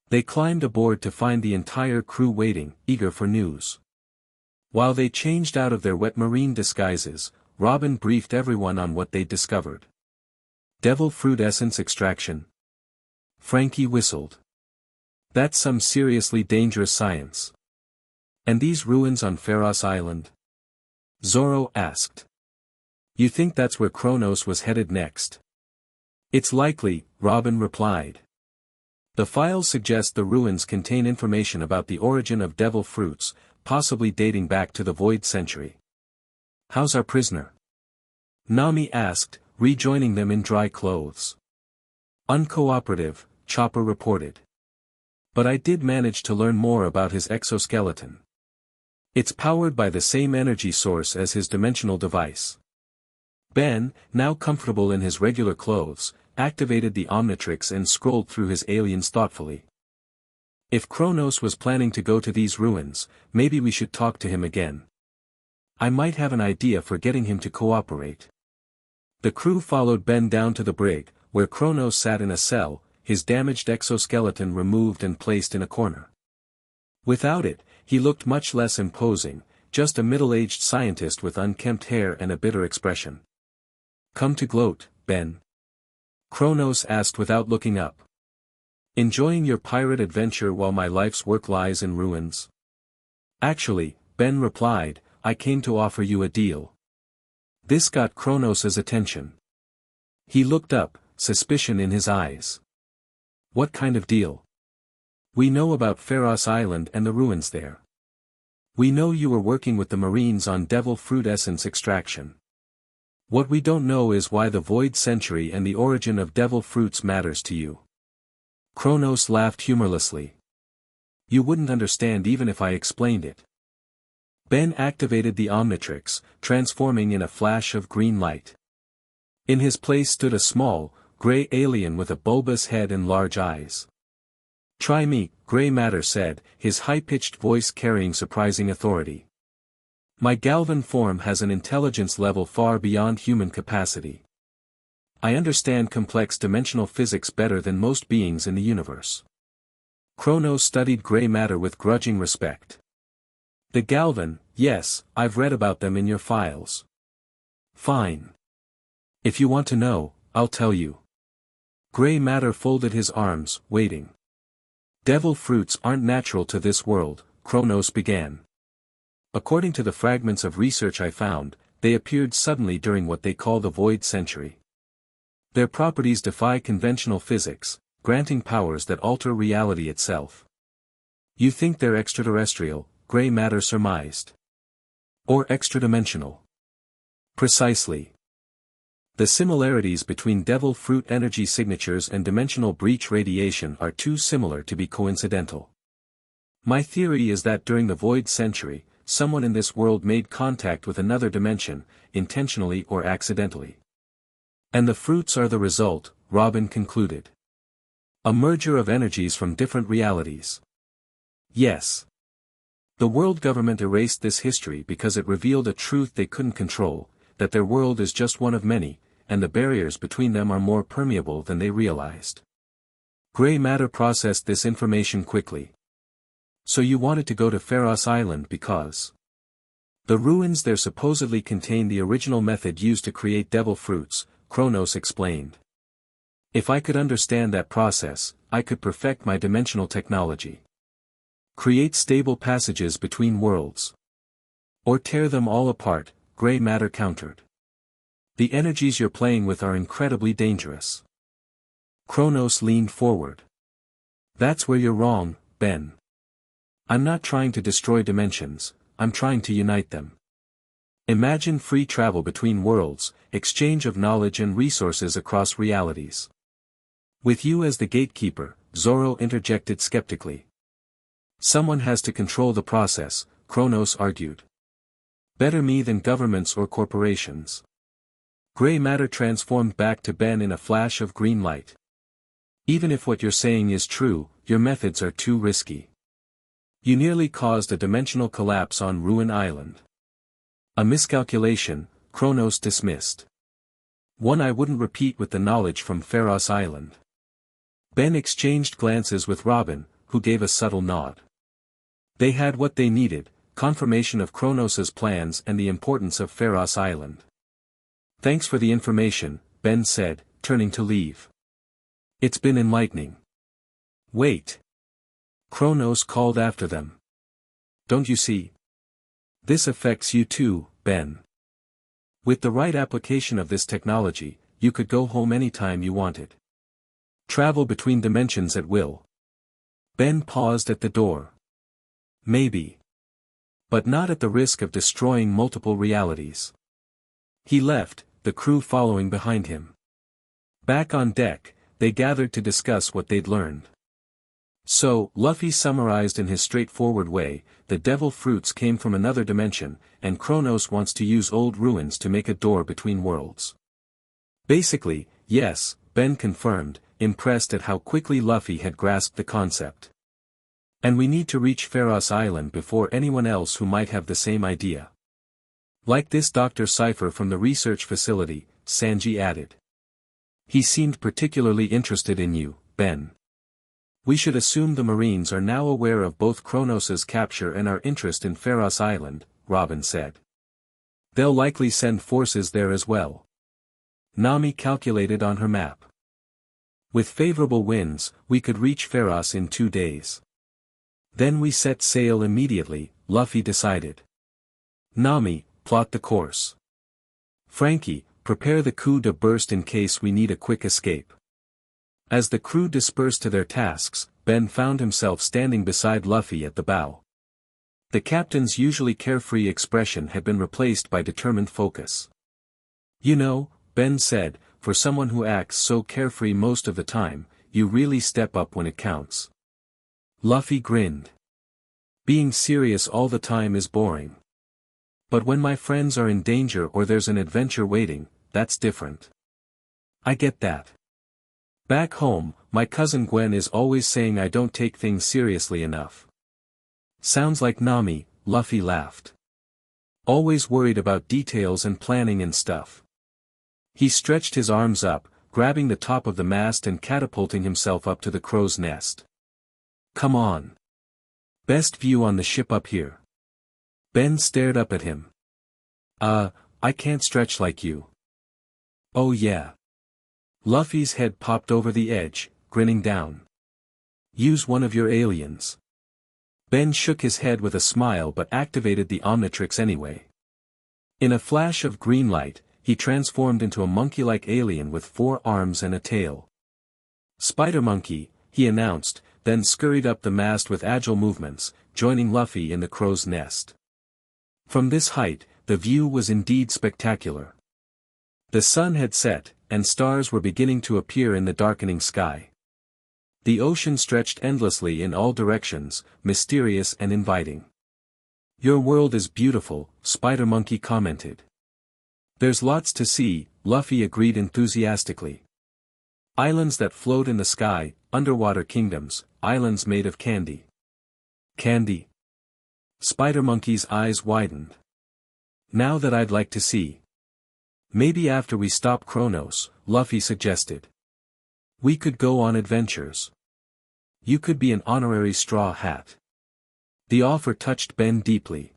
They climbed aboard to find the entire crew waiting, eager for news. While they changed out of their wet marine disguises, Robin briefed everyone on what they'd discovered. Devil fruit essence extraction. Frankie whistled. That's some seriously dangerous science. And these ruins on Ferros Island? Zoro asked. You think that's where Kronos was headed next? It's likely, Robin replied. The files suggest the ruins contain information about the origin of devil fruits, possibly dating back to the Void Century. How's our prisoner? Nami asked, rejoining them in dry clothes. Uncooperative, Chopper reported. But I did manage to learn more about his exoskeleton. It's powered by the same energy source as his dimensional device. Ben, now comfortable in his regular clothes, activated the Omnitrix and scrolled through his aliens thoughtfully. If Kronos was planning to go to these ruins, maybe we should talk to him again. I might have an idea for getting him to cooperate. The crew followed Ben down to the brig, where Kronos sat in a cell, his damaged exoskeleton removed and placed in a corner. Without it, he looked much less imposing, just a middle-aged scientist with unkempt hair and a bitter expression. "Come to gloat, Ben?" Kronos asked without looking up. "Enjoying your pirate adventure while my life's work lies in ruins?" "Actually," Ben replied, "I came to offer you a deal." This got Kronos' attention. He looked up, suspicion in his eyes. "What kind of deal?" "We know about Ferros Island and the ruins there. We know you were working with the Marines on devil fruit essence extraction. What we don't know is why the Void Century and the origin of devil fruits matters to you." Kronos laughed humorlessly. "You wouldn't understand even if I explained it." Ben activated the Omnitrix, transforming in a flash of green light. In his place stood a small, gray alien with a bulbous head and large eyes. "Try me," Gray Matter said, his high-pitched voice carrying surprising authority. "My Galvan form has an intelligence level far beyond human capacity. I understand complex dimensional physics better than most beings in the universe." Kronos studied Gray Matter with grudging respect. "The Galvan, yes, I've read about them in your files." "Fine. If you want to know, I'll tell you." Gray Matter folded his arms, waiting. "Devil fruits aren't natural to this world," Kronos began. "According to the fragments of research I found, they appeared suddenly during what they call the Void Century. Their properties defy conventional physics, granting powers that alter reality itself." "You think they're extraterrestrial," Gray Matter surmised. "Or extradimensional." "Precisely. The similarities between devil fruit energy signatures and dimensional breach radiation are too similar to be coincidental. My theory is that during the Void Century, someone in this world made contact with another dimension, intentionally or accidentally. And the fruits are the result," Robin concluded. "A merger of energies from different realities." "Yes. The world government erased this history because it revealed a truth they couldn't control, that their world is just one of many, and the barriers between them are more permeable than they realized." Gray Matter processed this information quickly. "So you wanted to go to Ferros Island because the ruins there supposedly contain the original method used to create devil fruits," Kronos explained. "If I could understand that process, I could perfect my dimensional technology. Create stable passages between worlds. Or tear them all apart," Gray Matter countered. "The energies you're playing with are incredibly dangerous." Kronos leaned forward. "That's where you're wrong, Ben. I'm not trying to destroy dimensions, I'm trying to unite them. Imagine free travel between worlds, exchange of knowledge and resources across realities." "With you as the gatekeeper," Zorro interjected skeptically. "Someone has to control the process," Kronos argued. "Better me than governments or corporations." Gray Matter transformed back to Ben in a flash of green light. "Even if what you're saying is true, your methods are too risky. You nearly caused a dimensional collapse on Ruin Island." "A miscalculation," Kronos dismissed. "One I wouldn't repeat with the knowledge from Ferros Island." Ben exchanged glances with Robin, who gave a subtle nod. They had what they needed, confirmation of Kronos' plans and the importance of Ferros Island. "Thanks for the information," Ben said, turning to leave. "It's been enlightening." "Wait." Kronos called after them. "Don't you see? This affects you too, Ben. With the right application of this technology, you could go home anytime you wanted. Travel between dimensions at will." Ben paused at the door. "Maybe. But not at the risk of destroying multiple realities." He left, the crew following behind him. Back on deck, they gathered to discuss what they'd learned. "So," Luffy summarized in his straightforward way, "the devil fruits came from another dimension, and Kronos wants to use old ruins to make a door between worlds." "Basically, yes," Ben confirmed, impressed at how quickly Luffy had grasped the concept. "And we need to reach Ferros Island before anyone else who might have the same idea. Like this Dr. Cypher from the research facility," Sanji added. "He seemed particularly interested in you, Ben." We should assume the Marines are now aware of both Kronos' capture and our interest in Ferros Island, Robin said. They'll likely send forces there as well. Nami calculated on her map. With favorable winds, we could reach Ferros in 2 days. Then we set sail immediately, Luffy decided. Nami, plot the course. Frankie, prepare the crew to burst in case we need a quick escape. As the crew dispersed to their tasks, Ben found himself standing beside Luffy at the bow. The captain's usually carefree expression had been replaced by determined focus. You know, Ben said, for someone who acts so carefree most of the time, you really step up when it counts. Luffy grinned. Being serious all the time is boring. But when my friends are in danger or there's an adventure waiting, that's different. I get that. Back home, my cousin Gwen is always saying I don't take things seriously enough. Sounds like Nami, Luffy laughed. Always worried about details and planning and stuff. He stretched his arms up, grabbing the top of the mast and catapulting himself up to the crow's nest. Come on. Best view on the ship up here. Ben stared up at him. I can't stretch like you. Oh yeah. Luffy's head popped over the edge, grinning down. Use one of your aliens. Ben shook his head with a smile but activated the Omnitrix anyway. In a flash of green light, he transformed into a monkey-like alien with 4 arms and a tail. Spider Monkey, he announced, then scurried up the mast with agile movements, joining Luffy in the crow's nest. From this height, the view was indeed spectacular. The sun had set, and stars were beginning to appear in the darkening sky. The ocean stretched endlessly in all directions, mysterious and inviting. Your world is beautiful, Spider Monkey commented. There's lots to see, Luffy agreed enthusiastically. Islands that float in the sky, underwater kingdoms, islands made of candy. Candy? Spider Monkey's eyes widened. Now that I'd like to see. Maybe after we stop Kronos, Luffy suggested. We could go on adventures. You could be an honorary Straw Hat. The offer touched Ben deeply.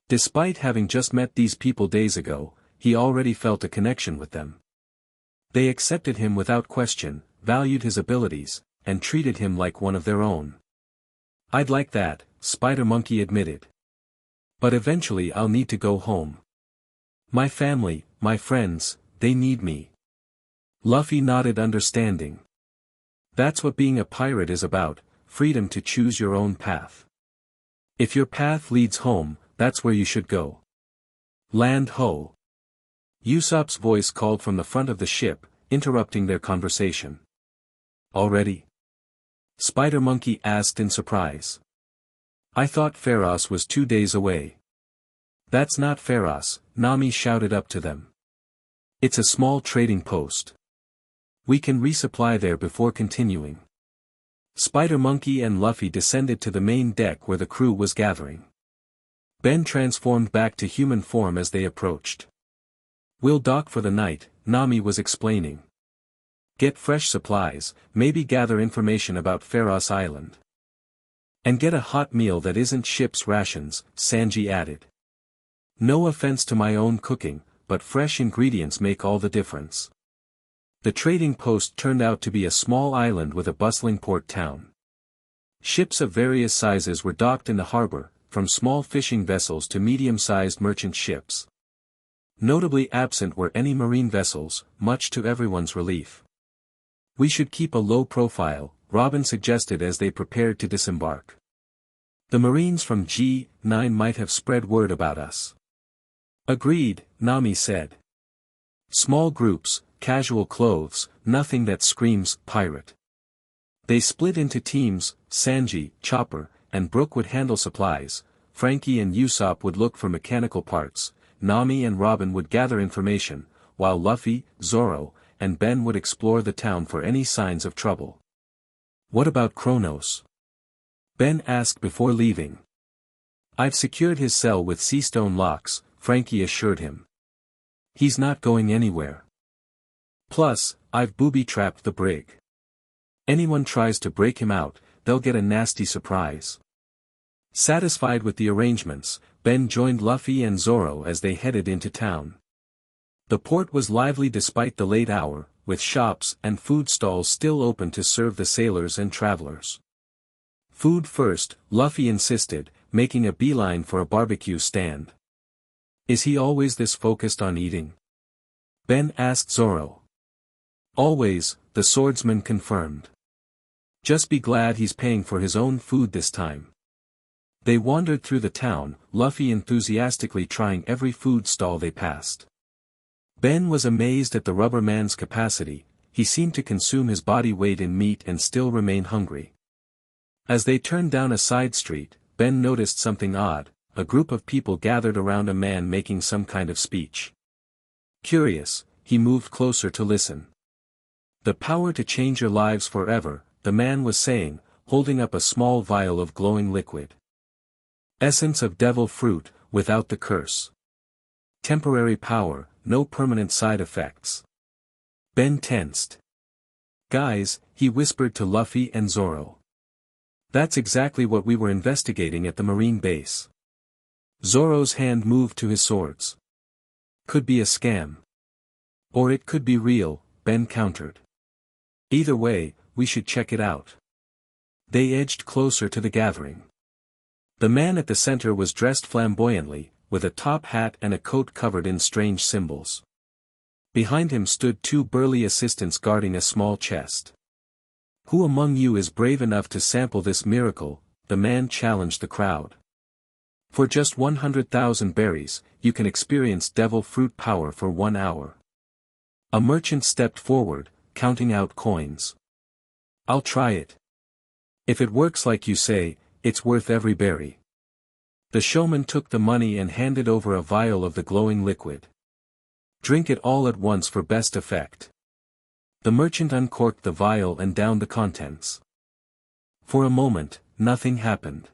Despite having just met these people days ago, he already felt a connection with them. They accepted him without question, valued his abilities, and treated him like one of their own. I'd like that, Spider Monkey admitted. But eventually I'll need to go home. My family, my friends, they need me. Luffy nodded understanding. That's what being a pirate is about, freedom to choose your own path. If your path leads home, that's where you should go. Land ho! Usopp's voice called from the front of the ship, interrupting their conversation. Already? Spider Monkey asked in surprise. I thought Ferros was 2 days away. That's not Ferros, Nami shouted up to them. It's a small trading post. We can resupply there before continuing. Spider Monkey and Luffy descended to the main deck where the crew was gathering. Ben transformed back to human form as they approached. We'll dock for the night, Nami was explaining. Get fresh supplies, maybe gather information about Ferros Island. And get a hot meal that isn't ship's rations, Sanji added. No offense to my own cooking, but fresh ingredients make all the difference. The trading post turned out to be a small island with a bustling port town. Ships of various sizes were docked in the harbor, from small fishing vessels to medium-sized merchant ships. Notably absent were any marine vessels, much to everyone's relief. We should keep a low profile, Robin suggested as they prepared to disembark. The Marines from G9 might have spread word about us. Agreed, Nami said. Small groups, casual clothes, nothing that screams pirate. They split into teams, Sanji, Chopper, and Brook would handle supplies, Frankie and Usopp would look for mechanical parts, Nami and Robin would gather information, while Luffy, Zoro, and Ben would explore the town for any signs of trouble. What about Kronos? Ben asked before leaving. I've secured his cell with sea stone locks, Frankie assured him. He's not going anywhere. Plus, I've booby-trapped the brig. Anyone tries to break him out, they'll get a nasty surprise. Satisfied with the arrangements, Ben joined Luffy and Zoro as they headed into town. The port was lively despite the late hour, with shops and food stalls still open to serve the sailors and travelers. Food first, Luffy insisted, making a beeline for a barbecue stand. Is he always this focused on eating? Ben asked Zoro. Always, the swordsman confirmed. Just be glad he's paying for his own food this time. They wandered through the town, Luffy enthusiastically trying every food stall they passed. Ben was amazed at the rubber man's capacity, he seemed to consume his body weight in meat and still remain hungry. As they turned down a side street, Ben noticed something odd, a group of people gathered around a man making some kind of speech. Curious, he moved closer to listen. The power to change your lives forever, the man was saying, holding up a small vial of glowing liquid. Essence of devil fruit, without the curse. Temporary power, no permanent side effects. Ben tensed. Guys, he whispered to Luffy and Zoro. That's exactly what we were investigating at the marine base. Zoro's hand moved to his swords. Could be a scam. Or it could be real, Ben countered. Either way, we should check it out. They edged closer to the gathering. The man at the center was dressed flamboyantly, with a top hat and a coat covered in strange symbols. Behind him stood two burly assistants guarding a small chest. Who among you is brave enough to sample this miracle? The man challenged the crowd. For just 100,000 berries, you can experience devil fruit power for 1 hour. A merchant stepped forward, counting out coins. I'll try it. If it works like you say, it's worth every berry. The showman took the money and handed over a vial of the glowing liquid. Drink it all at once for best effect. The merchant uncorked the vial and downed the contents. For a moment, nothing happened.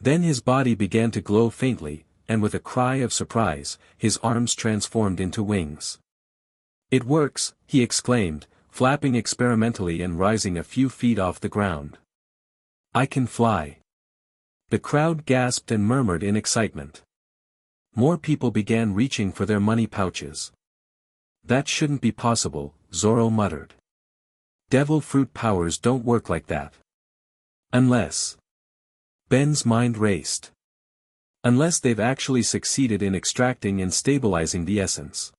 Then his body began to glow faintly, and with a cry of surprise, his arms transformed into wings. It works, he exclaimed, flapping experimentally and rising a few feet off the ground. I can fly. The crowd gasped and murmured in excitement. More people began reaching for their money pouches. That shouldn't be possible, Zoro muttered. Devil fruit powers don't work like that. Unless. Ben's mind raced. Unless they've actually succeeded in extracting and stabilizing the essence.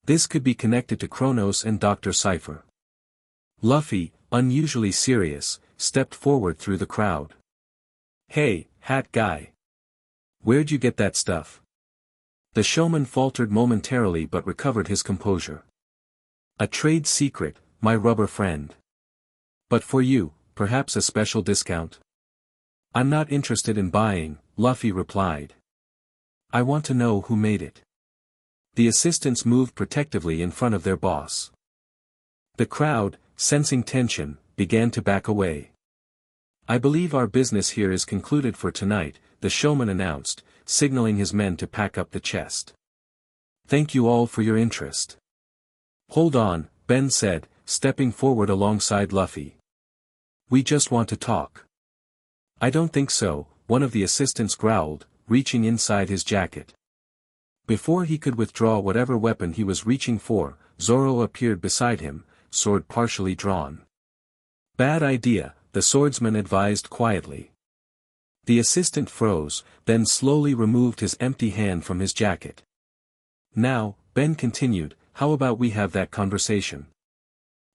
This could be connected to Kronos and Dr. Cypher. Luffy, unusually serious, stepped forward through the crowd. Hey, hat guy. Where'd you get that stuff? The showman faltered momentarily but recovered his composure. A trade secret, my rubber friend. But for you, perhaps a special discount? I'm not interested in buying, Luffy replied. I want to know who made it. The assistants moved protectively in front of their boss. The crowd, sensing tension, began to back away. I believe our business here is concluded for tonight, the showman announced, signaling his men to pack up the chest. Thank you all for your interest. Hold on, Ben said, stepping forward alongside Luffy. We just want to talk. I don't think so, one of the assistants growled, reaching inside his jacket. Before he could withdraw whatever weapon he was reaching for, Zoro appeared beside him, sword partially drawn. Bad idea, the swordsman advised quietly. The assistant froze, then slowly removed his empty hand from his jacket. Now, Ben continued, how about we have that conversation?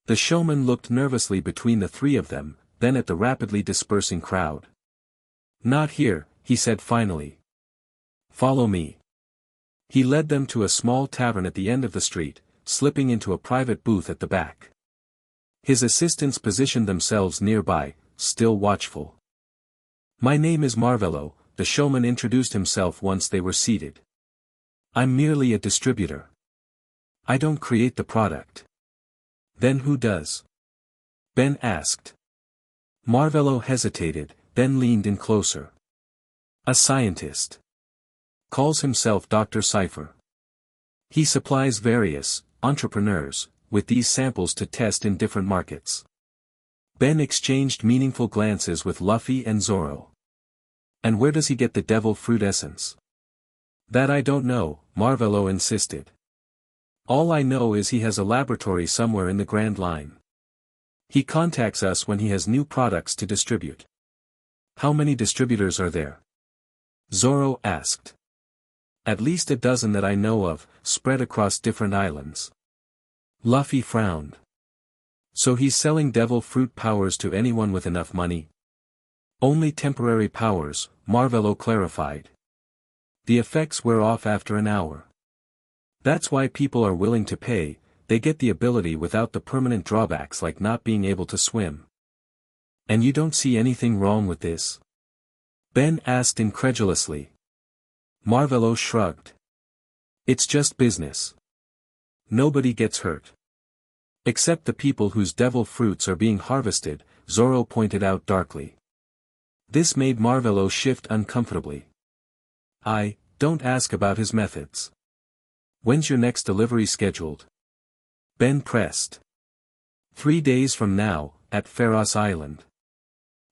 The showman looked nervously between the three of them, then at the rapidly dispersing crowd. Not here, he said finally. Follow me. He led them to a small tavern at the end of the street, slipping into a private booth at the back. His assistants positioned themselves nearby, still watchful. My name is Marvello, the showman introduced himself once they were seated. I'm merely a distributor. I don't create the product. Then who does? Ben asked. Marvello hesitated, then leaned in closer. A scientist. Calls himself Dr. Cypher. He supplies various entrepreneurs with these samples to test in different markets. Ben exchanged meaningful glances with Luffy and Zoro. And where does he get the devil fruit essence? That I don't know, Marvelo insisted. All I know is he has a laboratory somewhere in the Grand Line. He contacts us when he has new products to distribute. How many distributors are there? Zoro asked. At least a dozen that I know of, spread across different islands. Luffy frowned. So he's selling devil fruit powers to anyone with enough money? Only temporary powers, Marvelo clarified. The effects wear off after an hour. That's why people are willing to pay, they get the ability without the permanent drawbacks like not being able to swim. And you don't see anything wrong with this? Ben asked incredulously. Marvelo shrugged. It's just business. Nobody gets hurt. Except the people whose devil fruits are being harvested, Zoro pointed out darkly. This made Marvelo shift uncomfortably. Don't ask about his methods. When's your next delivery scheduled? Ben pressed. 3 days from now, at Ferros Island.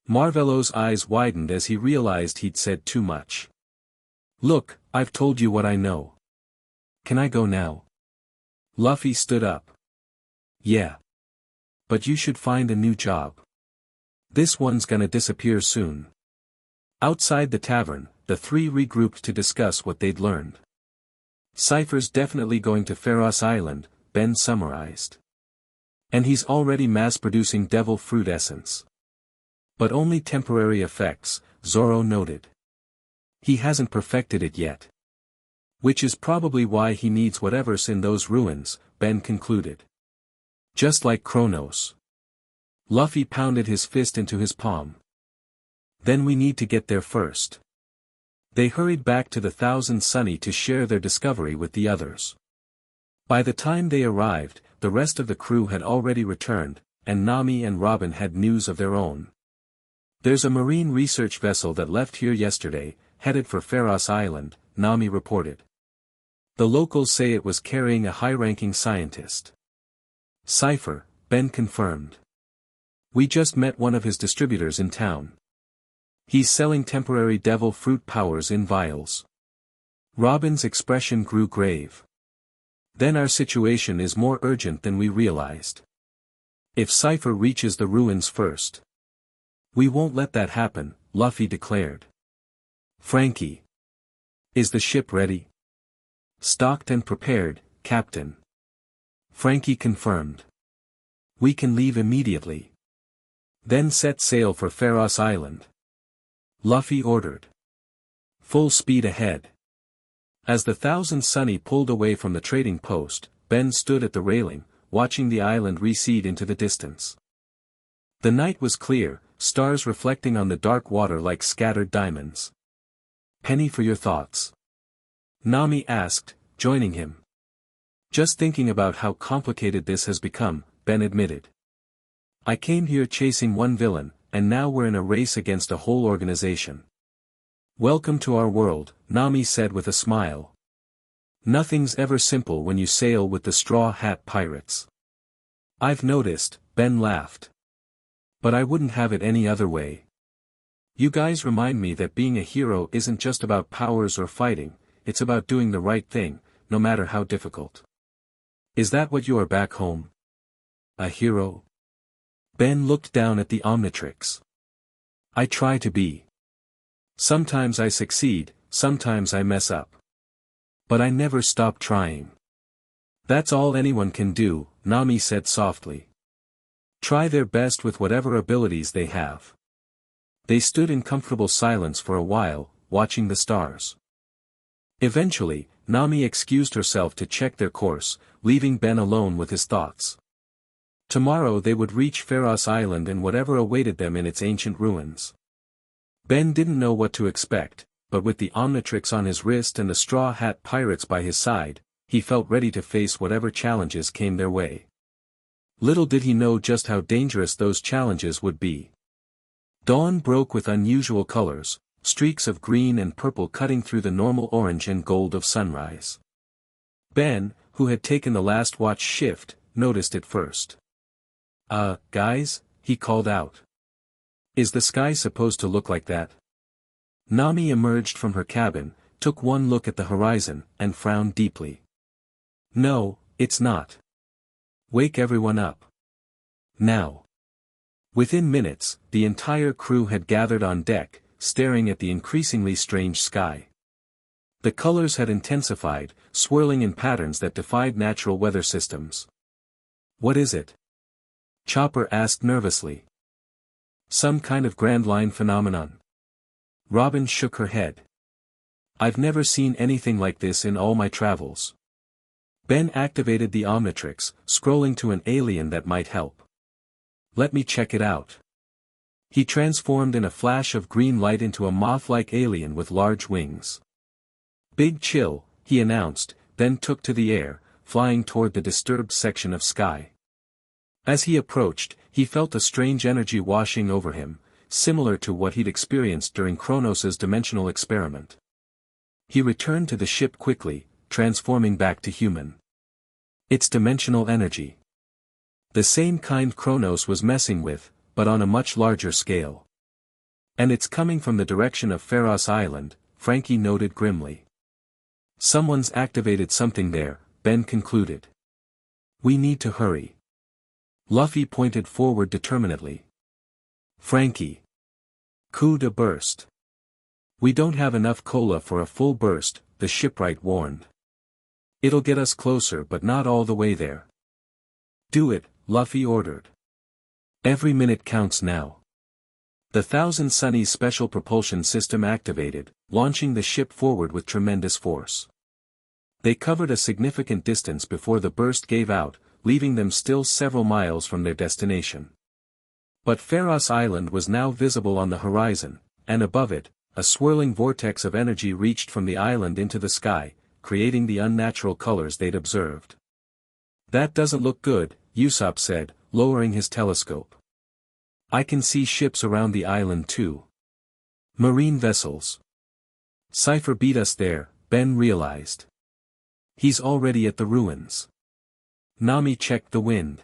Marvelo's eyes widened as he realized he'd said too much. Look, I've told you what I know. Can I go now? Luffy stood up. Yeah. But you should find a new job. This one's gonna disappear soon. Outside the tavern, the three regrouped to discuss what they'd learned. Cypher's definitely going to Ferros Island, Ben summarized. And he's already mass-producing devil fruit essence. But only temporary effects, Zoro noted. He hasn't perfected it yet. Which is probably why he needs whatever's in those ruins, Ben concluded. Just like Kronos. Luffy pounded his fist into his palm. Then we need to get there first. They hurried back to the Thousand Sunny to share their discovery with the others. By the time they arrived, the rest of the crew had already returned, and Nami and Robin had news of their own. There's a marine research vessel that left here yesterday, headed for Ferros Island, Nami reported. The locals say it was carrying a high-ranking scientist. Cypher, Ben confirmed. We just met one of his distributors in town. He's selling temporary devil fruit powers in vials. Robin's expression grew grave. Then our situation is more urgent than we realized. If Cypher reaches the ruins first. We won't let that happen, Luffy declared. Frankie. Is the ship ready? Stocked and prepared, Captain. Frankie confirmed. We can leave immediately. Then set sail for Ferros Island. Luffy ordered. Full speed ahead. As the Thousand Sunny pulled away from the trading post, Ben stood at the railing, watching the island recede into the distance. The night was clear, stars reflecting on the dark water like scattered diamonds. Penny for your thoughts? Nami asked, joining him. Just thinking about how complicated this has become, Ben admitted. I came here chasing one villain, and now we're in a race against a whole organization. Welcome to our world, Nami said with a smile. Nothing's ever simple when you sail with the Straw Hat Pirates. I've noticed, Ben laughed. But I wouldn't have it any other way. You guys remind me that being a hero isn't just about powers or fighting, it's about doing the right thing, no matter how difficult. Is that what you are back home? A hero? Ben looked down at the Omnitrix. I try to be. Sometimes I succeed, sometimes I mess up. But I never stop trying. That's all anyone can do, Nami said softly. Try their best with whatever abilities they have. They stood in comfortable silence for a while, watching the stars. Eventually, Nami excused herself to check their course, leaving Ben alone with his thoughts. Tomorrow they would reach Ferros Island and whatever awaited them in its ancient ruins. Ben didn't know what to expect, but with the Omnitrix on his wrist and the Straw Hat Pirates by his side, he felt ready to face whatever challenges came their way. Little did he know just how dangerous those challenges would be. Dawn broke with unusual colors, streaks of green and purple cutting through the normal orange and gold of sunrise. Ben, who had taken the last watch shift, noticed it first. Guys, he called out. Is the sky supposed to look like that? Nami emerged from her cabin, took one look at the horizon, and frowned deeply. No, it's not. Wake everyone up. Now. Within minutes, the entire crew had gathered on deck, staring at the increasingly strange sky. The colors had intensified, swirling in patterns that defied natural weather systems. What is it? Chopper asked nervously. Some kind of Grand Line phenomenon. Robin shook her head. I've never seen anything like this in all my travels. Ben activated the Omnitrix, scrolling to an alien that might help. Let me check it out. He transformed in a flash of green light into a moth-like alien with large wings. Big chill, he announced, then took to the air, flying toward the disturbed section of sky. As he approached, he felt a strange energy washing over him, similar to what he'd experienced during Kronos's dimensional experiment. He returned to the ship quickly, transforming back to human. It's dimensional energy. The same kind Kronos was messing with, but on a much larger scale. And it's coming from the direction of Ferros Island, Frankie noted grimly. Someone's activated something there, Ben concluded. We need to hurry. Luffy pointed forward determinedly. Frankie. Coup de burst. We don't have enough cola for a full burst, the shipwright warned. It'll get us closer but not all the way there. Do it, Luffy ordered. Every minute counts now. The Thousand Sunny's special propulsion system activated, launching the ship forward with tremendous force. They covered a significant distance before the burst gave out, leaving them still several miles from their destination. But Ferros Island was now visible on the horizon, and above it, a swirling vortex of energy reached from the island into the sky, creating the unnatural colors they'd observed. That doesn't look good, Usopp said, lowering his telescope. I can see ships around the island too. Marine vessels. Cypher beat us there, Ben realized. He's already at the ruins. Nami checked the wind.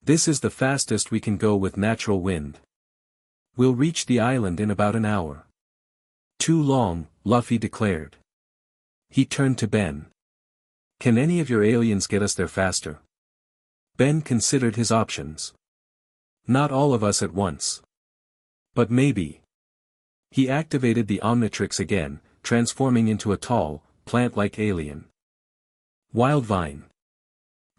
This is the fastest we can go with natural wind. We'll reach the island in about an hour. Too long, Luffy declared. He turned to Ben. Can any of your aliens get us there faster? Ben considered his options. Not all of us at once. But maybe. He activated the Omnitrix again, transforming into a tall, plant-like alien. Wild vine.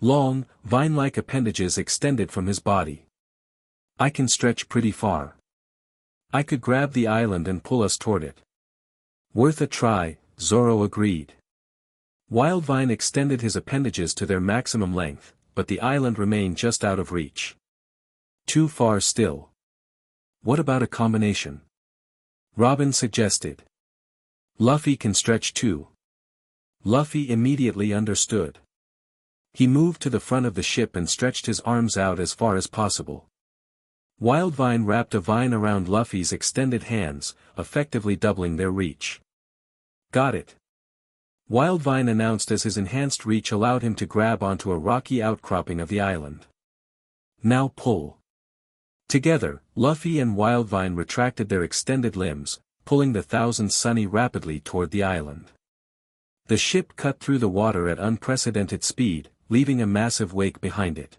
Long, vine-like appendages extended from his body. I can stretch pretty far. I could grab the island and pull us toward it. Worth a try, Zoro agreed. Wildvine extended his appendages to their maximum length, but the island remained just out of reach. Too far still. What about a combination? Robin suggested. Luffy can stretch too. Luffy immediately understood. He moved to the front of the ship and stretched his arms out as far as possible. Wildvine wrapped a vine around Luffy's extended hands, effectively doubling their reach. Got it. Wildvine announced as his enhanced reach allowed him to grab onto a rocky outcropping of the island. Now pull. Together, Luffy and Wildvine retracted their extended limbs, pulling the Thousand Sunny rapidly toward the island. The ship cut through the water at unprecedented speed, leaving a massive wake behind it.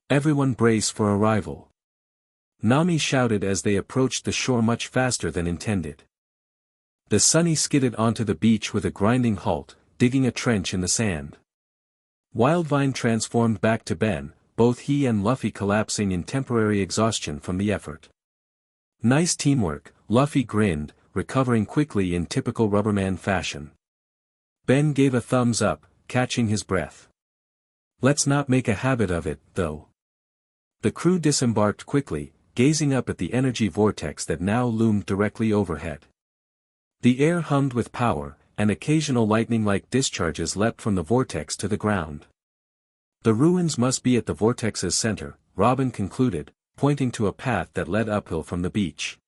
Everyone brace for arrival. Nami shouted as they approached the shore much faster than intended. The Sunny skidded onto the beach with a grinding halt, digging a trench in the sand. Wildvine transformed back to Ben, both he and Luffy collapsing in temporary exhaustion from the effort. Nice teamwork, Luffy grinned, recovering quickly in typical Rubberman fashion. Ben gave a thumbs up, catching his breath. Let's not make a habit of it, though. The crew disembarked quickly, gazing up at the energy vortex that now loomed directly overhead. The air hummed with power, and occasional lightning-like discharges leapt from the vortex to the ground. The ruins must be at the vortex's center, Robin concluded, pointing to a path that led uphill from the beach.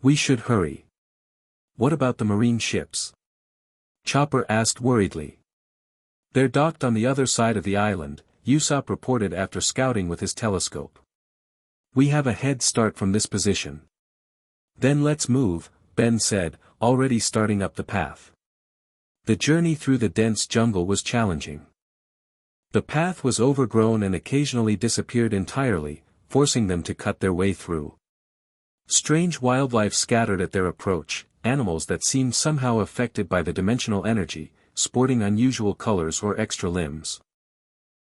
We should hurry. What about the marine ships? Chopper asked worriedly. They're docked on the other side of the island, Usopp reported after scouting with his telescope. We have a head start from this position. Then let's move, Ben said, already starting up the path. The journey through the dense jungle was challenging. The path was overgrown and occasionally disappeared entirely, forcing them to cut their way through. Strange wildlife scattered at their approach, animals that seemed somehow affected by the dimensional energy, sporting unusual colors or extra limbs.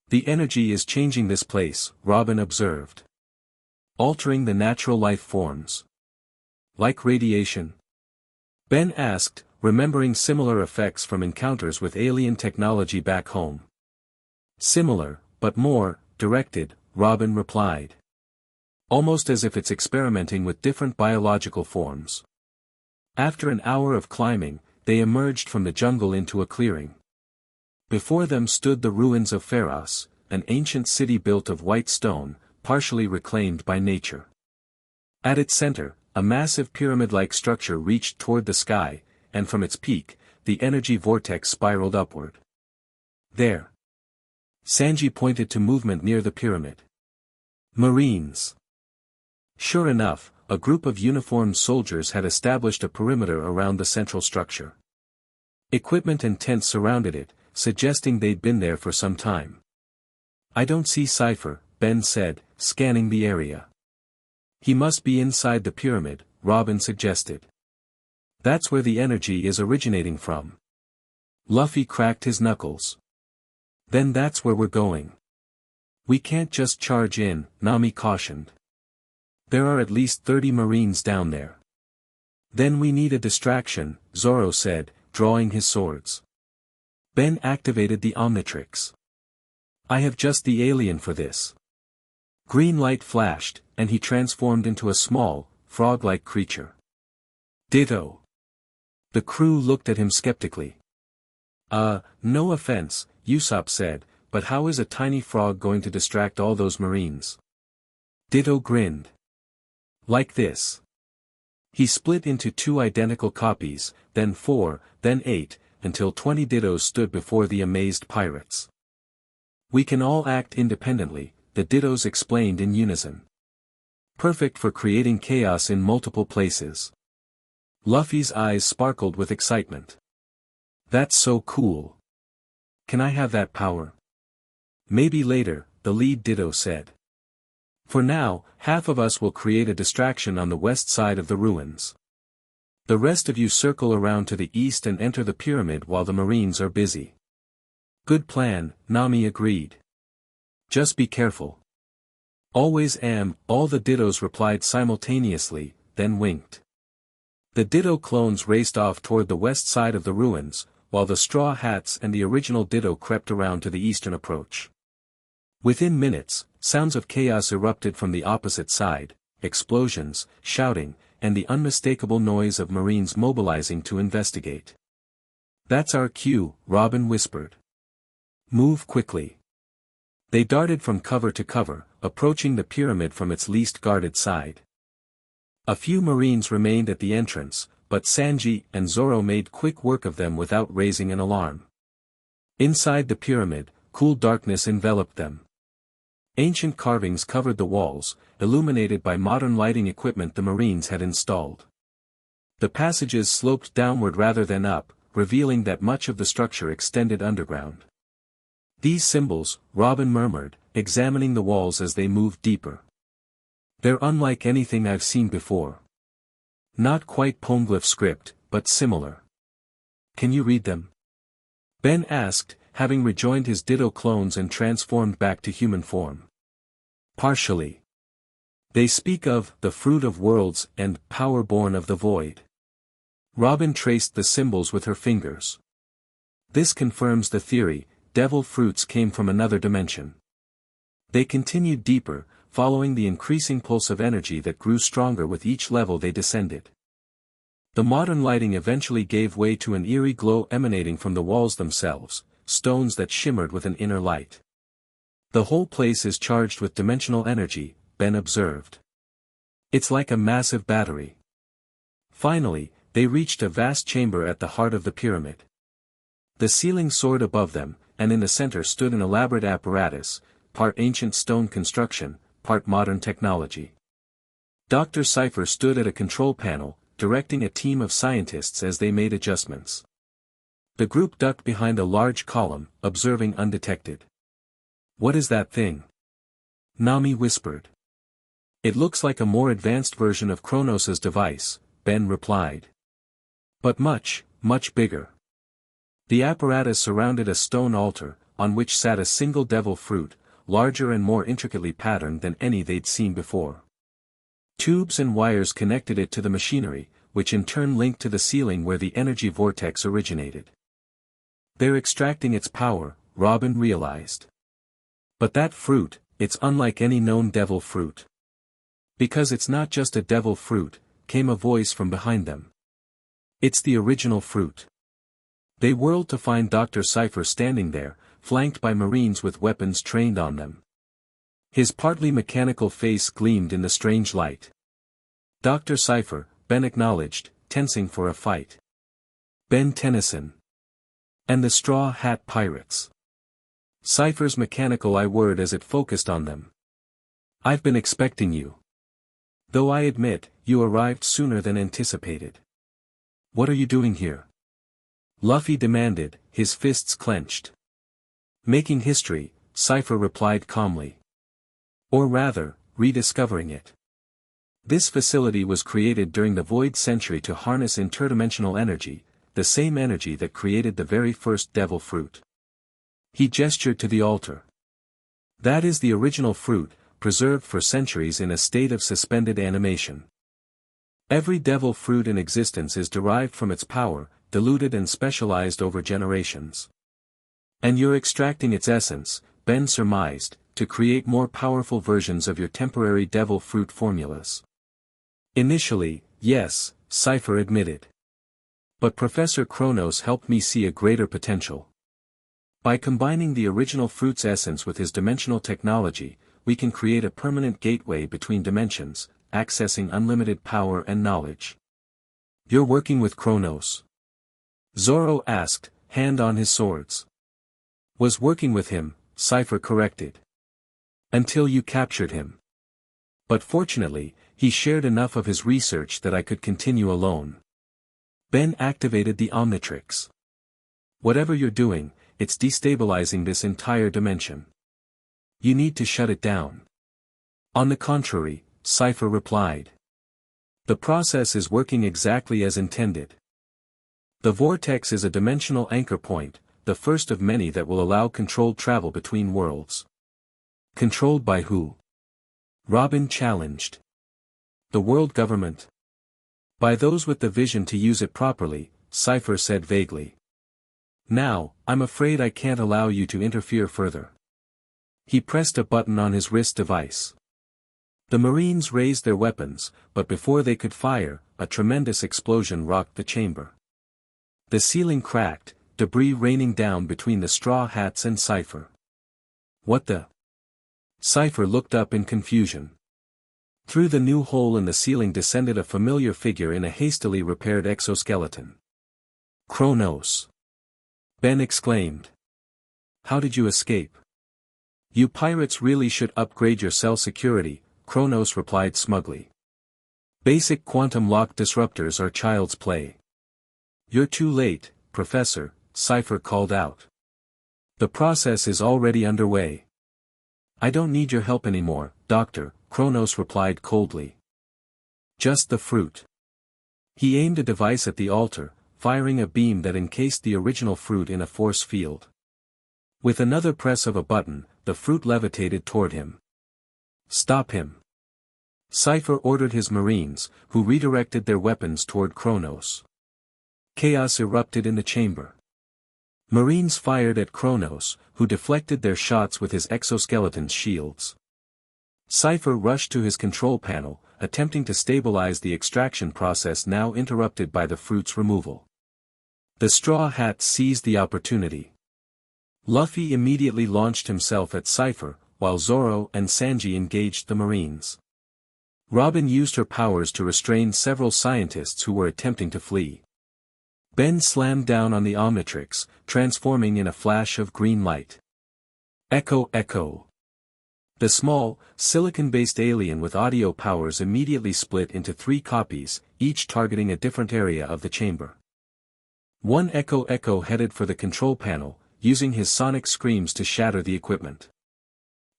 The energy is changing this place, Robin observed. Altering the natural life forms. Like radiation? Ben asked, remembering similar effects from encounters with alien technology back home. Similar, but more directed, Robin replied. Almost as if it's experimenting with different biological forms. After an hour of climbing, they emerged from the jungle into a clearing. Before them stood the ruins of Ferros, an ancient city built of white stone, partially reclaimed by nature. At its center, a massive pyramid-like structure reached toward the sky, and from its peak, the energy vortex spiraled upward. There. Sanji pointed to movement near the pyramid. Marines. Sure enough, a group of uniformed soldiers had established a perimeter around the central structure. Equipment and tents surrounded it, suggesting they'd been there for some time. I don't see Cypher, Ben said, scanning the area. He must be inside the pyramid, Robin suggested. That's where the energy is originating from. Luffy cracked his knuckles. Then that's where we're going. We can't just charge in, Nami cautioned. There are at least 30 Marines down there. Then we need a distraction, Zoro said, drawing his swords. Ben activated the Omnitrix. I have just the alien for this. Green light flashed, and he transformed into a small, frog-like creature. Ditto. The crew looked at him skeptically. No offense, Usopp said, but how is a tiny frog going to distract all those Marines? Ditto grinned. Like this. He split into 2 identical copies, then 4, then 8, until 20 Dittos stood before the amazed pirates. We can all act independently, the Dittos explained in unison. Perfect for creating chaos in multiple places. Luffy's eyes sparkled with excitement. That's so cool. Can I have that power? Maybe later, the lead Ditto said. For now, half of us will create a distraction on the west side of the ruins. The rest of you circle around to the east and enter the pyramid while the Marines are busy. Good plan, Nami agreed. Just be careful. Always am, all the Dittos replied simultaneously, then winked. The Ditto clones raced off toward the west side of the ruins, while the Straw Hats and the original Ditto crept around to the eastern approach. Within minutes, sounds of chaos erupted from the opposite side, explosions, shouting, and the unmistakable noise of Marines mobilizing to investigate. That's our cue, Robin whispered. Move quickly. They darted from cover to cover, approaching the pyramid from its least guarded side. A few Marines remained at the entrance, but Sanji and Zoro made quick work of them without raising an alarm. Inside the pyramid, cool darkness enveloped them. Ancient carvings covered the walls, illuminated by modern lighting equipment the Marines had installed. The passages sloped downward rather than up, revealing that much of the structure extended underground. These symbols, Robin murmured, examining the walls as they moved deeper. They're unlike anything I've seen before. Not quite Poneglyph script, but similar. Can you read them? Ben asked, having rejoined his Ditto clones and transformed back to human form. Partially. They speak of the fruit of worlds and power born of the void. Robin traced the symbols with her fingers. This confirms the theory, devil fruits came from another dimension. They continued deeper, following the increasing pulse of energy that grew stronger with each level they descended. The modern lighting eventually gave way to an eerie glow emanating from the walls themselves, stones that shimmered with an inner light. The whole place is charged with dimensional energy, Ben observed. It's like a massive battery. Finally, they reached a vast chamber at the heart of the pyramid. The ceiling soared above them, and in the center stood an elaborate apparatus, part ancient stone construction, part modern technology. Dr. Cypher stood at a control panel, directing a team of scientists as they made adjustments. The group ducked behind a large column, observing undetected. "What is that thing?" Nami whispered. "It looks like a more advanced version of Kronos's device," Ben replied. "But much, much bigger." The apparatus surrounded a stone altar, on which sat a single devil fruit, larger and more intricately patterned than any they'd seen before. Tubes and wires connected it to the machinery, which in turn linked to the ceiling where the energy vortex originated. "They're extracting its power," Robin realized. "But that fruit, it's unlike any known devil fruit." "Because it's not just a devil fruit," came a voice from behind them. "It's the original fruit." They whirled to find Dr. Cypher standing there, flanked by Marines with weapons trained on them. His partly mechanical face gleamed in the strange light. "Dr. Cypher," Ben acknowledged, tensing for a fight. "Ben Tennyson. And the Straw Hat Pirates." Cypher's mechanical eye whirred as it focused on them. "I've been expecting you. Though I admit, you arrived sooner than anticipated." "What are you doing here?" Luffy demanded, his fists clenched. "Making history," Cypher replied calmly. "Or rather, rediscovering it. This facility was created during the Void Century to harness interdimensional energy, the same energy that created the very first devil fruit." He gestured to the altar. "That is the original fruit, preserved for centuries in a state of suspended animation. Every devil fruit in existence is derived from its power, diluted and specialized over generations. And you're extracting its essence," Ben surmised, "to create more powerful versions of your temporary devil fruit formulas." "Initially, yes," Cypher admitted. "But Professor Kronos helped me see a greater potential. By combining the original fruit's essence with his dimensional technology, we can create a permanent gateway between dimensions, accessing unlimited power and knowledge." "You're working with Kronos?" Zoro asked, hand on his swords. "Was working with him," Cypher corrected. "Until you captured him. But fortunately, he shared enough of his research that I could continue alone." Ben activated the Omnitrix. "Whatever you're doing, it's destabilizing this entire dimension. You need to shut it down." "On the contrary," Cypher replied. "The process is working exactly as intended. The vortex is a dimensional anchor point, the first of many that will allow controlled travel between worlds." "Controlled by who?" Robin challenged. "The world government. By those with the vision to use it properly," Cypher said vaguely. "Now, I'm afraid I can't allow you to interfere further." He pressed a button on his wrist device. The Marines raised their weapons, but before they could fire, a tremendous explosion rocked the chamber. The ceiling cracked, debris raining down between the straw hats and Cypher. "What the?" Cypher looked up in confusion. Through the new hole in the ceiling descended a familiar figure in a hastily repaired exoskeleton. "Kronos!" Ben exclaimed. "How did you escape?" "You pirates really should upgrade your cell security," Kronos replied smugly. "Basic quantum lock disruptors are child's play." "You're too late, Professor," Cypher called out. "The process is already underway." "I don't need your help anymore, Doctor," Kronos replied coldly. "Just the fruit." He aimed a device at the altar, firing a beam that encased the original fruit in a force field. With another press of a button, the fruit levitated toward him. "Stop him!" Cypher ordered his Marines, who redirected their weapons toward Kronos. Chaos erupted in the chamber. Marines fired at Kronos, who deflected their shots with his exoskeleton's shields. Cypher rushed to his control panel, attempting to stabilize the extraction process now interrupted by the fruit's removal. The Straw Hats seized the opportunity. Luffy immediately launched himself at Cypher, while Zoro and Sanji engaged the Marines. Robin used her powers to restrain several scientists who were attempting to flee. Ben slammed down on the Omnitrix, transforming in a flash of green light. Echo, echo. The small, silicon-based alien with audio powers immediately split into 3 copies, each targeting a different area of the chamber. One Echo headed for the control panel, using his sonic screams to shatter the equipment.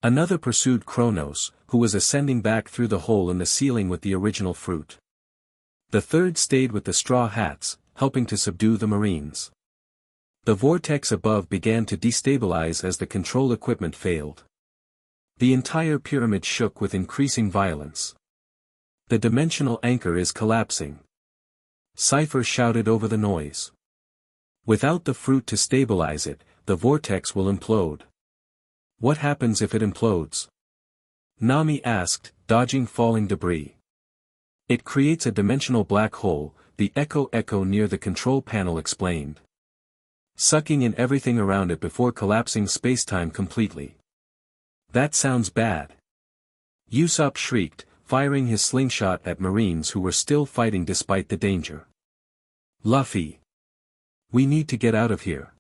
Another pursued Kronos, who was ascending back through the hole in the ceiling with the original fruit. The third stayed with the straw hats, helping to subdue the Marines. The vortex above began to destabilize as the control equipment failed. The entire pyramid shook with increasing violence. The dimensional anchor is collapsing. Cypher shouted over the noise. Without the fruit to stabilize it, the vortex will implode. What happens if it implodes? Nami asked, dodging falling debris. It creates a dimensional black hole, the Echo near the control panel explained. Sucking in everything around it before collapsing spacetime completely. That sounds bad. Usopp shrieked, firing his slingshot at Marines who were still fighting despite the danger. Luffy. We need to get out of here.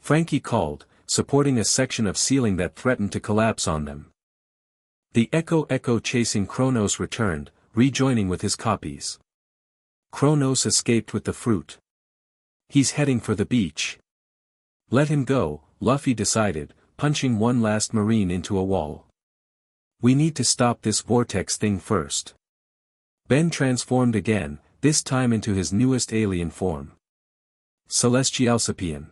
Frankie called, supporting a section of ceiling that threatened to collapse on them. The Echo chasing Kronos returned, rejoining with his copies. Kronos escaped with the fruit. He's heading for the beach. Let him go, Luffy decided, punching one last Marine into a wall. We need to stop this vortex thing first. Ben transformed again, this time into his newest alien form. Celestialcipian.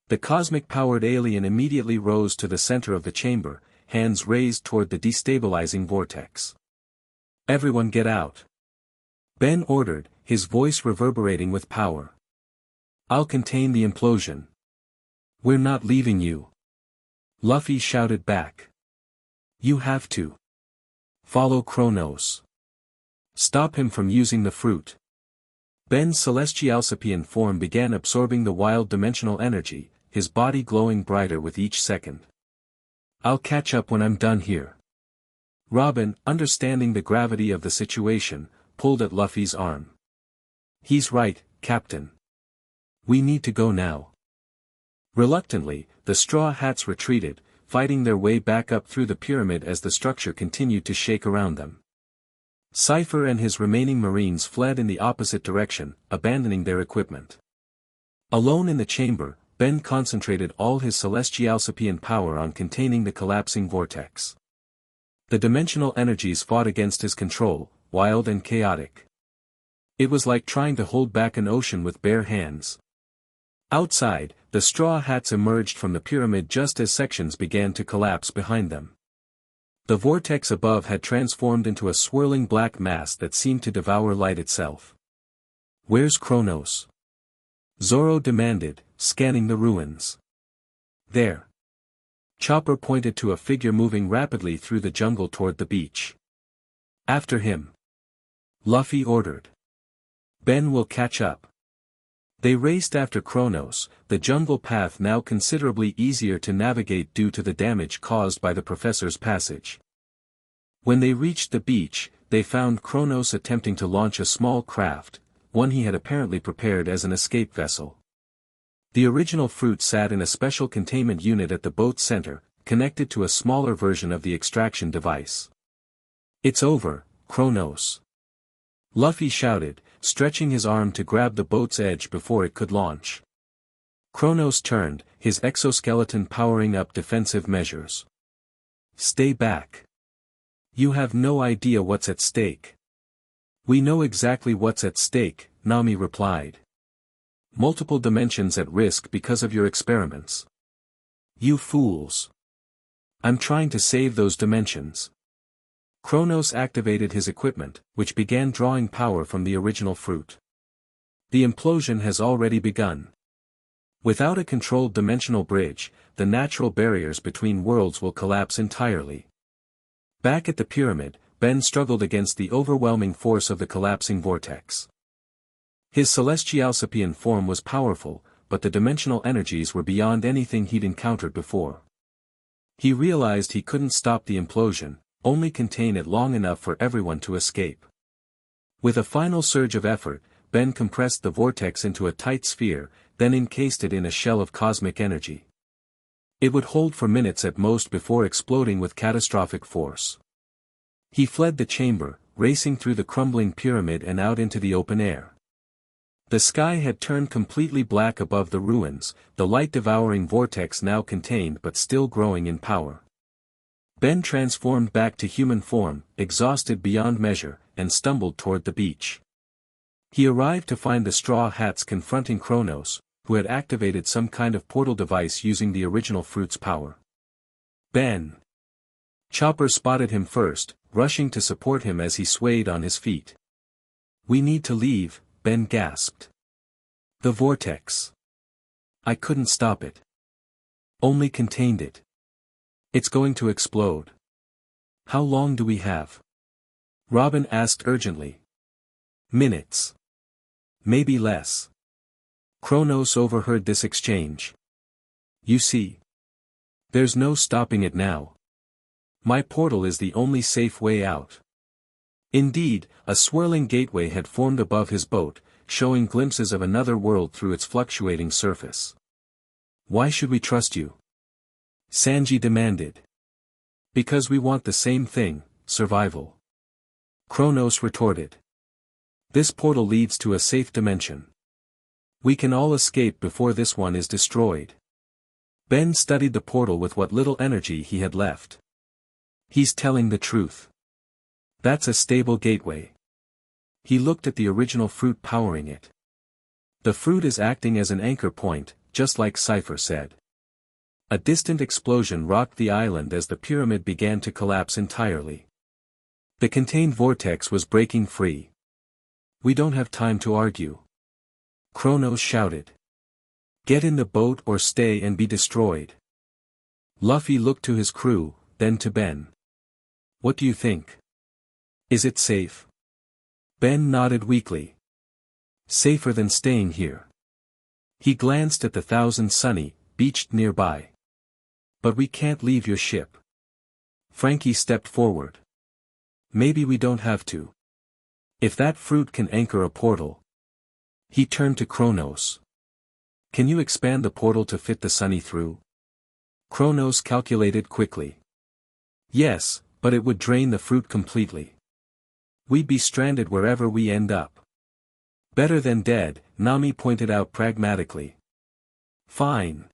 The cosmic-powered alien immediately rose to the center of the chamber, hands raised toward the destabilizing vortex. Everyone get out. Ben ordered, his voice reverberating with power. I'll contain the implosion. We're not leaving you. Luffy shouted back. You have to. Follow Kronos. Stop him from using the fruit. Ben's celestialcipian form began absorbing the wild dimensional energy, his body glowing brighter with each second. I'll catch up when I'm done here. Robin, understanding the gravity of the situation, pulled at Luffy's arm. He's right, Captain. We need to go now. Reluctantly, the Straw Hats retreated, fighting their way back up through the pyramid as the structure continued to shake around them. Cypher and his remaining Marines fled in the opposite direction, abandoning their equipment. Alone in the chamber, Ben concentrated all his celestialcipian power on containing the collapsing vortex. The dimensional energies fought against his control, wild and chaotic. It was like trying to hold back an ocean with bare hands. Outside, the Straw Hats emerged from the pyramid just as sections began to collapse behind them. The vortex above had transformed into a swirling black mass that seemed to devour light itself. Where's Kronos? Zoro demanded, scanning the ruins. There. Chopper pointed to a figure moving rapidly through the jungle toward the beach. After him. Luffy ordered. Ben will catch up. They raced after Kronos, the jungle path now considerably easier to navigate due to the damage caused by the professor's passage. When they reached the beach, they found Kronos attempting to launch a small craft, one he had apparently prepared as an escape vessel. The original fruit sat in a special containment unit at the boat's center, connected to a smaller version of the extraction device. It's over, Kronos. Luffy shouted, stretching his arm to grab the boat's edge before it could launch. Kronos turned, his exoskeleton powering up defensive measures. Stay back. You have no idea what's at stake. We know exactly what's at stake, Nami replied. Multiple dimensions at risk because of your experiments. You fools. I'm trying to save those dimensions. Kronos activated his equipment, which began drawing power from the original fruit. The implosion has already begun. Without a controlled dimensional bridge, the natural barriers between worlds will collapse entirely. Back at the pyramid, Ben struggled against the overwhelming force of the collapsing vortex. His celestialcipian form was powerful, but the dimensional energies were beyond anything he'd encountered before. He realized he couldn't stop the implosion, only contain it long enough for everyone to escape. With a final surge of effort, Ben compressed the vortex into a tight sphere, then encased it in a shell of cosmic energy. It would hold for minutes at most before exploding with catastrophic force. He fled the chamber, racing through the crumbling pyramid and out into the open air. The sky had turned completely black above the ruins, the light-devouring vortex now contained but still growing in power. Ben transformed back to human form, exhausted beyond measure, and stumbled toward the beach. He arrived to find the Straw Hats confronting Kronos, who had activated some kind of portal device using the original fruit's power. Ben! Chopper spotted him first, rushing to support him as he swayed on his feet. "We need to leave," Ben gasped. "The vortex. I couldn't stop it. Only contained it. It's going to explode." "How long do we have?" Robin asked urgently. "Minutes. Maybe less." Kronos overheard this exchange. "You see. There's no stopping it now. My portal is the only safe way out." Indeed, a swirling gateway had formed above his boat, showing glimpses of another world through its fluctuating surface. "Why should we trust you?" Sanji demanded. "Because we want the same thing, survival." Kronos retorted. "This portal leads to a safe dimension. We can all escape before this one is destroyed." Ben studied the portal with what little energy he had left. "He's telling the truth. That's a stable gateway." He looked at the original fruit powering it. "The fruit is acting as an anchor point, just like Cypher said." A distant explosion rocked the island as the pyramid began to collapse entirely. The contained vortex was breaking free. "We don't have time to argue," Kronos shouted. "Get in the boat or stay and be destroyed." Luffy looked to his crew, then to Ben. "What do you think? Is it safe?" Ben nodded weakly. "Safer than staying here." He glanced at the Thousand Sunny, beached nearby. "But we can't leave your ship." Frankie stepped forward. "Maybe we don't have to. If that fruit can anchor a portal." He turned to Kronos. "Can you expand the portal to fit the Sunny through?" Kronos calculated quickly. "Yes, but it would drain the fruit completely. We'd be stranded wherever we end up." "Better than dead," Nami pointed out pragmatically. "Fine."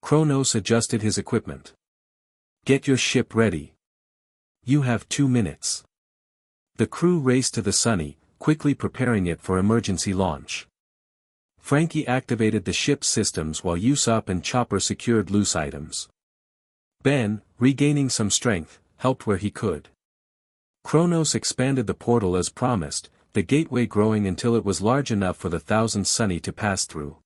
Kronos adjusted his equipment. "Get your ship ready. You have 2 minutes." The crew raced to the Sunny, quickly preparing it for emergency launch. Frankie activated the ship's systems while Usopp and Chopper secured loose items. Ben, regaining some strength, helped where he could. Kronos expanded the portal as promised, the gateway growing until it was large enough for the Thousand Sunny to pass through.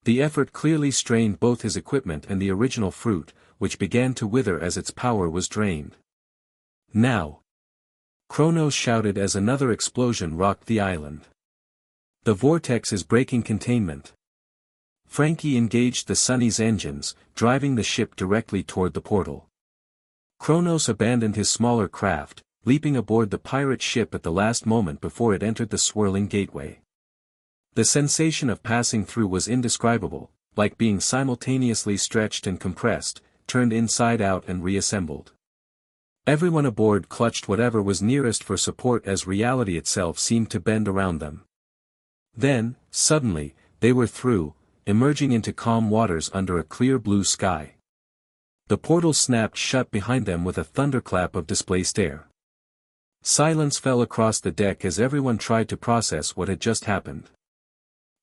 The effort clearly strained both his equipment and the original fruit, which began to wither as its power was drained. "Now!" Kronos shouted as another explosion rocked the island. "The vortex is breaking containment." Frankie engaged the Sunny's engines, driving the ship directly toward the portal. Kronos abandoned his smaller craft, leaping aboard the pirate ship at the last moment before it entered the swirling gateway. The sensation of passing through was indescribable, like being simultaneously stretched and compressed, turned inside out and reassembled. Everyone aboard clutched whatever was nearest for support as reality itself seemed to bend around them. Then, suddenly, they were through, emerging into calm waters under a clear blue sky. The portal snapped shut behind them with a thunderclap of displaced air. Silence fell across the deck as everyone tried to process what had just happened.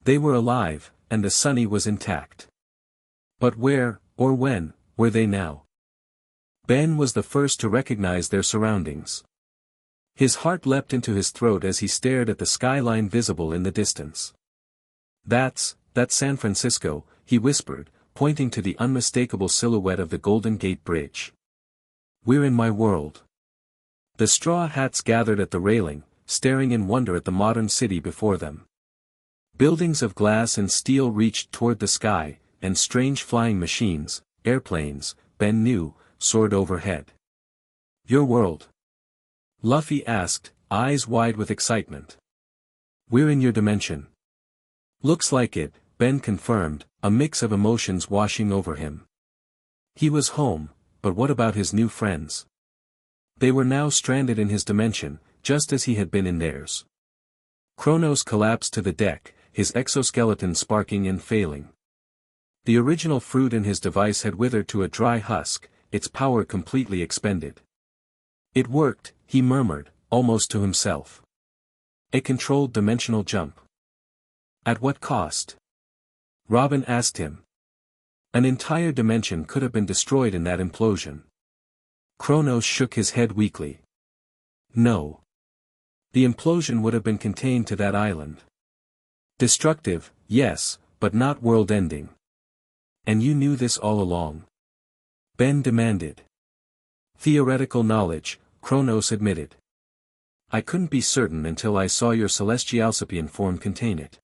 They were alive, and the Sunny was intact. But where, or when, were they now? Ben was the first to recognize their surroundings. His heart leapt into his throat as he stared at the skyline visible in the distance. That's San Francisco," he whispered, pointing to the unmistakable silhouette of the Golden Gate Bridge. "We're in my world." The Straw Hats gathered at the railing, staring in wonder at the modern city before them. Buildings of glass and steel reached toward the sky, and strange flying machines, airplanes, Ben knew, soared overhead. "Your world?" Luffy asked, eyes wide with excitement. "We're in your dimension." "Looks like it," Ben confirmed, a mix of emotions washing over him. He was home, but what about his new friends? They were now stranded in his dimension, just as he had been in theirs. Kronos collapsed to the deck, his exoskeleton sparking and failing. The original fruit in his device had withered to a dry husk, its power completely expended. It worked, he murmured, almost to himself. A controlled dimensional jump. At what cost? Robin asked him. An entire dimension could have been destroyed in that implosion. Kronos shook his head weakly. No. The implosion would have been contained to that island. Destructive, yes, but not world-ending. And you knew this all along? Ben demanded. Theoretical knowledge, Kronos admitted. I couldn't be certain until I saw your celestialsapian form contain it.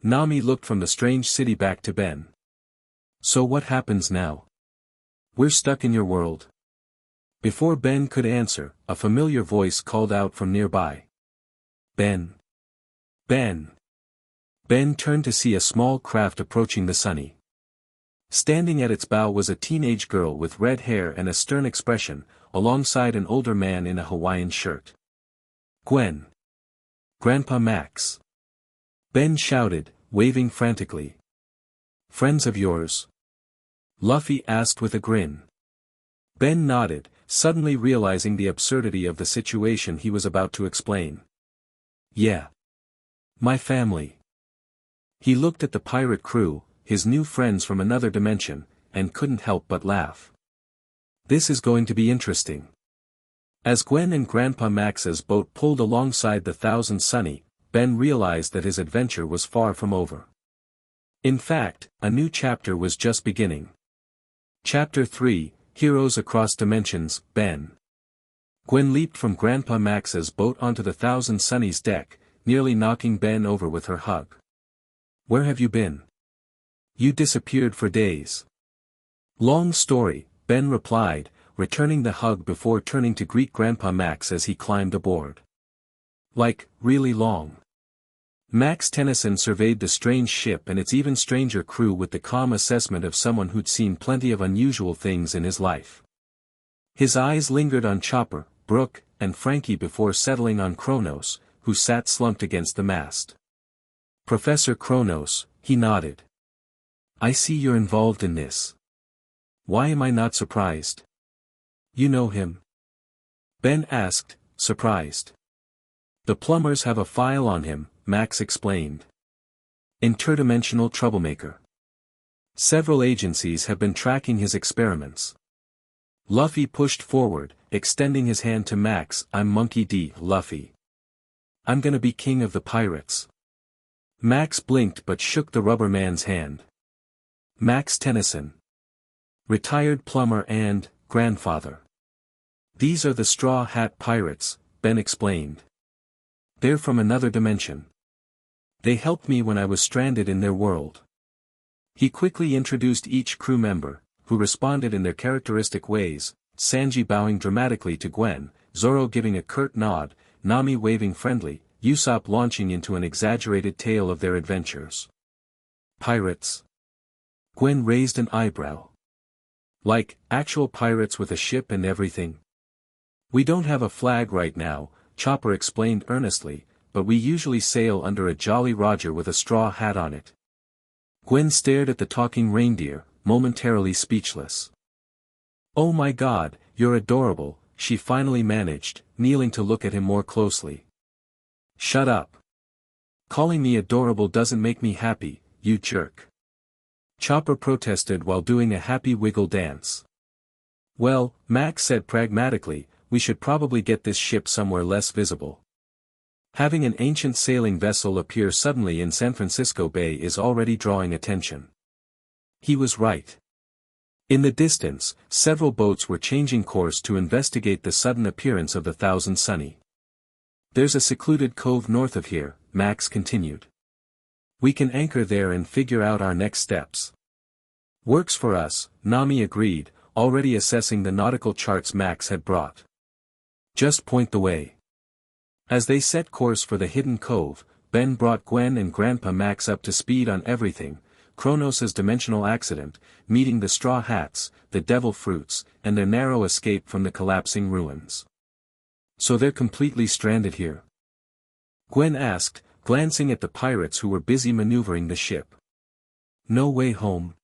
Nami looked from the strange city back to Ben. So what happens now? We're stuck in your world. Before Ben could answer, a familiar voice called out from nearby. Ben. Ben. Ben turned to see a small craft approaching the Sunny. Standing at its bow was a teenage girl with red hair and a stern expression, alongside an older man in a Hawaiian shirt. Gwen. Grandpa Max. Ben shouted, waving frantically. Friends of yours? Luffy asked with a grin. Ben nodded, suddenly realizing the absurdity of the situation he was about to explain. Yeah. My family. He looked at the pirate crew, his new friends from another dimension, and couldn't help but laugh. This is going to be interesting. As Gwen and Grandpa Max's boat pulled alongside the Thousand Sunny, Ben realized that his adventure was far from over. In fact, a new chapter was just beginning. Chapter 3, Heroes Across Dimensions, Ben. Gwen leaped from Grandpa Max's boat onto the Thousand Sunny's deck, nearly knocking Ben over with her hug. Where have you been? You disappeared for days. Long story, Ben replied, returning the hug before turning to greet Grandpa Max as he climbed aboard. Like, really long. Max Tennyson surveyed the strange ship and its even stranger crew with the calm assessment of someone who'd seen plenty of unusual things in his life. His eyes lingered on Chopper, Brooke, and Frankie before settling on Kronos, who sat slumped against the mast. Professor Kronos, he nodded. I see you're involved in this. Why am I not surprised? You know him? Ben asked, surprised. The plumbers have a file on him, Max explained. Interdimensional troublemaker. Several agencies have been tracking his experiments. Luffy pushed forward, extending his hand to Max. I'm Monkey D. Luffy. I'm gonna be king of the pirates. Max blinked but shook the rubber man's hand. Max Tennyson. Retired plumber and grandfather. These are the Straw Hat Pirates, Ben explained. They're from another dimension. They helped me when I was stranded in their world. He quickly introduced each crew member, who responded in their characteristic ways, Sanji bowing dramatically to Gwen, Zoro giving a curt nod, Nami waving friendly, Usopp launching into an exaggerated tale of their adventures. Pirates? Gwen raised an eyebrow. Like, actual pirates with a ship and everything? We don't have a flag right now, Chopper explained earnestly, but we usually sail under a Jolly Roger with a straw hat on it. Gwen stared at the talking reindeer, momentarily speechless. Oh my God, you're adorable, she finally managed, kneeling to look at him more closely. Shut up. Calling me adorable doesn't make me happy, you jerk. Chopper protested while doing a happy wiggle dance. Well, Max said pragmatically, we should probably get this ship somewhere less visible. Having an ancient sailing vessel appear suddenly in San Francisco Bay is already drawing attention. He was right. In the distance, several boats were changing course to investigate the sudden appearance of the Thousand Sunny. There's a secluded cove north of here, Max continued. We can anchor there and figure out our next steps. Works for us, Nami agreed, already assessing the nautical charts Max had brought. Just point the way. As they set course for the hidden cove, Ben brought Gwen and Grandpa Max up to speed on everything, Kronos' dimensional accident, meeting the Straw Hats, the Devil Fruits, and their narrow escape from the collapsing ruins. So they're completely stranded here? Gwen asked, glancing at the pirates who were busy maneuvering the ship. No way home.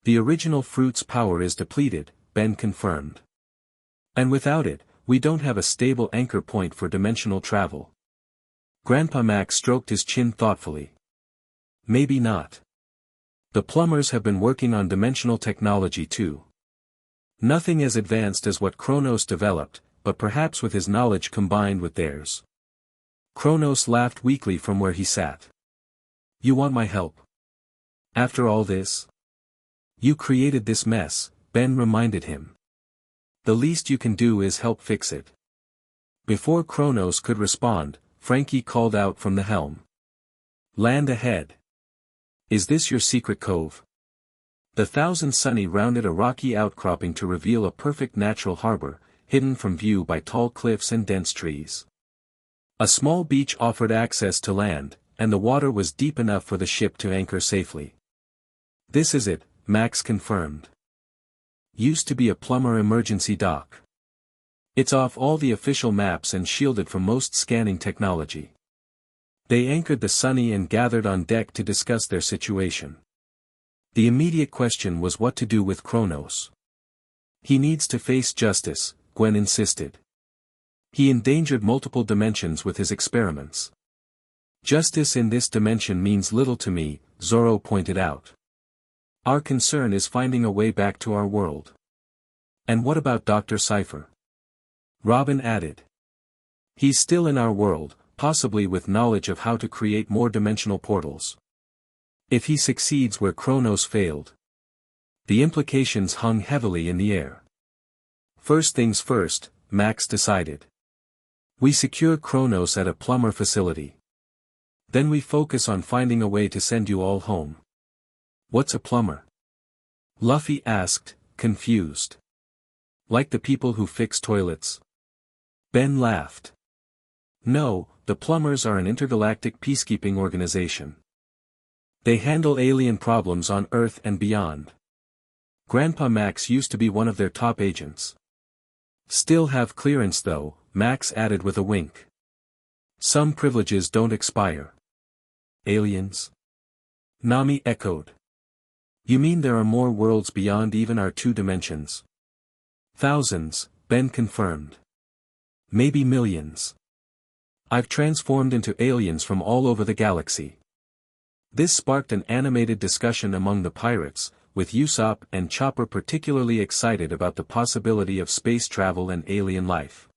The original fruit's power is depleted, Ben confirmed. And without it, we don't have a stable anchor point for dimensional travel. Grandpa Max stroked his chin thoughtfully. Maybe not. The plumbers have been working on dimensional technology too. Nothing as advanced as what Kronos developed, but perhaps with his knowledge combined with theirs. Kronos laughed weakly from where he sat. You want my help? After all this? You created this mess, Ben reminded him. The least you can do is help fix it. Before Kronos could respond, Frankie called out from the helm. Land ahead. Is this your secret cove? The Thousand Sunny rounded a rocky outcropping to reveal a perfect natural harbor, hidden from view by tall cliffs and dense trees. A small beach offered access to land, and the water was deep enough for the ship to anchor safely. This is it, Max confirmed. Used to be a plumber emergency dock. It's off all the official maps and shielded from most scanning technology. They anchored the Sunny and gathered on deck to discuss their situation. The immediate question was what to do with Kronos. He needs to face justice, Gwen insisted. He endangered multiple dimensions with his experiments. Justice in this dimension means little to me, Zorro pointed out. Our concern is finding a way back to our world. And what about Dr. Cypher? Robin added. He's still in our world, possibly with knowledge of how to create more dimensional portals. If he succeeds where Kronos failed. The implications hung heavily in the air. First things first, Max decided. We secure Kronos at a plumber facility. Then we focus on finding a way to send you all home. What's a plumber? Luffy asked, confused. Like the people who fix toilets? Ben laughed. No, the plumbers are an intergalactic peacekeeping organization. They handle alien problems on Earth and beyond. Grandpa Max used to be one of their top agents. Still have clearance though, Max added with a wink. Some privileges don't expire. Aliens? Nami echoed. You mean there are more worlds beyond even our 2 dimensions? Thousands, Ben confirmed. Maybe millions. I've transformed into aliens from all over the galaxy. This sparked an animated discussion among the pirates, with Usopp and Chopper particularly excited about the possibility of space travel and alien life.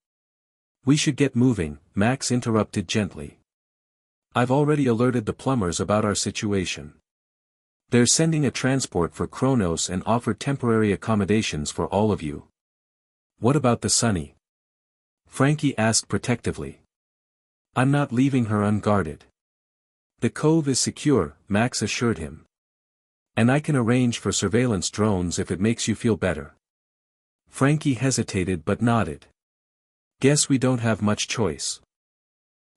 We should get moving, Max interrupted gently. I've already alerted the plumbers about our situation. They're sending a transport for Kronos and offered temporary accommodations for all of you. What about the Sunny? Frankie asked protectively. I'm not leaving her unguarded. The cove is secure, Max assured him. And I can arrange for surveillance drones if it makes you feel better. Frankie hesitated but nodded. Guess we don't have much choice.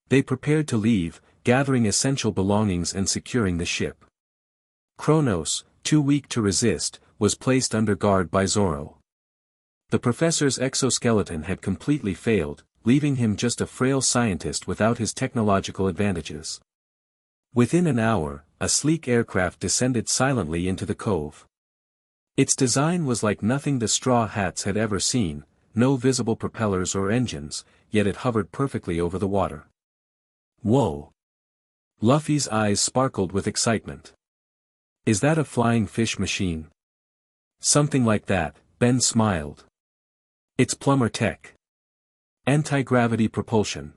They prepared to leave, gathering essential belongings and securing the ship. Kronos, too weak to resist, was placed under guard by Zorro. The professor's exoskeleton had completely failed, leaving him just a frail scientist without his technological advantages. Within an hour, a sleek aircraft descended silently into the cove. Its design was like nothing the Straw Hats had ever seen, no visible propellers or engines, yet it hovered perfectly over the water. Whoa! Luffy's eyes sparkled with excitement. Is that a flying fish machine? Something like that, Ben smiled. It's plumber tech. Anti-gravity propulsion.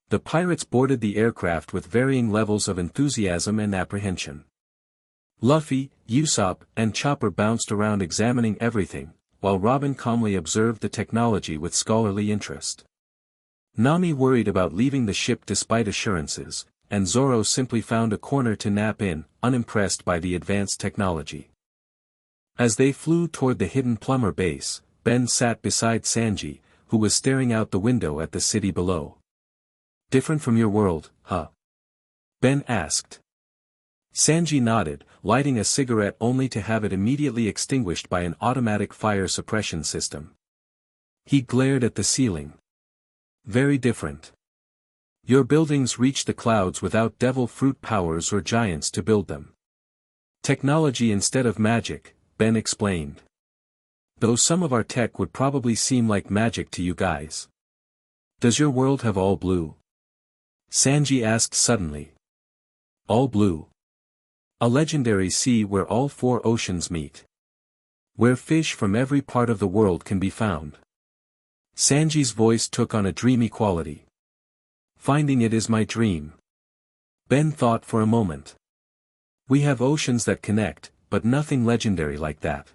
The pirates boarded the aircraft with varying levels of enthusiasm and apprehension. Luffy, Usopp, and Chopper bounced around examining everything, while Robin calmly observed the technology with scholarly interest. Nami worried about leaving the ship despite assurances, and Zorro simply found a corner to nap in, unimpressed by the advanced technology. As they flew toward the hidden plumber base, Ben sat beside Sanji, who was staring out the window at the city below. Different from your world, huh? Ben asked. Sanji nodded, lighting a cigarette only to have it immediately extinguished by an automatic fire suppression system. He glared at the ceiling. Very different. Your buildings reach the clouds without devil fruit powers or giants to build them. Technology instead of magic, Ben explained. Though some of our tech would probably seem like magic to you guys. Does your world have all blue? Sanji asked suddenly. All blue. A legendary sea where all four oceans meet. Where fish from every part of the world can be found. Sanji's voice took on a dreamy quality. Finding it is my dream. Ben thought for a moment. We have oceans that connect, but nothing legendary like that.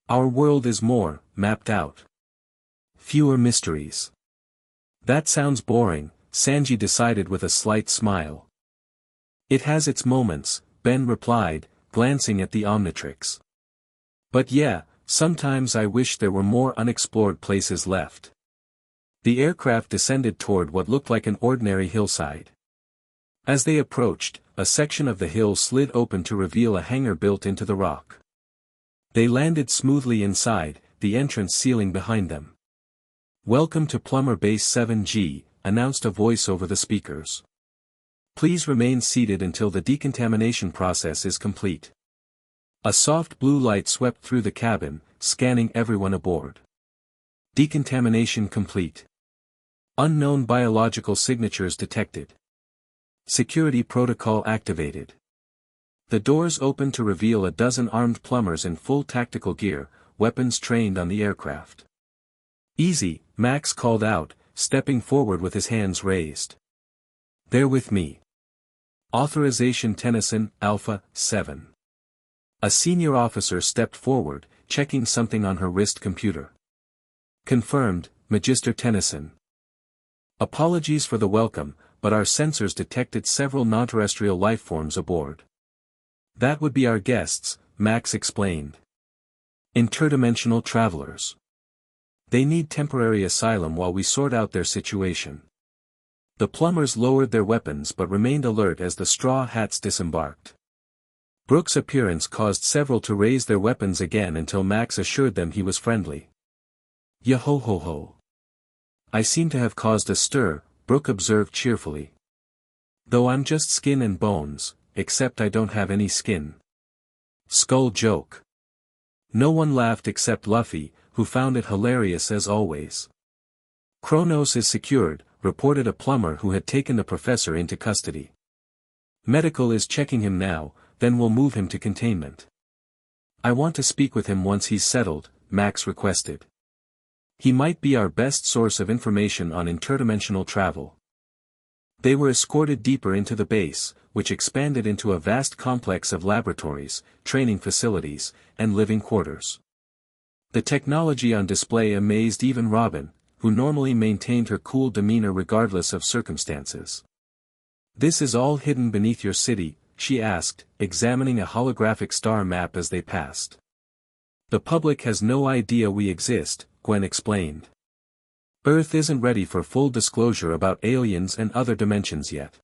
Our world is more, mapped out. Fewer mysteries. That sounds boring, Sanji decided with a slight smile. It has its moments, Ben replied, glancing at the Omnitrix. But yeah, sometimes I wish there were more unexplored places left. The aircraft descended toward what looked like an ordinary hillside. As they approached, a section of the hill slid open to reveal a hangar built into the rock. They landed smoothly inside, the entrance ceiling behind them. Welcome to Plumber Base 7G, announced a voice over the speakers. Please remain seated until the decontamination process is complete. A soft blue light swept through the cabin, scanning everyone aboard. Decontamination complete. Unknown biological signatures detected. Security protocol activated. The doors opened to reveal a dozen armed plumbers in full tactical gear, weapons trained on the aircraft. Easy, Max called out, stepping forward with his hands raised. They're with me. Authorization Tennyson, Alpha, 7. A senior officer stepped forward, checking something on her wrist computer. Confirmed, Magister Tennyson. Apologies for the welcome, but our sensors detected several non-terrestrial life forms aboard. That would be our guests, Max explained. Interdimensional travelers. They need temporary asylum while we sort out their situation. The plumbers lowered their weapons but remained alert as the Straw Hats disembarked. Brooks' appearance caused several to raise their weapons again until Max assured them he was friendly. Yo-ho-ho-ho. I seem to have caused a stir, Brooke observed cheerfully. Though I'm just skin and bones, except I don't have any skin. Skull joke. No one laughed except Luffy, who found it hilarious as always. Kronos is secured, reported a plumber who had taken the professor into custody. Medical is checking him now, then we'll move him to containment. I want to speak with him once he's settled, Max requested. He might be our best source of information on interdimensional travel. They were escorted deeper into the base, which expanded into a vast complex of laboratories, training facilities, and living quarters. The technology on display amazed even Robin, who normally maintained her cool demeanor regardless of circumstances. This is all hidden beneath your city, she asked, examining a holographic star map as they passed. The public has no idea we exist, Gwen explained. Earth isn't ready for full disclosure about aliens and other dimensions yet.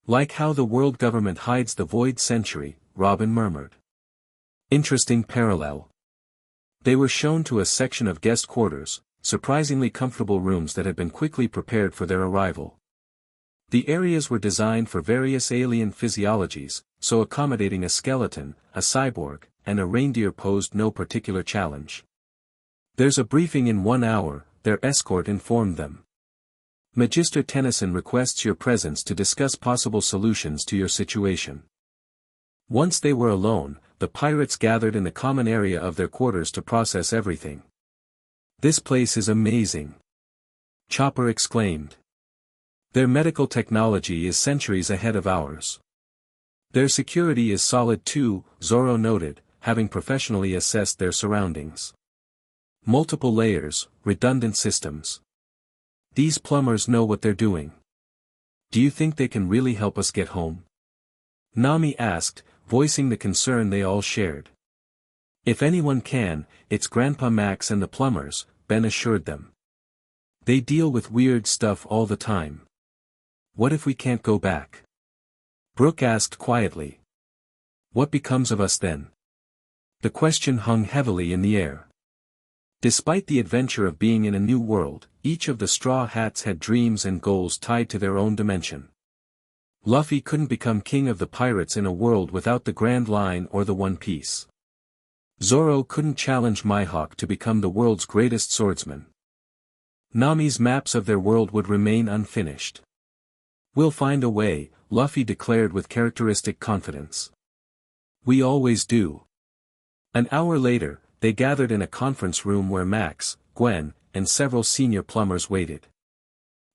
Like how the world government hides the void century, Robin murmured. Interesting parallel. They were shown to a section of guest quarters, surprisingly comfortable rooms that had been quickly prepared for their arrival. The areas were designed for various alien physiologies, so accommodating a skeleton, a cyborg, and a reindeer posed no particular challenge. There's a briefing in 1 hour, their escort informed them. Magister Tennyson requests your presence to discuss possible solutions to your situation. Once they were alone, the pirates gathered in the common area of their quarters to process everything. This place is amazing. Chopper exclaimed. Their medical technology is centuries ahead of ours. Their security is solid too, Zoro noted, having professionally assessed their surroundings. Multiple layers, redundant systems. These plumbers know what they're doing. Do you think they can really help us get home? Nami asked, voicing the concern they all shared. If anyone can, it's Grandpa Max and the plumbers, Ben assured them. They deal with weird stuff all the time. What if we can't go back? Brooke asked quietly. What becomes of us then? The question hung heavily in the air. Despite the adventure of being in a new world, each of the Straw Hats had dreams and goals tied to their own dimension. Luffy couldn't become king of the pirates in a world without the Grand Line or the One Piece. Zoro couldn't challenge Mihawk to become the world's greatest swordsman. Nami's maps of their world would remain unfinished. We'll find a way, Luffy declared with characteristic confidence. We always do. An hour later, they gathered in a conference room where Max, Gwen, and several senior plumbers waited.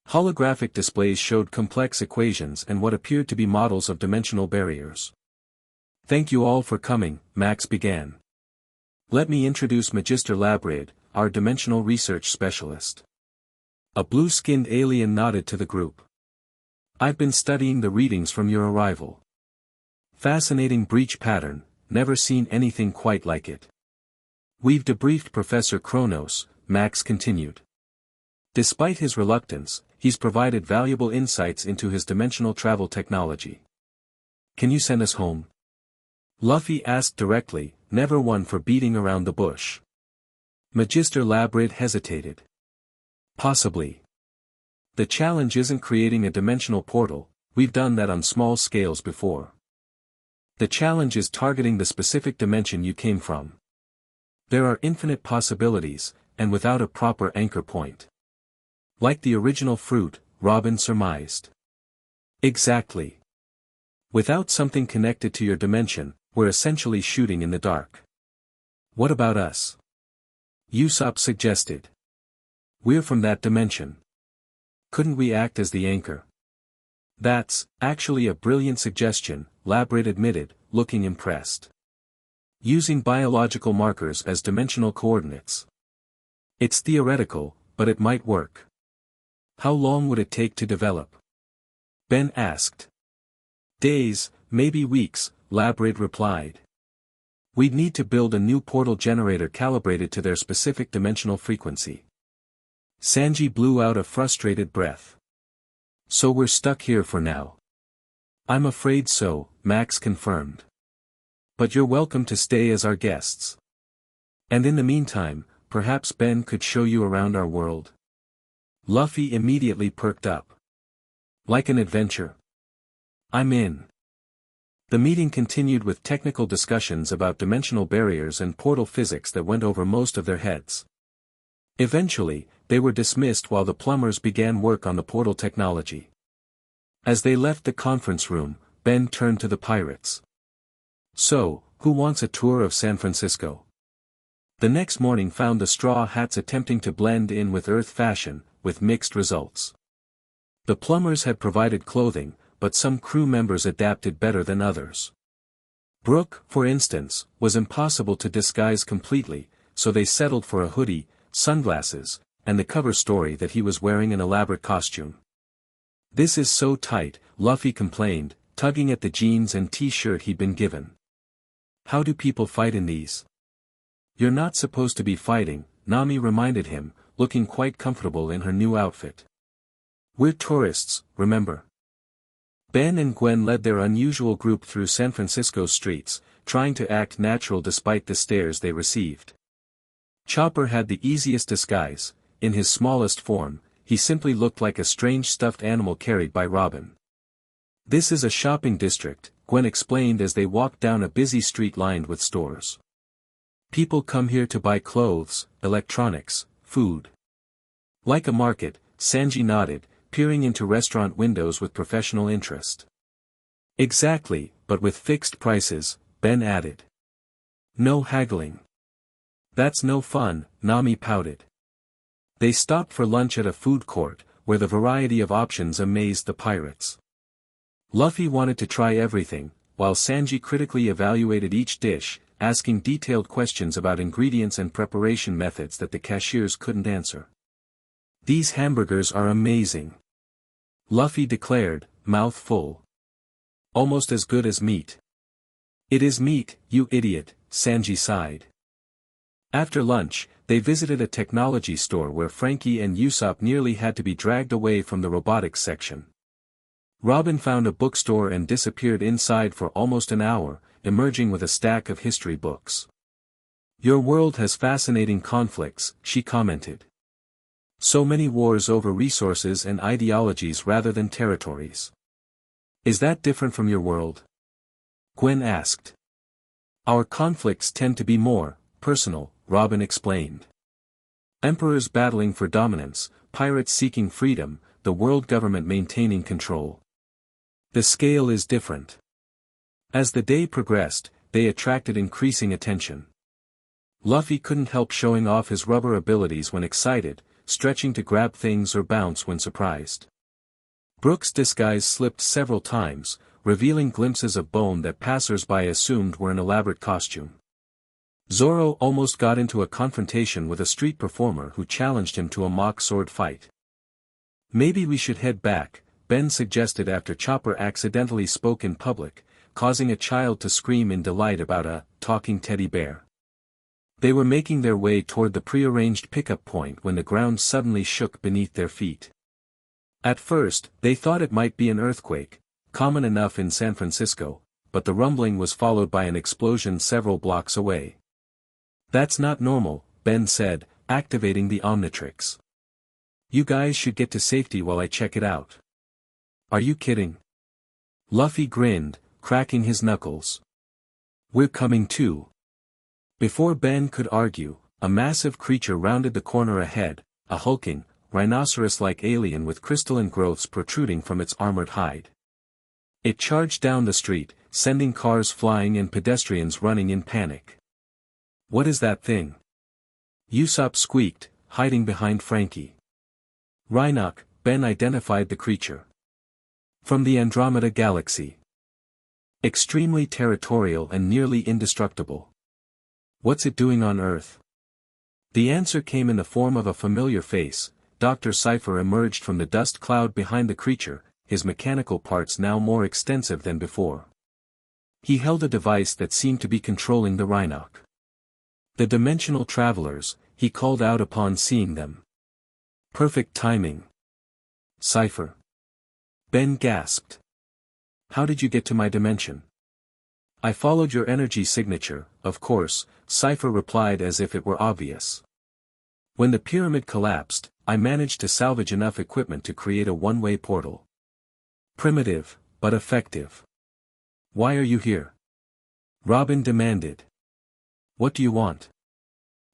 Holographic displays showed complex equations and what appeared to be models of dimensional barriers. Thank you all for coming, Max began. Let me introduce Magister Labrid, our dimensional research specialist. A blue-skinned alien nodded to the group. I've been studying the readings from your arrival. Fascinating breach pattern, never seen anything quite like it. We've debriefed Professor Kronos, Max continued. Despite his reluctance, he's provided valuable insights into his dimensional travel technology. Can you send us home? Luffy asked directly, never one for beating around the bush. Magister Labrid hesitated. Possibly. The challenge isn't creating a dimensional portal, we've done that on small scales before. The challenge is targeting the specific dimension you came from. There are infinite possibilities, and without a proper anchor point. Like the original fruit, Robin surmised. Exactly. Without something connected to your dimension, we're essentially shooting in the dark. What about us? Usopp suggested. We're from that dimension. Couldn't we act as the anchor? That's, actually a brilliant suggestion, Labrid admitted, looking impressed. Using biological markers as dimensional coordinates. It's theoretical, but it might work. How long would it take to develop? Ben asked. Days, maybe weeks, Labrid replied. We'd need to build a new portal generator calibrated to their specific dimensional frequency. Sanji blew out a frustrated breath. So we're stuck here for now. I'm afraid so, Max confirmed. But you're welcome to stay as our guests. And in the meantime, perhaps Ben could show you around our world. Luffy immediately perked up. Like an adventure. I'm in. The meeting continued with technical discussions about dimensional barriers and portal physics that went over most of their heads. Eventually, they were dismissed while the plumbers began work on the portal technology. As they left the conference room, Ben turned to the pirates. So, who wants a tour of San Francisco? The next morning found the Straw Hats attempting to blend in with Earth fashion, with mixed results. The plumbers had provided clothing, but some crew members adapted better than others. Brooke, for instance, was impossible to disguise completely, so they settled for a hoodie, sunglasses, and the cover story that he was wearing an elaborate costume. This is so tight, Luffy complained, tugging at the jeans and t-shirt he'd been given. How do people fight in these? You're not supposed to be fighting, Nami reminded him, looking quite comfortable in her new outfit. We're tourists, remember? Ben and Gwen led their unusual group through San Francisco's streets, trying to act natural despite the stares they received. Chopper had the easiest disguise, in his smallest form, he simply looked like a strange stuffed animal carried by Robin. This is a shopping district, Gwen explained as they walked down a busy street lined with stores. People come here to buy clothes, electronics, food. Like a market, Sanji nodded, peering into restaurant windows with professional interest. Exactly, but with fixed prices, Ben added. No haggling. That's no fun, Nami pouted. They stopped for lunch at a food court, where the variety of options amazed the pirates. Luffy wanted to try everything, while Sanji critically evaluated each dish, asking detailed questions about ingredients and preparation methods that the cashiers couldn't answer. These hamburgers are amazing. Luffy declared, mouth full. Almost as good as meat. It is meat, you idiot, Sanji sighed. After lunch, they visited a technology store where Frankie and Usopp nearly had to be dragged away from the robotics section. Robin found a bookstore and disappeared inside for almost an hour, emerging with a stack of history books. "Your world has fascinating conflicts," she commented. "So many wars over resources and ideologies rather than territories. Is that different from your world?" Gwen asked. "Our conflicts tend to be more personal," Robin explained. "Emperors battling for dominance, pirates seeking freedom, the world government maintaining control. The scale is different." As the day progressed, they attracted increasing attention. Luffy couldn't help showing off his rubber abilities when excited, stretching to grab things or bounce when surprised. Brook's disguise slipped several times, revealing glimpses of bone that passers-by assumed were an elaborate costume. Zoro almost got into a confrontation with a street performer who challenged him to a mock sword fight. "Maybe we should head back," Ben suggested after Chopper accidentally spoke in public, causing a child to scream in delight about a talking teddy bear. They were making their way toward the prearranged pickup point when the ground suddenly shook beneath their feet. At first, they thought it might be an earthquake, common enough in San Francisco, but the rumbling was followed by an explosion several blocks away. "That's not normal," Ben said, activating the Omnitrix. "You guys should get to safety while I check it out." "Are you kidding?" Luffy grinned, cracking his knuckles. "We're coming too." Before Ben could argue, a massive creature rounded the corner ahead, a hulking, rhinoceros-like alien with crystalline growths protruding from its armored hide. It charged down the street, sending cars flying and pedestrians running in panic. "What is that thing?" Usopp squeaked, hiding behind Frankie. "Rhinoc," Ben identified the creature. "From the Andromeda Galaxy. Extremely territorial and nearly indestructible. What's it doing on Earth?" The answer came in the form of a familiar face. Dr. Cypher emerged from the dust cloud behind the creature, his mechanical parts now more extensive than before. He held a device that seemed to be controlling the Rhinoc. "The dimensional travelers," he called out upon seeing them. "Perfect timing." "Cypher." Ben gasped. "How did you get to my dimension?" "I followed your energy signature, of course," Cypher replied as if it were obvious. "When the pyramid collapsed, I managed to salvage enough equipment to create a one-way portal. Primitive, but effective." "Why are you here?" Robin demanded. "What do you want?"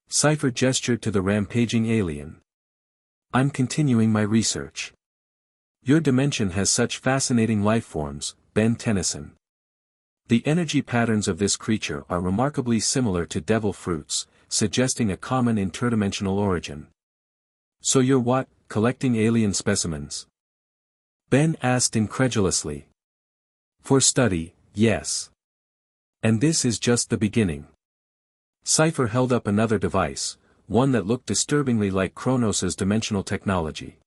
Cypher gestured to the rampaging alien. "I'm continuing my research. Your dimension has such fascinating life forms, Ben Tennyson. The energy patterns of this creature are remarkably similar to devil fruits, suggesting a common interdimensional origin." "So you're what, collecting alien specimens?" Ben asked incredulously. "For study, yes. And this is just the beginning." Cypher held up another device, one that looked disturbingly like Kronos' dimensional technology.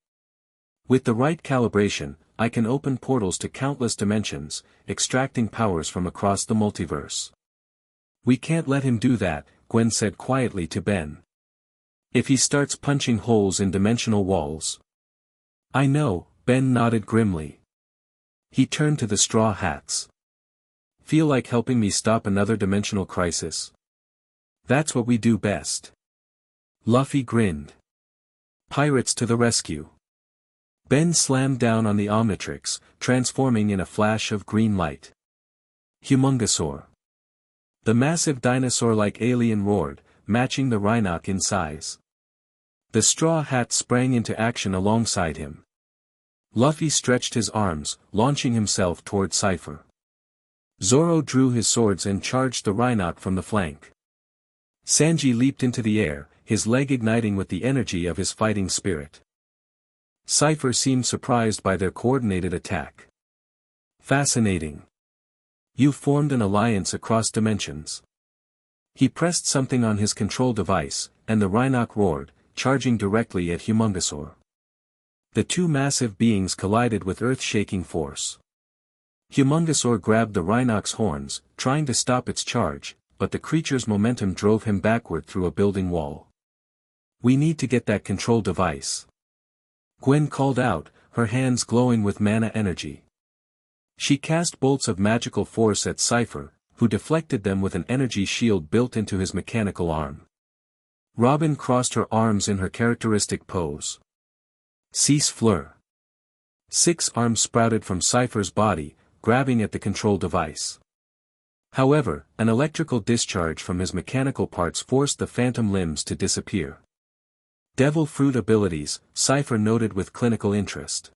"With the right calibration, I can open portals to countless dimensions, extracting powers from across the multiverse." "We can't let him do that," Gwen said quietly to Ben. "If he starts punching holes in dimensional walls." "I know," Ben nodded grimly. He turned to the Straw Hats. "Feel like helping me stop another dimensional crisis?" "That's what we do best." Luffy grinned. "Pirates to the rescue." Ben slammed down on the Omnitrix, transforming in a flash of green light. Humongosaur. The massive dinosaur-like alien roared, matching the Rhinoc in size. The Straw Hat sprang into action alongside him. Luffy stretched his arms, launching himself toward Cypher. Zoro drew his swords and charged the Rhinoc from the flank. Sanji leaped into the air, his leg igniting with the energy of his fighting spirit. Cypher seemed surprised by their coordinated attack. "Fascinating. You formed an alliance across dimensions." He pressed something on his control device, and the Rhinoc roared, charging directly at Humongosaur. The two massive beings collided with earth-shaking force. Humongosaur grabbed the Rhinoc's horns, trying to stop its charge, but the creature's momentum drove him backward through a building wall. "We need to get that control device," Gwen called out, her hands glowing with mana energy. She cast bolts of magical force at Cypher, who deflected them with an energy shield built into his mechanical arm. Robin crossed her arms in her characteristic pose. Cease fleur. 6 arms sprouted from Cypher's body, grabbing at the control device. However, an electrical discharge from his mechanical parts forced the phantom limbs to disappear. Devil Fruit abilities, Cypher noted with clinical interest.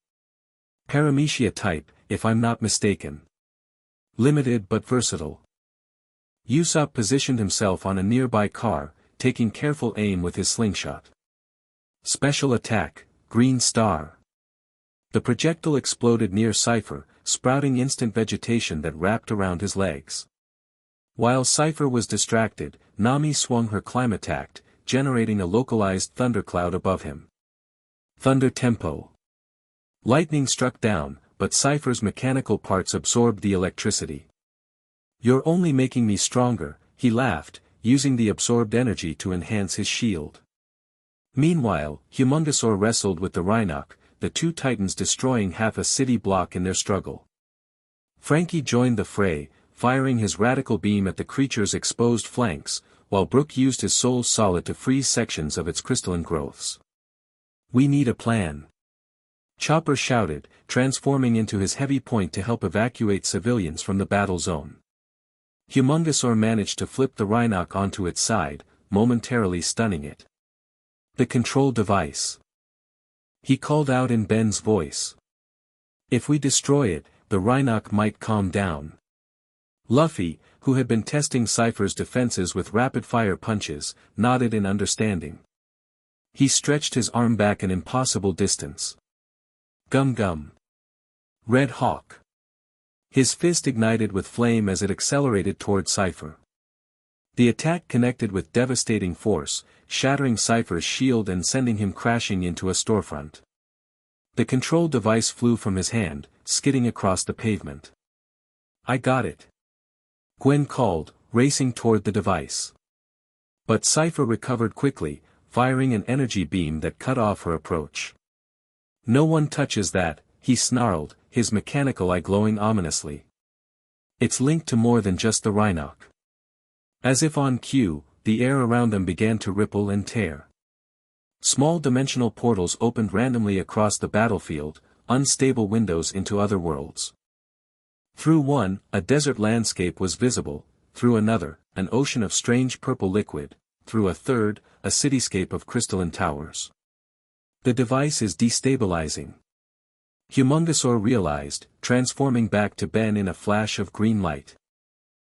Paramecia type, if I'm not mistaken. Limited but versatile. Usopp positioned himself on a nearby car, taking careful aim with his slingshot. Special attack, Green Star. The projectile exploded near Cypher, sprouting instant vegetation that wrapped around his legs. While Cypher was distracted, Nami swung her Climatact, generating a localized thundercloud above him. Thunder Tempo. Lightning struck down, but Cypher's mechanical parts absorbed the electricity. You're only making me stronger, he laughed, using the absorbed energy to enhance his shield. Meanwhile, Humungosaur wrestled with the Rhinoc, the 2 titans destroying half a city block in their struggle. Frankie joined the fray, firing his radical beam at the creature's exposed flanks, while Brook used his Soul Solid to freeze sections of its crystalline growths. We need a plan. Chopper shouted, transforming into his heavy point to help evacuate civilians from the battle zone. Humungosaur managed to flip the Rhinoc onto its side, momentarily stunning it. The control device. He called out in Ben's voice. If we destroy it, the Rhinoc might calm down. Luffy, who had been testing Cypher's defenses with rapid-fire punches, nodded in understanding. He stretched his arm back an impossible distance. Gum gum. Red Hawk. His fist ignited with flame as it accelerated toward Cypher. The attack connected with devastating force, shattering Cypher's shield and sending him crashing into a storefront. The control device flew from his hand, skidding across the pavement. I got it. Gwen called, racing toward the device. But Cypher recovered quickly, firing an energy beam that cut off her approach. No one touches that, he snarled, his mechanical eye glowing ominously. It's linked to more than just the Rhinoc. As if on cue, the air around them began to ripple and tear. Small dimensional portals opened randomly across the battlefield, unstable windows into other worlds. Through one, a desert landscape was visible, through another, an ocean of strange purple liquid, through a third, a cityscape of crystalline towers. The device is destabilizing. Humungosaur realized, transforming back to Ben in a flash of green light.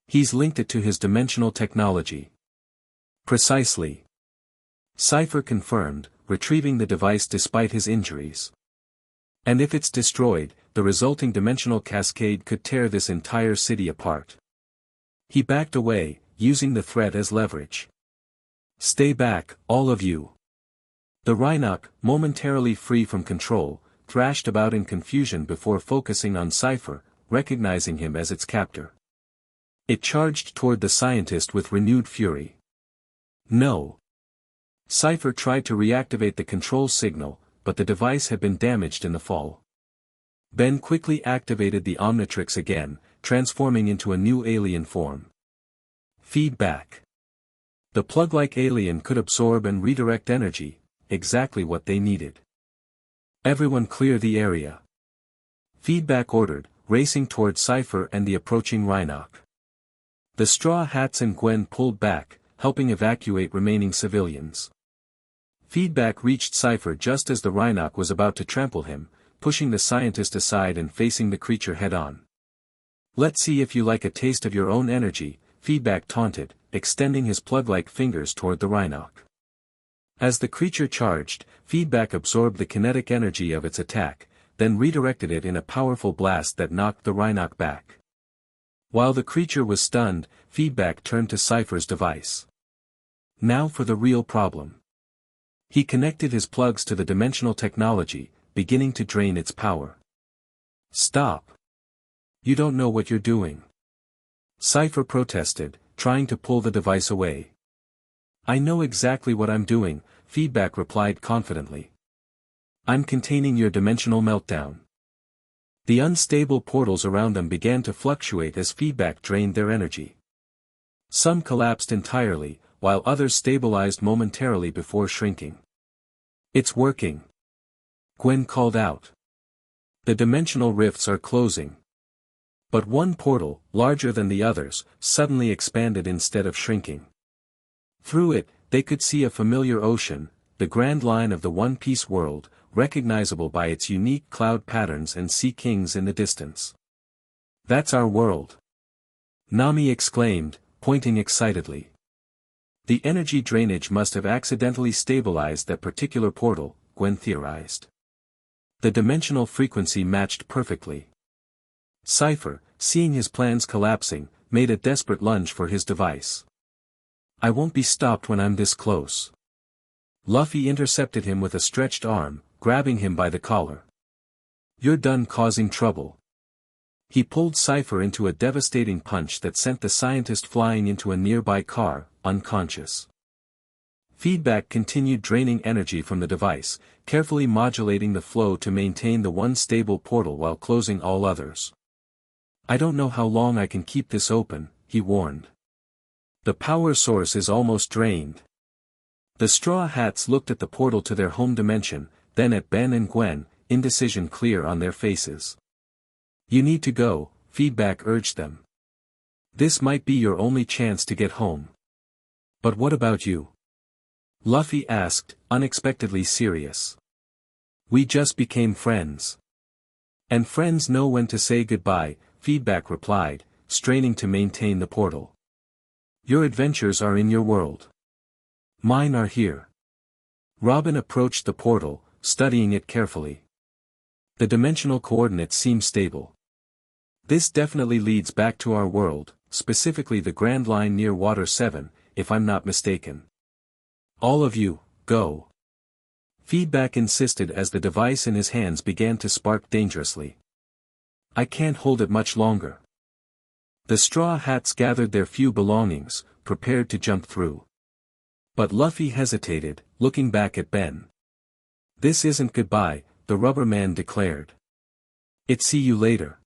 He's linked it to his dimensional technology. Precisely. Cypher confirmed, retrieving the device despite his injuries. And if it's destroyed, the resulting dimensional cascade could tear this entire city apart. He backed away, using the threat as leverage. Stay back, all of you. The Rhinoc, momentarily free from control, thrashed about in confusion before focusing on Cypher, recognizing him as its captor. It charged toward the scientist with renewed fury. No. Cypher tried to reactivate the control signal, but the device had been damaged in the fall. Ben quickly activated the Omnitrix again, transforming into a new alien form. Feedback. The plug-like alien could absorb and redirect energy, exactly what they needed. Everyone clear the area. Feedback ordered, racing toward Cypher and the approaching Rhinoc. The Straw Hats and Gwen pulled back, helping evacuate remaining civilians. Feedback reached Cypher just as the Rhinoc was about to trample him, pushing the scientist aside and facing the creature head-on. Let's see if you like a taste of your own energy, Feedback taunted, extending his plug-like fingers toward the Rhinoc. As the creature charged, Feedback absorbed the kinetic energy of its attack, then redirected it in a powerful blast that knocked the Rhinoc back. While the creature was stunned, Feedback turned to Cypher's device. Now for the real problem. He connected his plugs to the dimensional technology, beginning to drain its power. Stop. You don't know what you're doing. Cypher protested, trying to pull the device away. I know exactly what I'm doing, Feedback replied confidently. I'm containing your dimensional meltdown. The unstable portals around them began to fluctuate as feedback drained their energy. Some collapsed entirely, while others stabilized momentarily before shrinking. "It's working," Gwen called out. "The dimensional rifts are closing." But one portal, larger than the others, suddenly expanded instead of shrinking. Through it, they could see a familiar ocean, the grand line of the One Piece world, recognizable by its unique cloud patterns and sea kings in the distance. "That's our world," Nami exclaimed, pointing excitedly. "The energy drainage must have accidentally stabilized that particular portal," Gwen theorized. The dimensional frequency matched perfectly. Cypher, seeing his plans collapsing, made a desperate lunge for his device. "I won't be stopped when I'm this close." Luffy intercepted him with a stretched arm, grabbing him by the collar. "You're done causing trouble." He pulled Cypher into a devastating punch that sent the scientist flying into a nearby car, unconscious. Feedback continued draining energy from the device, carefully modulating the flow to maintain the one stable portal while closing all others. "I don't know how long I can keep this open," he warned. "The power source is almost drained." The Straw Hats looked at the portal to their home dimension, then at Ben and Gwen, indecision clear on their faces. "You need to go," Feedback urged them. "This might be your only chance to get home." "But what about you?" Luffy asked, unexpectedly serious. "We just became friends." "And friends know when to say goodbye," Feedback replied, straining to maintain the portal. "Your adventures are in your world. Mine are here." Robin approached the portal, studying it carefully. The dimensional coordinates seem stable. "This definitely leads back to our world, specifically the Grand Line near Water 7, if I'm not mistaken. All of you, go." Feedback insisted as the device in his hands began to spark dangerously. "I can't hold it much longer." The Straw Hats gathered their few belongings, prepared to jump through. But Luffy hesitated, looking back at Ben. "This isn't goodbye," the Rubber Man declared. "It's see you later."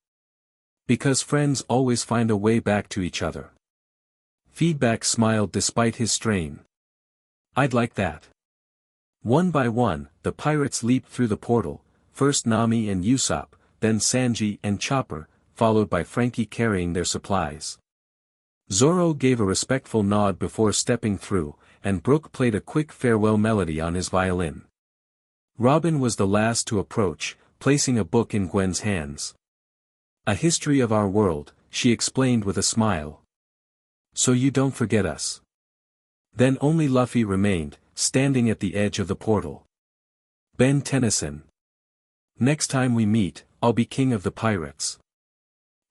Because friends always find a way back to each other. Feedback smiled despite his strain. "I'd like that." One by one, the pirates leaped through the portal, first Nami and Usopp, then Sanji and Chopper, followed by Frankie carrying their supplies. Zoro gave a respectful nod before stepping through, and Brook played a quick farewell melody on his violin. Robin was the last to approach, placing a book in Gwen's hands. "A history of our world," she explained with a smile. "So you don't forget us." Then only Luffy remained, standing at the edge of the portal. "Ben Tennyson. Next time we meet, I'll be king of the pirates.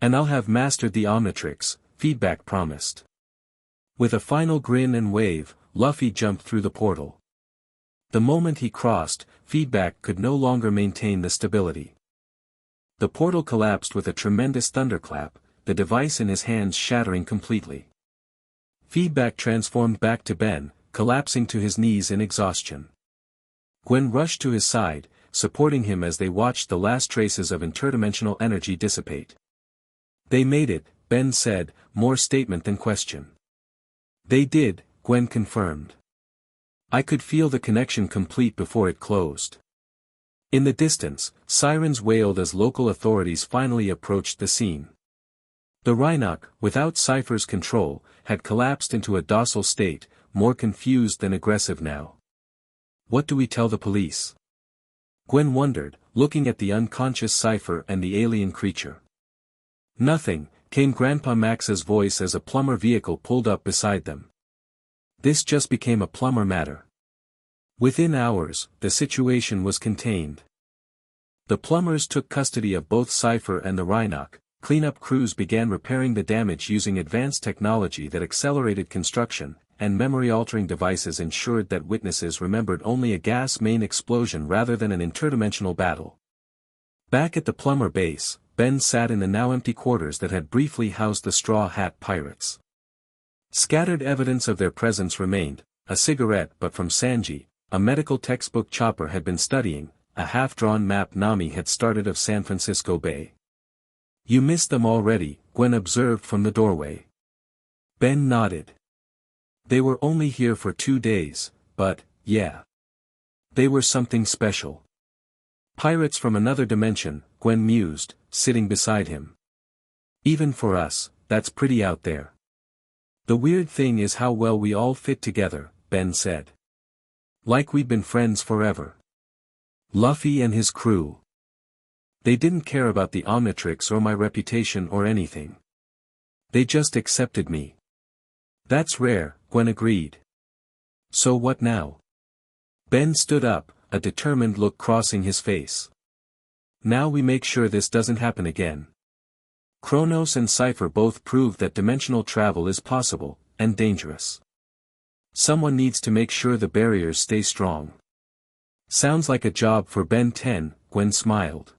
And I'll have mastered the Omnitrix," Feedback promised. With a final grin and wave, Luffy jumped through the portal. The moment he crossed, Feedback could no longer maintain the stability. The portal collapsed with a tremendous thunderclap, the device in his hands shattering completely. Feedback transformed back to Ben, collapsing to his knees in exhaustion. Gwen rushed to his side, supporting him as they watched the last traces of interdimensional energy dissipate. "They made it," Ben said, more statement than question. "They did," Gwen confirmed. "I could feel the connection complete before it closed." In the distance, sirens wailed as local authorities finally approached the scene. The Rhinoc, without Cypher's control, had collapsed into a docile state, more confused than aggressive now. "What do we tell the police?" Gwen wondered, looking at the unconscious Cypher and the alien creature. "Nothing," came Grandpa Max's voice as a plumber vehicle pulled up beside them. "This just became a plumber matter." Within hours, the situation was contained. The plumbers took custody of both Cypher and the Rhinoc. Cleanup crews began repairing the damage using advanced technology that accelerated construction, and memory-altering devices ensured that witnesses remembered only a gas main explosion rather than an interdimensional battle. Back at the plumber base, Ben sat in the now-empty quarters that had briefly housed the Straw Hat Pirates. Scattered evidence of their presence remained, a cigarette but from Sanji, a medical textbook Chopper had been studying, a half-drawn map Nami had started of San Francisco Bay. You missed them already, Gwen observed from the doorway. Ben nodded. They were only here for 2 days, but, yeah. They were something special. Pirates from another dimension, Gwen mused, sitting beside him. Even for us, that's pretty out there. The weird thing is how well we all fit together, Ben said. Like we'd been friends forever. Luffy and his crew. They didn't care about the Omnitrix or my reputation or anything. They just accepted me. That's rare, Gwen agreed. So what now? Ben stood up, a determined look crossing his face. Now we make sure this doesn't happen again. Kronos and Cypher both proved that dimensional travel is possible, and dangerous. Someone needs to make sure the barriers stay strong. Sounds like a job for Ben 10, Gwen smiled.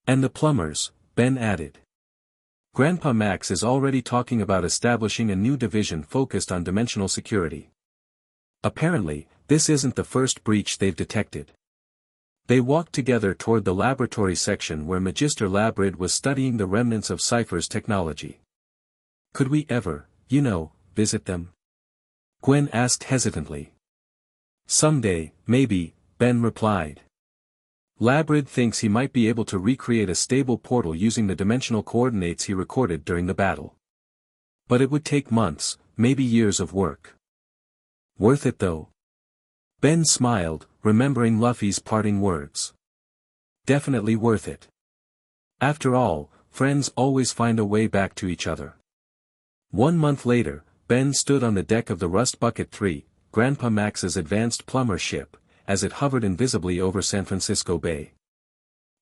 And the plumbers, Ben added. Grandpa Max is already talking about establishing a new division focused on dimensional security. Apparently, this isn't the first breach they've detected. They walked together toward the laboratory section where Magister Labrid was studying the remnants of Cypher's technology. Could we ever, visit them? Gwen asked hesitantly. Someday, maybe, Ben replied. Labrid thinks he might be able to recreate a stable portal using the dimensional coordinates he recorded during the battle. But it would take months, maybe years of work. Worth it though? Ben smiled, remembering Luffy's parting words. Definitely worth it. After all, friends always find a way back to each other. 1 month later, Ben stood on the deck of the Rust Bucket 3, Grandpa Max's advanced plumber ship, as it hovered invisibly over San Francisco Bay.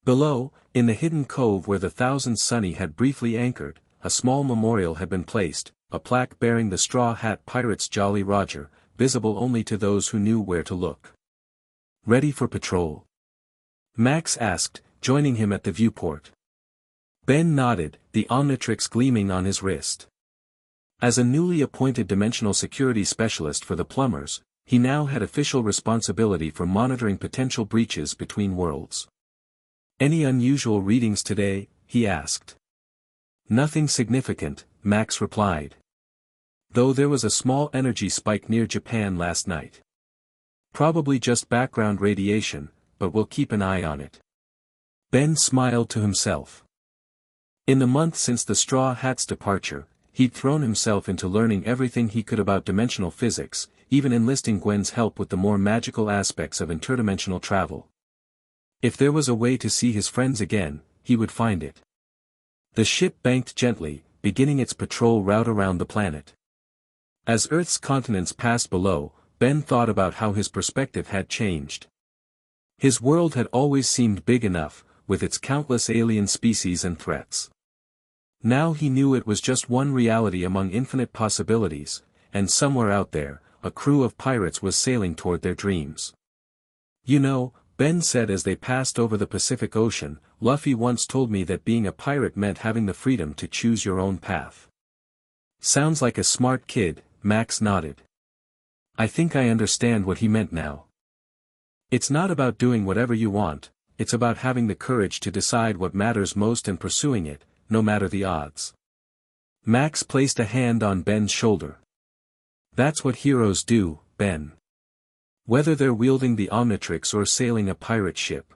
Below, in the hidden cove where the Thousand Sunny had briefly anchored, a small memorial had been placed, a plaque bearing the Straw Hat Pirate's Jolly Roger, visible only to those who knew where to look. Ready for patrol? Max asked, joining him at the viewport. Ben nodded, the Omnitrix gleaming on his wrist. As a newly appointed dimensional security specialist for the plumbers, he now had official responsibility for monitoring potential breaches between worlds. Any unusual readings today? He asked. Nothing significant, Max replied. Though there was a small energy spike near Japan last night. Probably just background radiation, but we'll keep an eye on it. Ben smiled to himself. In the month since the Straw Hat's departure, he'd thrown himself into learning everything he could about dimensional physics, even enlisting Gwen's help with the more magical aspects of interdimensional travel. If there was a way to see his friends again, he would find it. The ship banked gently, beginning its patrol route around the planet. As Earth's continents passed below, Ben thought about how his perspective had changed. His world had always seemed big enough, with its countless alien species and threats. Now he knew it was just one reality among infinite possibilities, and somewhere out there, a crew of pirates was sailing toward their dreams. Ben said as they passed over the Pacific Ocean, Luffy once told me that being a pirate meant having the freedom to choose your own path. Sounds like a smart kid, Max nodded. I think I understand what he meant now. It's not about doing whatever you want, it's about having the courage to decide what matters most and pursuing it, no matter the odds. Max placed a hand on Ben's shoulder. That's what heroes do, Ben. Whether they're wielding the Omnitrix or sailing a pirate ship.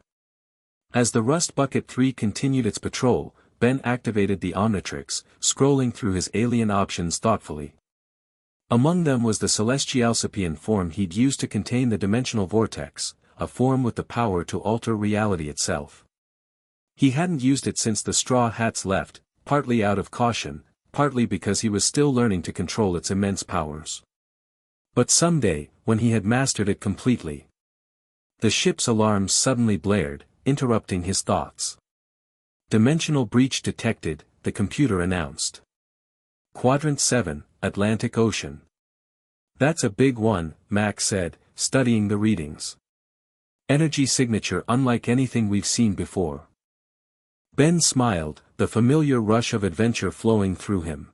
As the Rust Bucket 3 continued its patrol, Ben activated the Omnitrix, scrolling through his alien options thoughtfully. Among them was the Celestialcipian form he'd used to contain the dimensional vortex, a form with the power to alter reality itself. He hadn't used it since the Straw Hats left, partly out of caution, partly because he was still learning to control its immense powers. But someday, when he had mastered it completely. The ship's alarms suddenly blared, interrupting his thoughts. Dimensional breach detected, the computer announced. Quadrant 7, Atlantic Ocean. That's a big one, Max said, studying the readings. Energy signature unlike anything we've seen before. Ben smiled, the familiar rush of adventure flowing through him.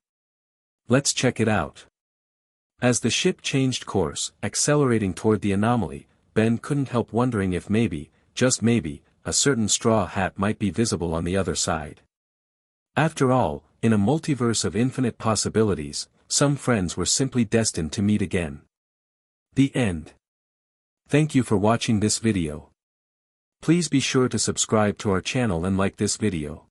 Let's check it out. As the ship changed course, accelerating toward the anomaly, Ben couldn't help wondering if maybe, just maybe, a certain straw hat might be visible on the other side. After all, in a multiverse of infinite possibilities, some friends were simply destined to meet again. The end. Thank you for watching this video. Please be sure to subscribe to our channel and like this video.